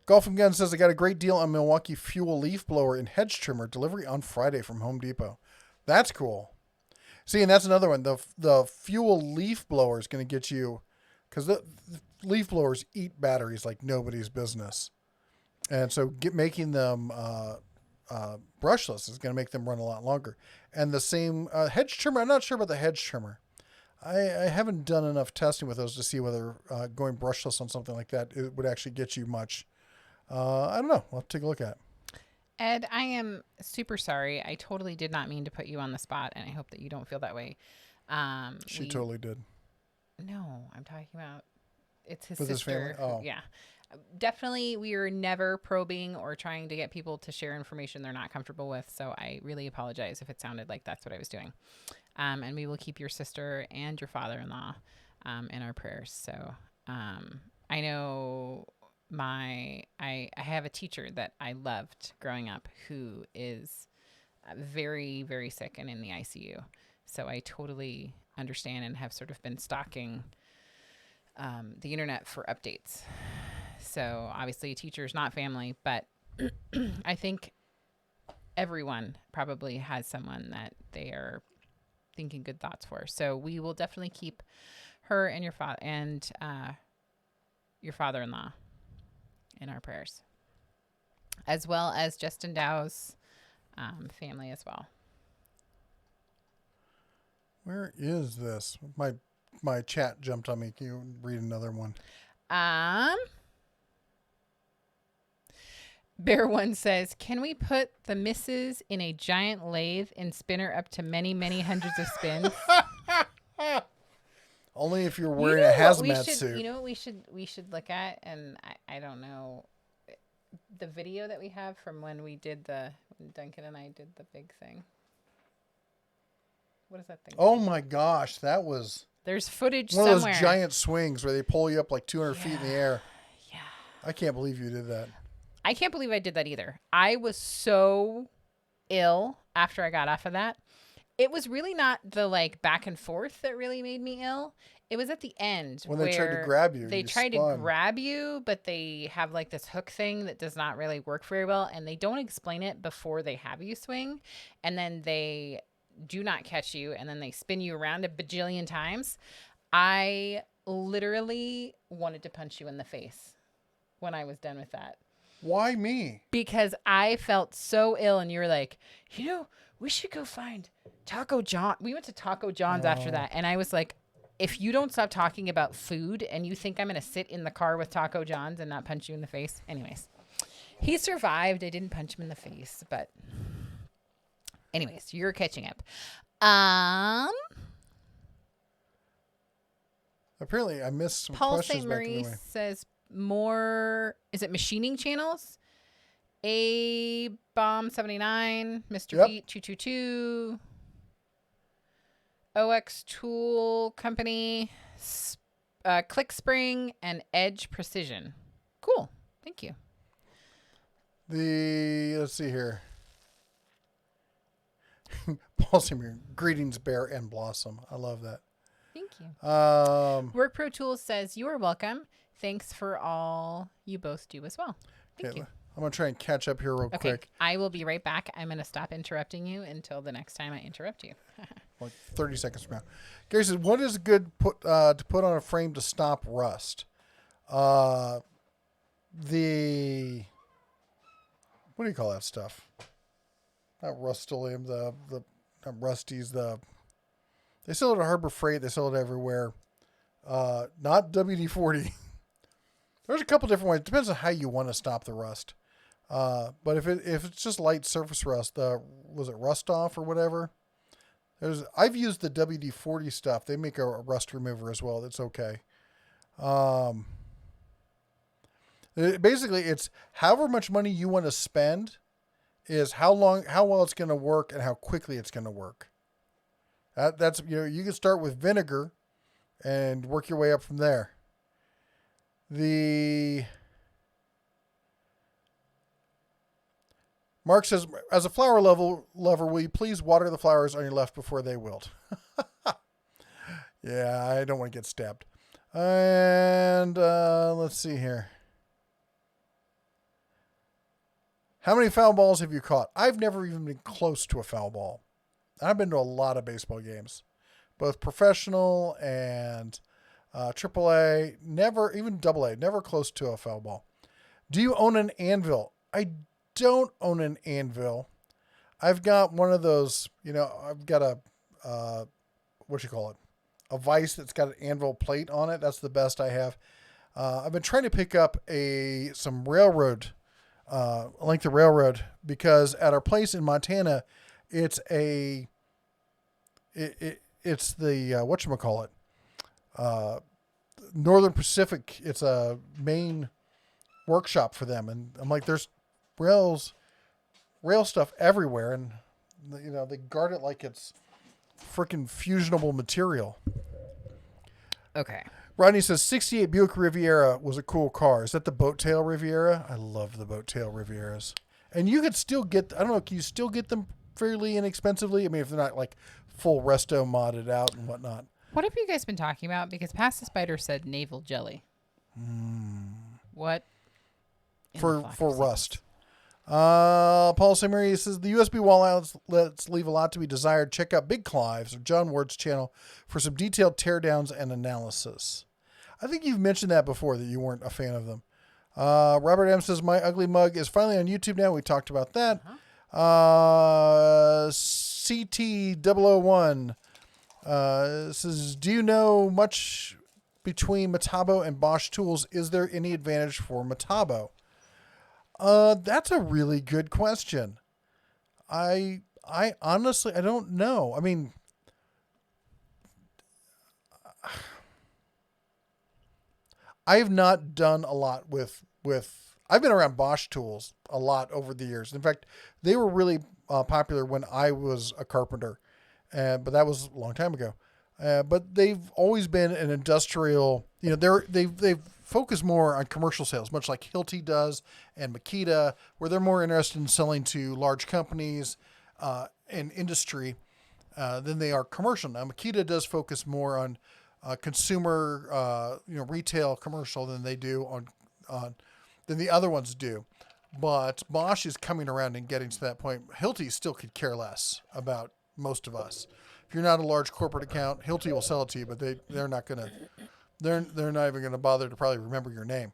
Golf and Gun says I got a great deal on Milwaukee fuel leaf blower and hedge trimmer delivery on Friday from Home Depot. That's cool. See, and that's another one. The fuel leaf blower is going to get you, because the leaf blowers eat batteries like nobody's business, and so making them brushless is going to make them run a lot longer. And the same hedge trimmer. I'm not sure about the hedge trimmer. I haven't done enough testing with those to see whether going brushless on something like that it would actually get you much. I don't know. We'll have to take a look at it. Ed, I am super sorry. I totally did not mean to put you on the spot, and I hope that you don't feel that way. She totally did. No, I'm talking about it's his With his sister. family? Oh. Yeah. Definitely, we are never probing or trying to get people to share information they're not comfortable with, so I really apologize if it sounded like that's what I was doing. And we will keep your sister and your father-in-law in our prayers. So I know I have a teacher that I loved growing up who is very, very sick and in the ICU. So I totally understand and have sort of been stalking the internet for updates. So obviously teacher is not family, but I think everyone probably has someone that they are thinking good thoughts for. So we will definitely keep her and your your father-in-law in our prayers, as well as Justin Dow's family as well. Where is this? My chat jumped on me. Can you read another one? Bear One says, can we put the missus in a giant lathe and spin her up to many, many hundreds of spins? Only if you're wearing a hazmat suit. suit. You know what we should look at? And I don't know, the video that we have from when Duncan and I did the big thing. What is that thing? Oh my gosh, that was There's footage one somewhere. of those giant swings where they pull you up like 200 feet in the air. Yeah. I can't believe you did that. I can't believe I did that either. I was so ill after I got off of that. It was really not the back and forth that really made me ill. It was at the end When where they tried to grab you. They tried to grab you, but they have this hook thing that does not really work very well, and they don't explain it before they have you swing, and then they do not catch you, and then they spin you around a bajillion times. I literally wanted to punch you in the face when I was done with that. Why me? Because I felt so ill, and you were like, we should go find Taco John. We went to Taco John's after that, and I was like, if you don't stop talking about food and you think I'm going to sit in the car with Taco John's and not punch you in the face. Anyways, he survived. I didn't punch him in the face, but anyways, you're catching up. Apparently, I missed some Paul questions St. back in the Maurice way. says more, is it machining channels? A Bomb 79, Mr. Yep. Beat 222, OX Tool Company, Click Spring, and Edge Precision. Cool. Thank you. Let's see here. Balsamier, greetings, Bear and Blossom. I love that. Thank you. Work Pro Tools says, you are welcome. Thanks for all you both do as well. Thank you. I'm going to try and catch up here real quick. I will be right back. I'm going to stop interrupting you until the next time I interrupt you. Like 30 seconds from now. Gary says, what is good to put on a frame to stop rust? What do you call that stuff? Not Rust-Oleum, not Rusty's, they sell it at Harbor Freight, they sell it everywhere. Not WD-40. There's a couple different ways. It depends on how you want to stop the rust. But if it's just light surface rust, was it Rust Off or whatever? I've used the WD-40 stuff. They make a rust remover as well. That's okay. Basically, it's however much money you want to spend is how well it's going to work and how quickly it's going to work. That's you can start with vinegar and work your way up from there. Mark says, as a flower lover, will you please water the flowers on your left before they wilt? Yeah, I don't want to get stabbed. And let's see here. How many foul balls have you caught? I've never even been close to a foul ball. I've been to a lot of baseball games, both professional and AAA, never, even AA, never close to a foul ball. Do you own an anvil? I don't own an anvil. I've got one of those, I've got a vise that's got an anvil plate on it. That's the best I have. I've been trying to pick up some railroad, length of railroad, because at our place in Montana, it's the whatchamacallit, Northern Pacific. It's a main workshop for them. And I'm like, there's rail stuff everywhere. And they guard it like it's freaking fusionable material. Okay. Rodney says 68 Buick Riviera was a cool car. Is that the boat tail Riviera? I love the boat tail Rivieras. And you could still get, I don't know, can you still get them fairly inexpensively? I mean, if they're not like full resto modded out and whatnot. What have you guys been talking about? Because Past the Spider said navel jelly. What? For rust. Paul Samari says the USB wall outlets leave a lot to be desired. Check out Big Clive's or John Ward's channel for some detailed teardowns and analysis. I think you've mentioned that before, that you weren't a fan of them. Robert M says my ugly mug is finally on YouTube now. We talked about that. CT001 says, do you know much between Metabo and Bosch tools? Is there any advantage for Metabo? That's a really good question. I honestly, I don't know. I mean, I have not done a lot with, I've been around Bosch tools a lot over the years. In fact, they were really popular when I was a carpenter, but that was a long time ago. But they've always been an industrial, they've focused more on commercial sales, much like Hilti does and Makita, where they're more interested in selling to large companies and industry than they are commercial. Now, Makita does focus more on consumer, retail commercial than they do than the other ones do. But Bosch is coming around and getting to that point. Hilti still could care less about most of us. If you're not a large corporate account, Hilti will sell it to you, but they're not going to. They're not even going to bother to probably remember your name.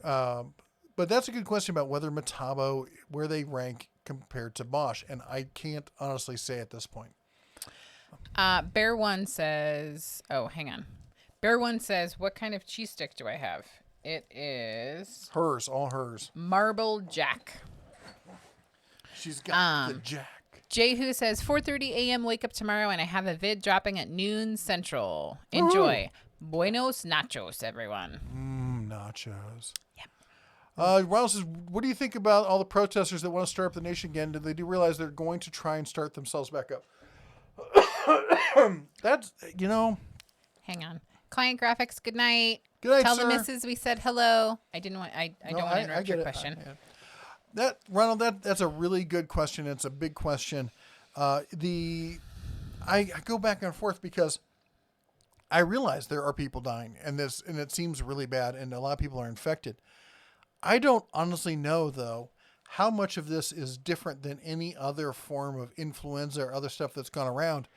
But that's a good question about whether Metabo, where they rank compared to Bosch, and I can't honestly say at this point. Bear One says, oh, hang on. Bear One says, what kind of cheese stick do I have? It is hers, all hers. Marble Jack. She's got the Jack. Jehu says 4:30 a.m. wake up tomorrow, and I have a vid dropping at noon Central. Enjoy. Buenos nachos, everyone. Nachos. Yep. Ronald says, what do you think about all the protesters that want to start up the nation again? Do they realize they're going to try and start themselves back up? That's, Hang on. Client graphics, good night. Good night, Tell sir. the missus we said hello. I don't want to interrupt your question. Ronald, that's a really good question. It's a big question. I go back and forth because I realize there are people dying, and it seems really bad, and a lot of people are infected. I don't honestly know though how much of this is different than any other form of influenza or other stuff that's gone around,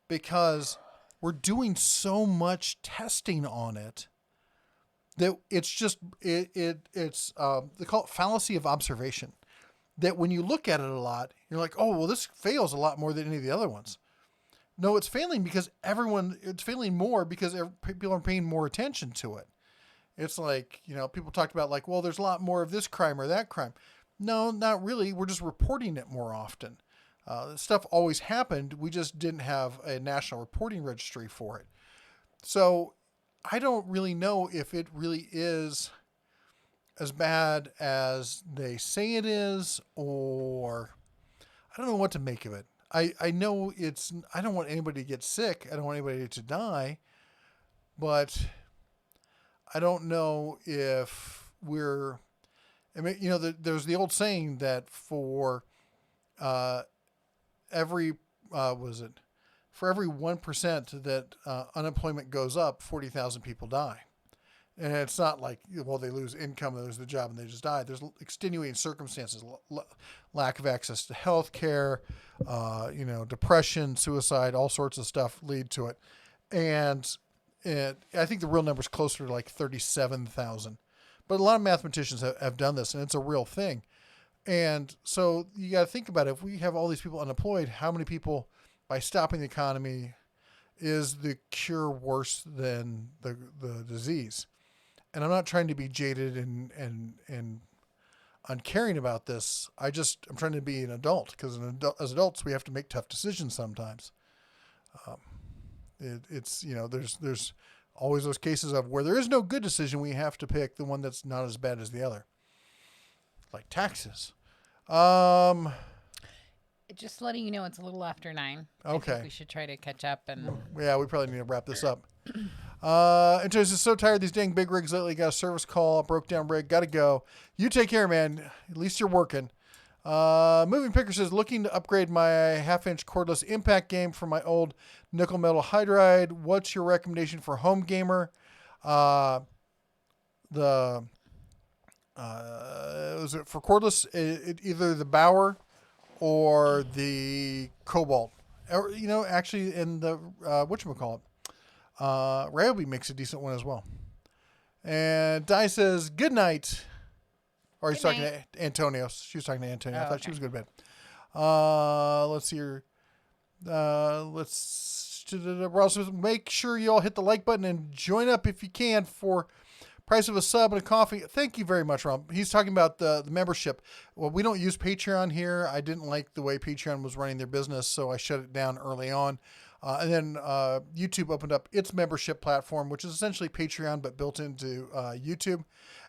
because we're doing so much testing on it that it's just it's they call it fallacy of observation. That when you look at it a lot, you're like, oh well, this fails a lot more than any of the other ones. No, it's failing because it's failing more because people are paying more attention to it. It's like, people talked about like, well, there's a lot more of this crime or that crime. No, not really. We're just reporting it more often. Stuff always happened. We just didn't have a national reporting registry for it. So I don't really know if it really is as bad as they say it is, or I don't know what to make of it. I know I don't want anybody to get sick. I don't want anybody to die, but I don't know if there's the old saying that for every 1% that unemployment goes up, 40,000 people die. And it's not like, well, they lose income, they lose the job, and they just die. There's extenuating circumstances, lack of access to health care, depression, suicide, all sorts of stuff lead to it. And I think the real number is closer to like 37,000. But a lot of mathematicians have done this, and it's a real thing. And so you got to think about it. If we have all these people unemployed, how many people, by stopping the economy, is the cure worse than the disease? And I'm not trying to be jaded and uncaring about this. I'm trying to be an adult, because as adults, we have to make tough decisions sometimes. There's always those cases of where there is no good decision. We have to pick the one that's not as bad as the other, like taxes. Just letting you know, it's a little after 9. Okay. I think we should try to catch up and. Yeah, we probably need to wrap this up. And just so tired of these dang big rigs lately. Got a service call, broke down rig, gotta go. You take care, man. At least you're working. Moving Picker says, looking to upgrade my 1/2-inch cordless impact game for my old nickel metal hydride. What's your recommendation for home gamer? Was it for cordless? Either the Bauer or the Cobalt. Or, actually in the whatchamacallit. Ryobi makes a decent one as well. And Di says, good night. Or he's talking to Antonio. She was talking to Antonio. I thought she was good bed. Let's see here. Ross, make sure you all hit the like button and join up if you can for price of a sub and a coffee. Thank you very much, Ron. He's talking about the membership. Well, we don't use Patreon here. I didn't like the way Patreon was running their business, so I shut it down early on. And then YouTube opened up its membership platform, which is essentially Patreon, but built into YouTube.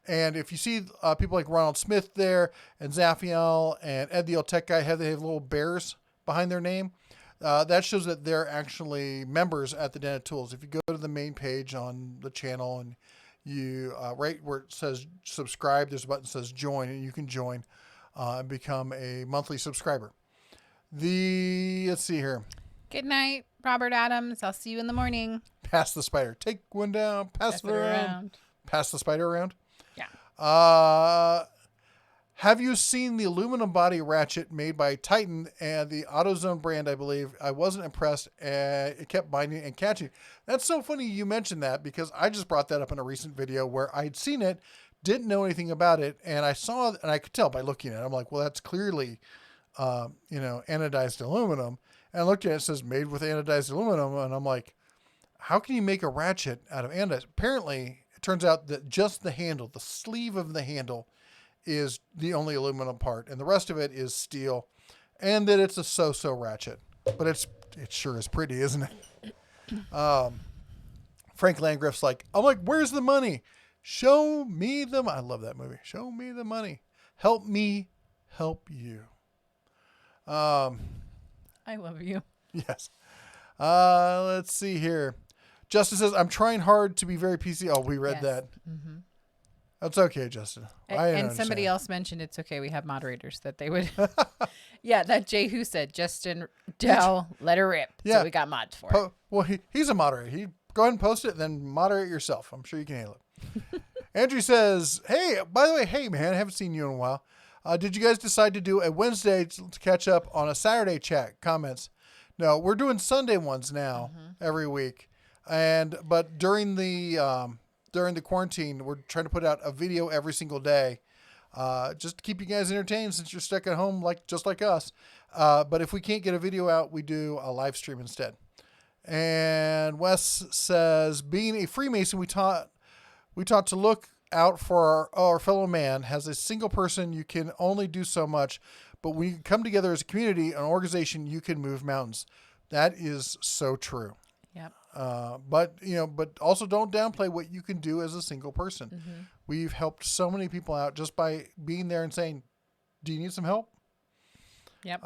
And if you see people like Ronald Smith there and Zaphiel and Ed the Old Tech Guy, they have little bears behind their name. That shows that they're actually members at the Den of Tools. If you go to the main page on the channel and you right where it says subscribe, there's a button that says join, and you can join and become a monthly subscriber. Let's see here. Good night, Robert Adams. I'll see you in the morning. Pass the spider. Take one down. Pass it around. Pass the spider around. Yeah. Have you seen the aluminum body ratchet made by Titan and the AutoZone brand, I believe? I wasn't impressed. It kept binding and catching. That's so funny you mentioned that, because I just brought that up in a recent video where I'd seen it, didn't know anything about it, and I saw it, and I could tell by looking at it. I'm like, well, that's clearly, anodized aluminum. And I looked at it, it says made with anodized aluminum, and I'm like, how can you make a ratchet out of anodized? Apparently, it turns out that just the handle, the sleeve of the handle, is the only aluminum part, and the rest of it is steel, and that it's a so-so ratchet. But it sure is pretty, isn't it? Frank Landgraf's like, I'm like, where's the money? Show me the money. I love that movie. Show me the money. Help me help you. I love you. Yes. Let's see here. Justice says, I'm trying hard to be very PC. Oh, we read that. Mm-hmm. That's okay, Justin. I And somebody understand. else mentioned it's okay. We have moderators that they would. Yeah, that Jay who said Justin Dell let her rip. Yeah. So we got mods for it. Well, he's a moderator. Go ahead and post it, then moderate yourself. I'm sure you can handle it. Andrew says, hey, by the way, hey, man, I haven't seen you in a while. Did you guys decide to do a Wednesday to catch up on a Saturday chat comments? No, we're doing Sunday ones now every week. But during the quarantine, we're trying to put out a video every single day. Just to keep you guys entertained since you're stuck at home just like us. But if we can't get a video out, we do a live stream instead. And Wes says, being a Freemason, we taught to look out for our fellow man. As a single person, you can only do so much. But when you come together as a community, an organization, you can move mountains. That is so true. Yep. But also don't downplay what you can do as a single person. Mm-hmm. We've helped so many people out just by being there and saying, do you need some help? Yep.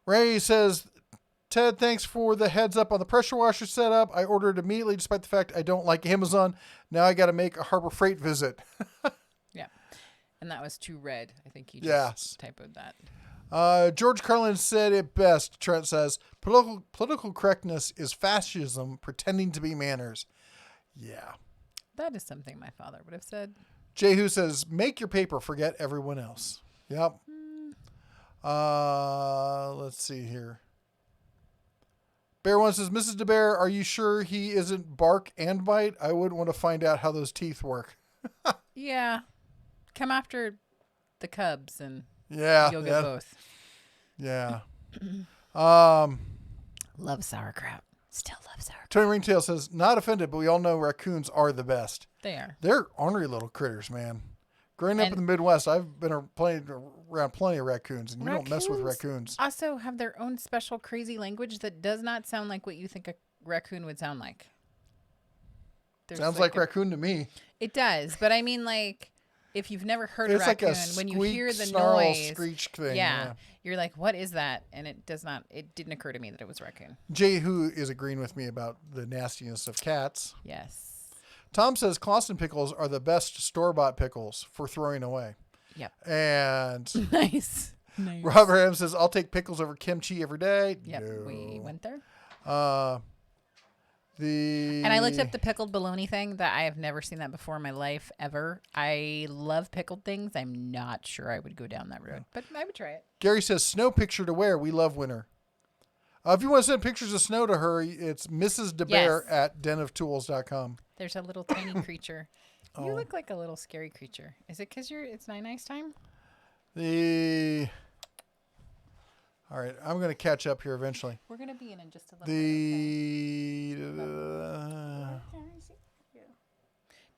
Ray says, Ted, thanks for the heads up on the pressure washer setup. I ordered immediately despite the fact I don't like Amazon. Now I got to make a Harbor Freight visit. Yeah. And that was too red. I think you Yes. just typoed that. George Carlin said it best. Trent says, political correctness is fascism pretending to be manners. Yeah. That is something my father would have said. Jehu says, make your paper, forget everyone else. Yep. Let's see here. Bear One says, Mrs. DeBear, are you sure he isn't bark and bite? I wouldn't want to find out how those teeth work. Yeah. Come after the cubs and Yeah. you'll get both. Yeah. Love sauerkraut. Still love sauerkraut. Tony Ringtail says, not offended, but we all know raccoons are the best. They are. They're ornery little critters, man. Growing up in the Midwest, I've been around plenty of raccoons, and you don't mess with raccoons. Also have their own special crazy language that does not sound like what you think a raccoon would sound like. Sounds like raccoon to me. It does, but I mean, like, if you've never heard a It's like raccoon, a when you squeak, hear the snarl, noise, screech thing. yeah, you're like, what is that? And it didn't occur to me that it was raccoon. Jay, who is agreeing with me about the nastiness of cats. Yes. Tom says Clausen pickles are the best store-bought pickles for throwing away. Yep. And Nice. Robert M says, I'll take pickles over kimchi every day. Yep, No. we went there. And I looked up the pickled bologna thing that I have never seen that before in my life ever. I love pickled things. I'm not sure I would go down that road, but I would try it. Gary says, snow picture to wear. We love winter. If you want to send pictures of snow to her, it's Mrs. DeBear Yes. at denoftools.com. There's a little tiny creature. You look like a little scary creature. Is it because it's nice time? All right, I'm going to catch up here eventually. We're going to be in just a little bit.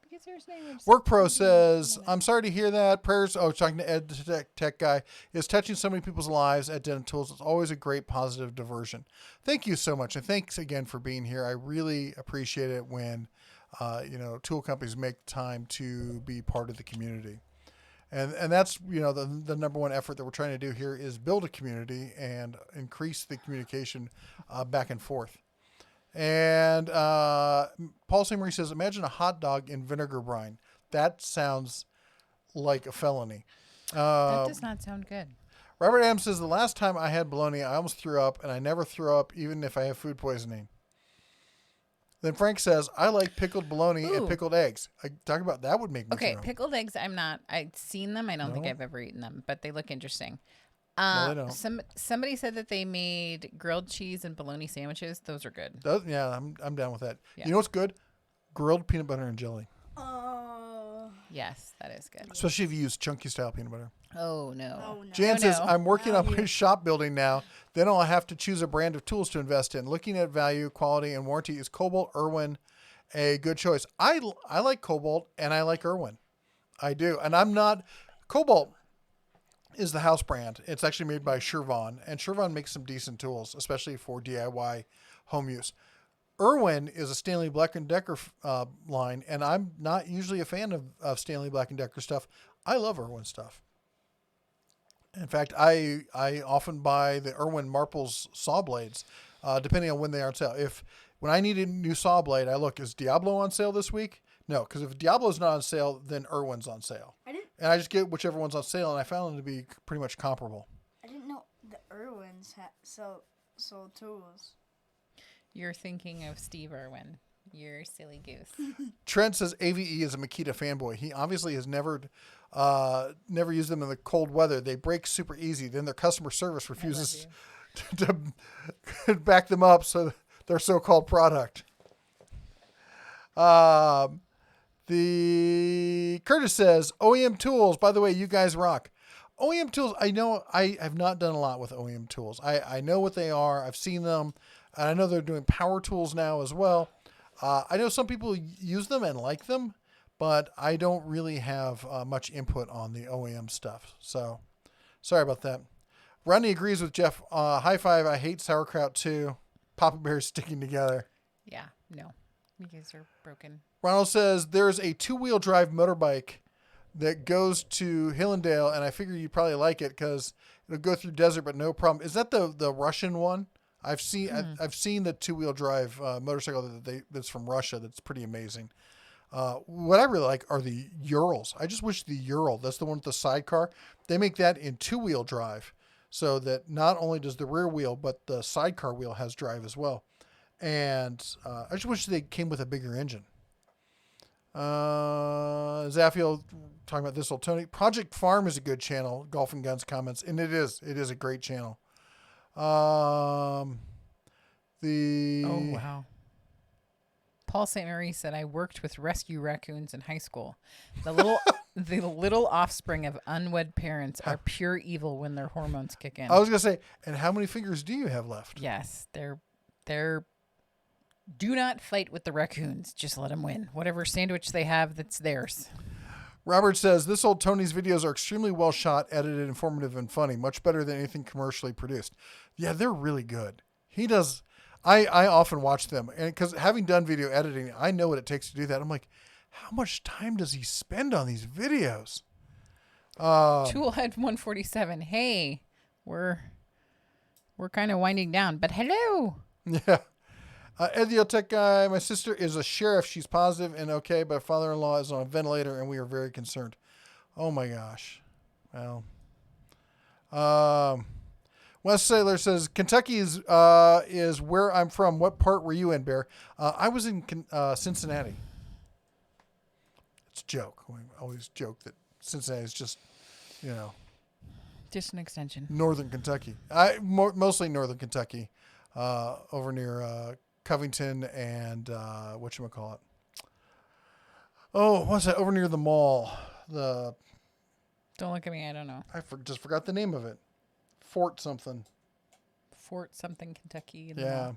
Because there's no Work Pro says, I'm sorry to hear that. Prayers, talking to Ed, the tech guy, is touching so many people's lives at Den of Tools. It's always a great positive diversion. Thank you so much. And thanks again for being here. I really appreciate it when, tool companies make time to be part of the community. And that's, the number one effort that we're trying to do here is build a community and increase the communication back and forth. And Paul Samery says, imagine a hot dog in vinegar brine. That sounds like a felony. that does not sound good. Robert Adams says, the last time I had bologna, I almost threw up, and I never throw up even if I have food poisoning. Then Frank says, I like pickled bologna and pickled eggs. Talk about that would make me throw up. Pickled eggs, I've seen them. I don't think I've ever eaten them, but they look interesting. No, they don't. Somebody said that they made grilled cheese and bologna sandwiches. Those are good. I'm down with that. Yeah. You know what's good? Grilled peanut butter and jelly. Yes, that is good. Especially if you use chunky style peanut butter. Oh, no. Oh, no. Jan says, no. I'm working on my shop building now. Then I'll have to choose a brand of tools to invest in. Looking at value, quality, and warranty, is Cobalt Irwin a good choice? I like Cobalt and I like Irwin. I do. And I'm not... Cobalt is the house brand. It's actually made by Shervon. And Shervon makes some decent tools, especially for DIY home use. Irwin is a Stanley Black & Decker line, and I'm not usually a fan of Stanley Black & Decker stuff. I love Irwin stuff. In fact, I often buy the Irwin Marples saw blades, depending on when they are on sale. When I need a new saw blade, I look, is Diablo on sale this week? No, because if Diablo's not on sale, then Irwin's on sale. And I just get whichever one's on sale, and I found them to be pretty much comparable. I didn't know the Irwins sold tools. You're thinking of Steve Irwin. You're a silly goose. Trent says AVE is a Makita fanboy. He obviously has never used them in the cold weather. They break super easy. Then their customer service refuses to back them up, so their so-called product. The Curtis says OEM tools. By the way, you guys rock. OEM tools. I know I have not done a lot with OEM tools. I know what they are. I've seen them, and I know they're doing power tools now as well. I know some people use them and like them, but I don't really have much input on the OEM stuff. So sorry about that. Rodney agrees with Jeff. High five. I hate sauerkraut too. Papa Bear's sticking together. Yeah, no. You guys are broken. Ronald says there's a 2-wheel drive motorbike that goes to Hillendale, and I figure you'd probably like it because it'll go through desert, but no problem. Is that the Russian one? I've seen the 2-wheel drive motorcycle that's from Russia. That's pretty amazing. What I really like are the Urals. I just wish the Ural, that's the one with the sidecar, they make that in 2-wheel drive, so that not only does the rear wheel, but the sidecar wheel has drive as well. And I just wish they came with a bigger engine. Zaffiel talking about this old Tony. Project Farm is a good channel. Golf and Guns comments, and it is a great channel. Oh wow. Paul St. Marie said, I worked with rescue raccoons in high school. The little offspring of unwed parents are pure evil when their hormones kick in. I was gonna say, and how many fingers do you have left? Yes, they're do not fight with the raccoons. Just let them win. Whatever sandwich they have, that's theirs. Robert says, this old Tony's videos are extremely well shot, edited, informative, and funny. Much better than anything commercially produced. Yeah, they're really good. He does. I often watch them, and because having done video editing, I know what it takes to do that. I'm like, how much time does he spend on these videos? Toolhead 147. Hey, we're kind of winding down, but hello. Yeah. Ed the Tech guy, my sister is a sheriff. She's positive and okay, but father-in-law is on a ventilator, and we are very concerned. Oh, my gosh. Well. Wes Sailor says, Kentucky is where I'm from. What part were you in, Bear? I was in Cincinnati. It's a joke. We always joke that Cincinnati is just, just an extension. Northern Kentucky. Mostly Northern Kentucky, over near Covington and whatchamacallit. Oh, what's that? Over near the mall. Don't look at me. I don't know. I just forgot the name of it. Fort something, Kentucky. Yeah.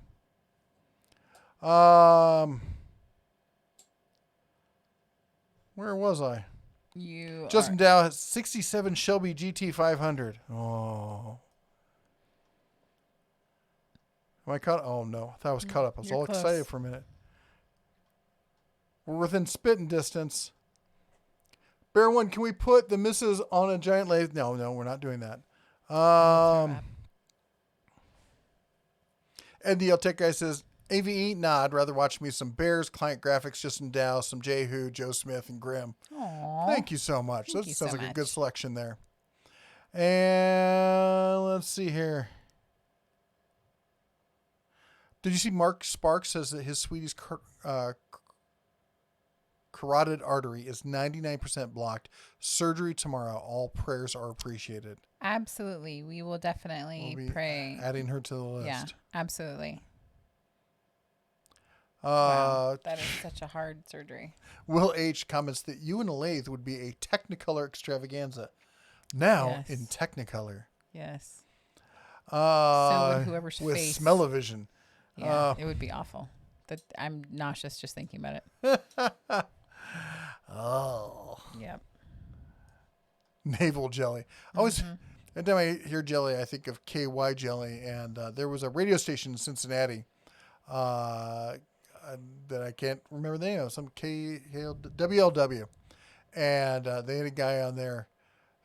Where was I? Justin Dow has 67 Shelby GT 500. Oh. Am I caught? Oh, no. I thought I was caught up. I was all excited for a minute. We're within spitting distance. Bear One, can we put the missus on a giant lathe? No, we're not doing that. Ed the Tech guy says, AVE, nah, I'd rather watch me some Bears, Client Graphics, Justin Dow, some Jehu, Joe Smith, and Grimm. Aww. Thank you so much. Thank That you sounds so like a much. good selection there. And let's see here. Did you see Mark Sparks says that his sweetie's carotid artery is 99% blocked. Surgery tomorrow. All prayers are appreciated. Absolutely. We will definitely We'll be pray. adding her to the list. Yeah, absolutely. Wow, that is such a hard surgery. Will H comments that you and a lathe would be a Technicolor extravaganza. Now Yes. in Technicolor. Yes. So would whoever's with face. smell-o-vision. Yeah, it would be awful. I'm nauseous just thinking about it. Oh. Yep. Navel jelly. I always, every time I hear jelly, I think of KY jelly. And there was a radio station in Cincinnati that I can't remember the name of, some WLW. And they had a guy on there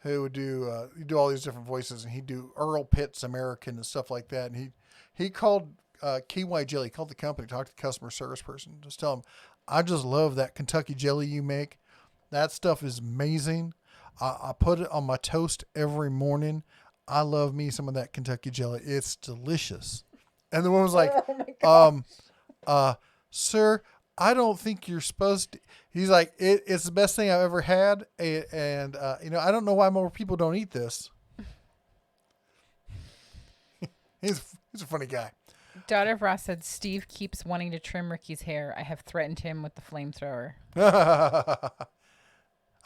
who would do all these different voices, and he'd do Earl Pitts American and stuff like that. And he called KY jelly, called the company, talked to the customer service person, just tell him, I just love that Kentucky jelly you make. That stuff is amazing. I put it on my toast every morning. I love me some of that Kentucky jelly. It's delicious. And the woman was like, sir, I don't think you're supposed to. He's like, it's the best thing I've ever had. And I don't know why more people don't eat this. He's a funny guy. Daughter of Ross said, Steve keeps wanting to trim Ricky's hair. I have threatened him with the flamethrower.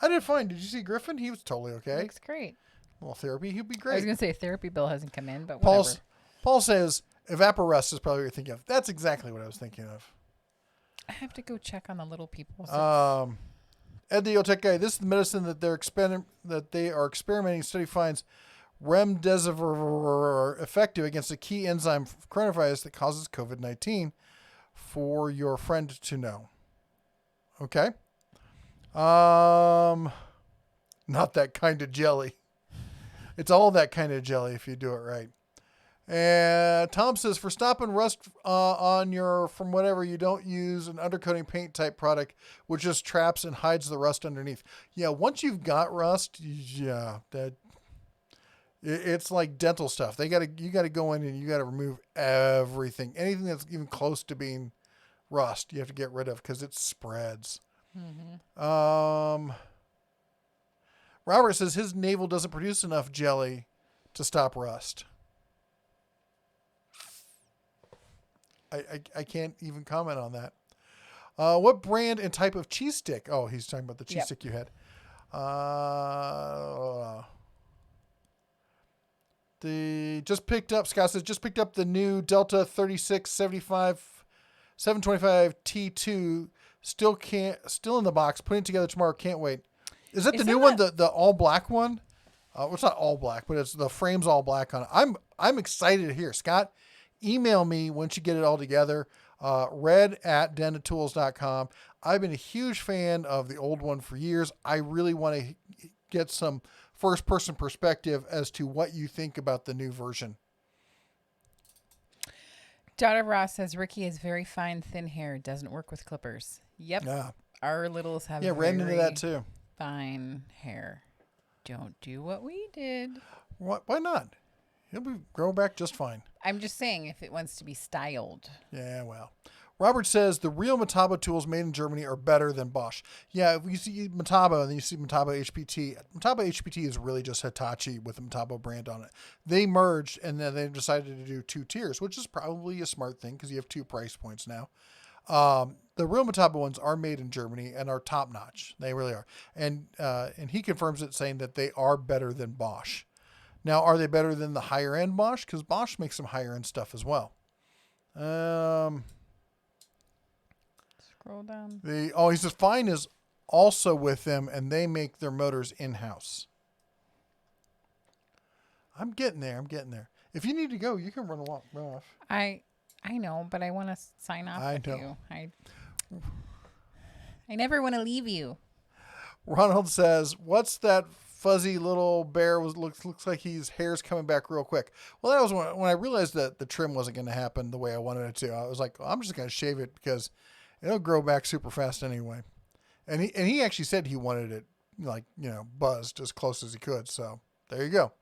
I did fine. Did you see Griffin? He was totally okay. Looks great. Well, therapy, he'd be I was great. going to say therapy bill hasn't come in, but whatever. Paul says Evaporust is probably what you're thinking of. That's exactly what I was thinking of. I have to go check on the little people. Ed the Otech guy, this is the medicine that they are experimenting. Study finds remdesivir effective against a key enzyme coronavirus that causes COVID-19 for your friend to know. Okay. Not that kind of jelly. It's all that kind of jelly if you do it right. And Tom says, for stopping rust on your, from whatever, you don't use an undercoating paint type product, which just traps and hides the rust underneath. Yeah, once you've got rust, it's like dental stuff. You gotta go in and you gotta remove everything. Anything that's even close to being rust, you have to get rid of because it spreads. Mm-hmm. Robert says his navel doesn't produce enough jelly to stop rust. I can't even comment on that. What brand and type of cheese stick? Oh, he's talking about the cheese stick you had. Scott says, just picked up the new Delta 3675 725 T2. Still in the box. Putting it together tomorrow. Can't wait. Is that the new one? The all black one? Well, it's not all black, but it's the frame's all black on it. I'm excited to hear. Scott, email me once you get it all together. red@denatools.com. I've been a huge fan of the old one for years. I really want to get some first person perspective as to what you think about the new version. Daughter of Ross says Ricky has very fine, thin hair. Doesn't work with clippers. Yep. Yeah. Our littles have ran into that too. Fine hair. Don't do what we did. Why not? He'll grow back just fine. I'm just saying if it wants to be styled. Yeah, well. Robert says the real Metabo tools made in Germany are better than Bosch. Yeah, if you see Metabo and then you see Metabo HPT is really just Hitachi with the Metabo brand on it. They merged and then they decided to do 2 tiers, which is probably a smart thing because you have 2 price points now. The real Metabo ones are made in Germany and are top notch. They really are. And he confirms it, saying that they are better than Bosch. Now, are they better than the higher end Bosch? Because Bosch makes some higher end stuff as well. Scroll down. He says Fine is also with them, and they make their motors in house. I'm getting there. If you need to go, you can run off. I know, but I want to sign off with you. I never want to leave you. Ronald says, "What's that fuzzy little bear? Looks like his hair's coming back real quick." Well, that was when I realized that the trim wasn't going to happen the way I wanted it to. I was like, I'm just going to shave it because it'll grow back super fast anyway. And he actually said he wanted it buzzed as close as he could. So there you go.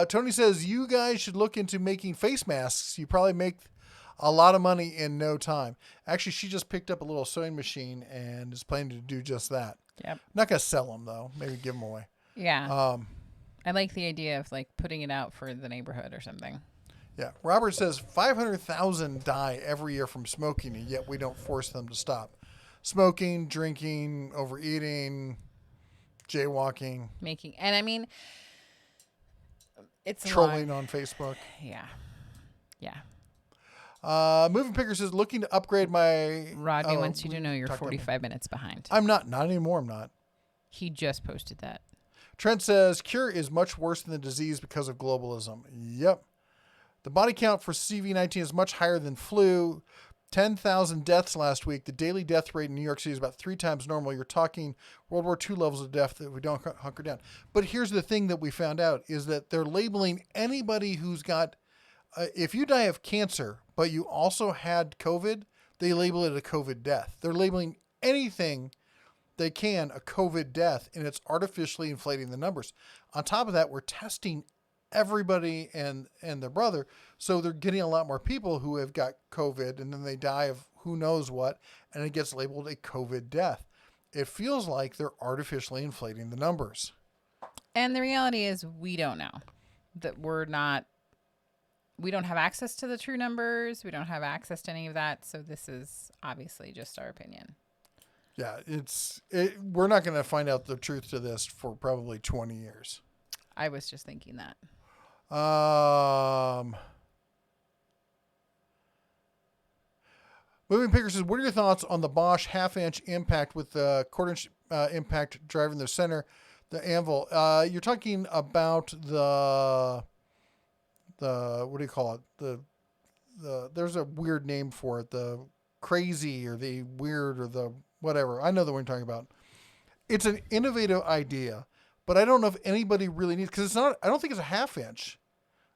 Tony says, you guys should look into making face masks. You probably make a lot of money in no time. Actually, she just picked up a little sewing machine and is planning to do just that. Yep. Not going to sell them though. Maybe give them away. Yeah. I like the idea of putting it out for the neighborhood or something. Yeah. Robert says 500,000 die every year from smoking, and yet we don't force them to stop. Smoking, drinking, overeating, jaywalking. And I mean, it's trolling on Facebook. Yeah. Yeah. Moving Picker says, looking to upgrade my... Rodney wants you to know you're 45 minutes behind. I'm not. Not anymore, I'm not. He just posted that. Trent says, cure is much worse than the disease because of globalism. Yep. The body count for CV-19 is much higher than flu. 10,000 deaths last week. The daily death rate in New York City is about 3 times normal. You're talking World War II levels of death that we don't hunker down. But here's the thing that we found out is that they're labeling anybody who's got... if you die of cancer, but you also had COVID, they label it a COVID death. They're labeling anything they can a COVID death, and it's artificially inflating the numbers. On top of that, we're testing everybody and their brother, so they're getting a lot more people who have got COVID, and then they die of who knows what, and it gets labeled a COVID death. It feels like they're artificially inflating the numbers. And the reality is we don't know. That we don't have access to the true numbers. We don't have access to any of that. So this is obviously just our opinion. Yeah, we're not going to find out the truth to this for probably 20 years. I was just thinking that. Moving Picker says, what are your thoughts on the Bosch half-inch impact with the quarter-inch impact driving the center, the anvil? You're talking about the what do you call it? There's a weird name for it. The crazy or the weird or the whatever. I know the one you're talking about. It's an innovative idea, but I don't know if anybody really needs, because it's not, I don't think it's a half-inch.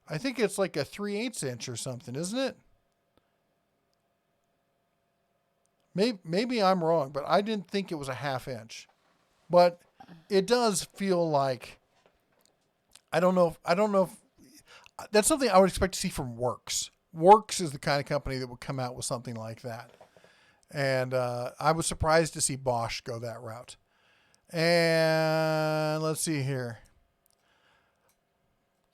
I think it's like a 3/8 inch or something, isn't it? Maybe I'm wrong, but I didn't think it was a half-inch. But it does feel like, I don't know if that's something I would expect to see from Works. Works is the kind of company that would come out with something like that. And I was surprised to see Bosch go that route. And let's see here.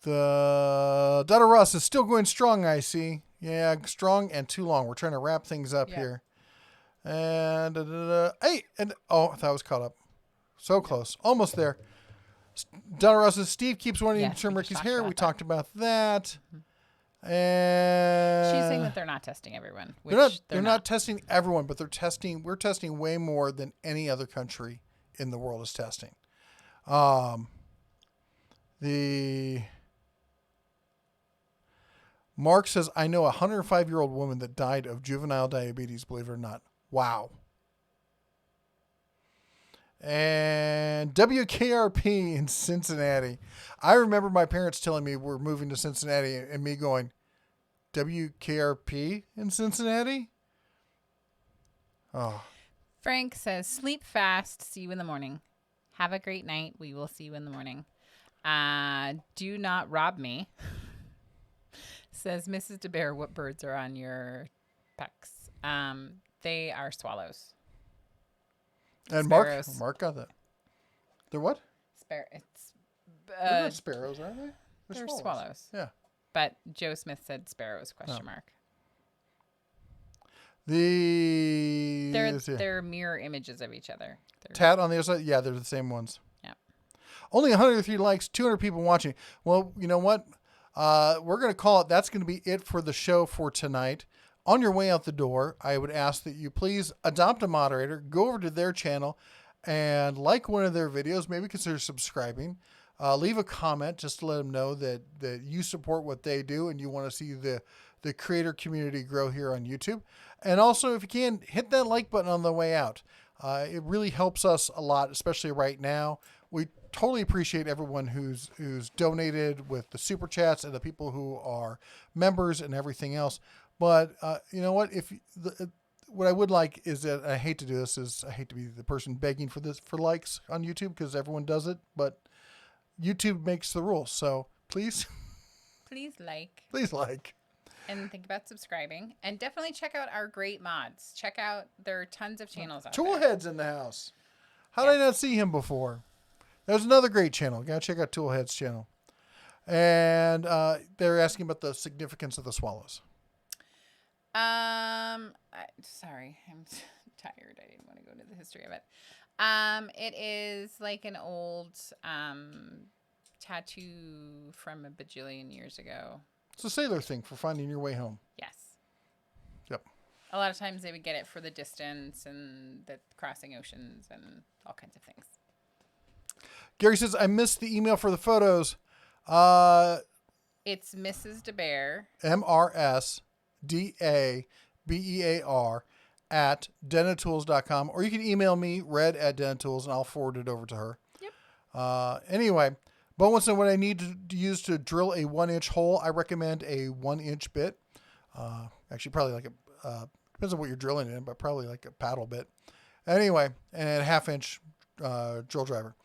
The Dada Russ is still going strong, I see. Yeah, strong and too long. We're trying to wrap things up here. And hey, and oh, I thought I was caught up. So close. Almost there. Dada Russ says, Steve keeps wanting to trim Ricky's hair. We talked about that. And She's saying that they're not testing everyone. They're not testing everyone, but we're testing way more than any other country in the world is testing. The Mark says, I know a 105-year-old woman that died of juvenile diabetes, believe it or not. Wow. And WKRP in Cincinnati. I remember my parents telling me we're moving to Cincinnati and me going, WKRP in Cincinnati? Oh. Frank says, sleep fast. See you in the morning. Have a great night. We will see you in the morning. Do not rob me. Says Mrs. DeBear, what birds are on your pecs? They are swallows. And Sparrows. Mark got that. They're what? They're not sparrows, are they? They're swallows. Yeah. But Joe Smith said sparrows, question mark. They're mirror images of each other. Tat on the other side? Yeah, they're the same ones. Yeah. Only 103 likes, 200 people watching. Well, you know what? We're going to call it, that's going to be it for the show for tonight. On your way out the door, I would ask that you please adopt a moderator, go over to their channel and like one of their videos, maybe consider subscribing. Leave a comment just to let them know that you support what they do and you want to see the creator community grow here on YouTube. And also, if you can, hit that like button on the way out. It really helps us a lot, especially right now. We totally appreciate everyone who's donated with the super chats and the people who are members and everything else. But you know what? What I would like is that, I hate to do this, is I hate to be the person begging for likes on YouTube because everyone does it, but YouTube makes the rules. So please like. And think about subscribing. And definitely check out our great mods. There are tons of channels out there. Toolhead's in the house. How did I not see him before? There's another great channel. Gotta check out Toolhead's channel. And they're asking about the significance of the swallows. Sorry, I'm tired. I didn't want to go into the history of it. It is like an old tattoo from a bajillion years ago. It's a sailor thing for finding your way home. Yes. Yep. A lot of times they would get it for the distance and the crossing oceans and all kinds of things. Gary says, I missed the email for the photos. It's Mrs. DeBear. MRSDABEAR at denatools.com, or you can email me, red@denatools, and I'll forward it over to her. Yep. Anyway, Bo wants to know what I need to use to drill a 1-inch hole. I recommend a 1-inch bit. Actually, probably like a Depends on what you're drilling in, but probably like a paddle bit. Anyway, and 1/2-inch drill driver.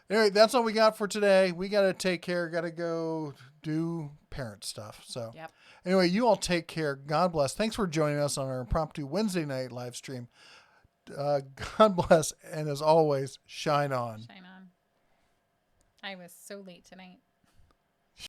Anyway, that's all we got for today. We got to take care. Got to go do parent stuff. So Yep. anyway, you all take care. God bless. Thanks for joining us on our impromptu Wednesday night live stream. God bless. And as always, shine on. Shine on. I was so late tonight.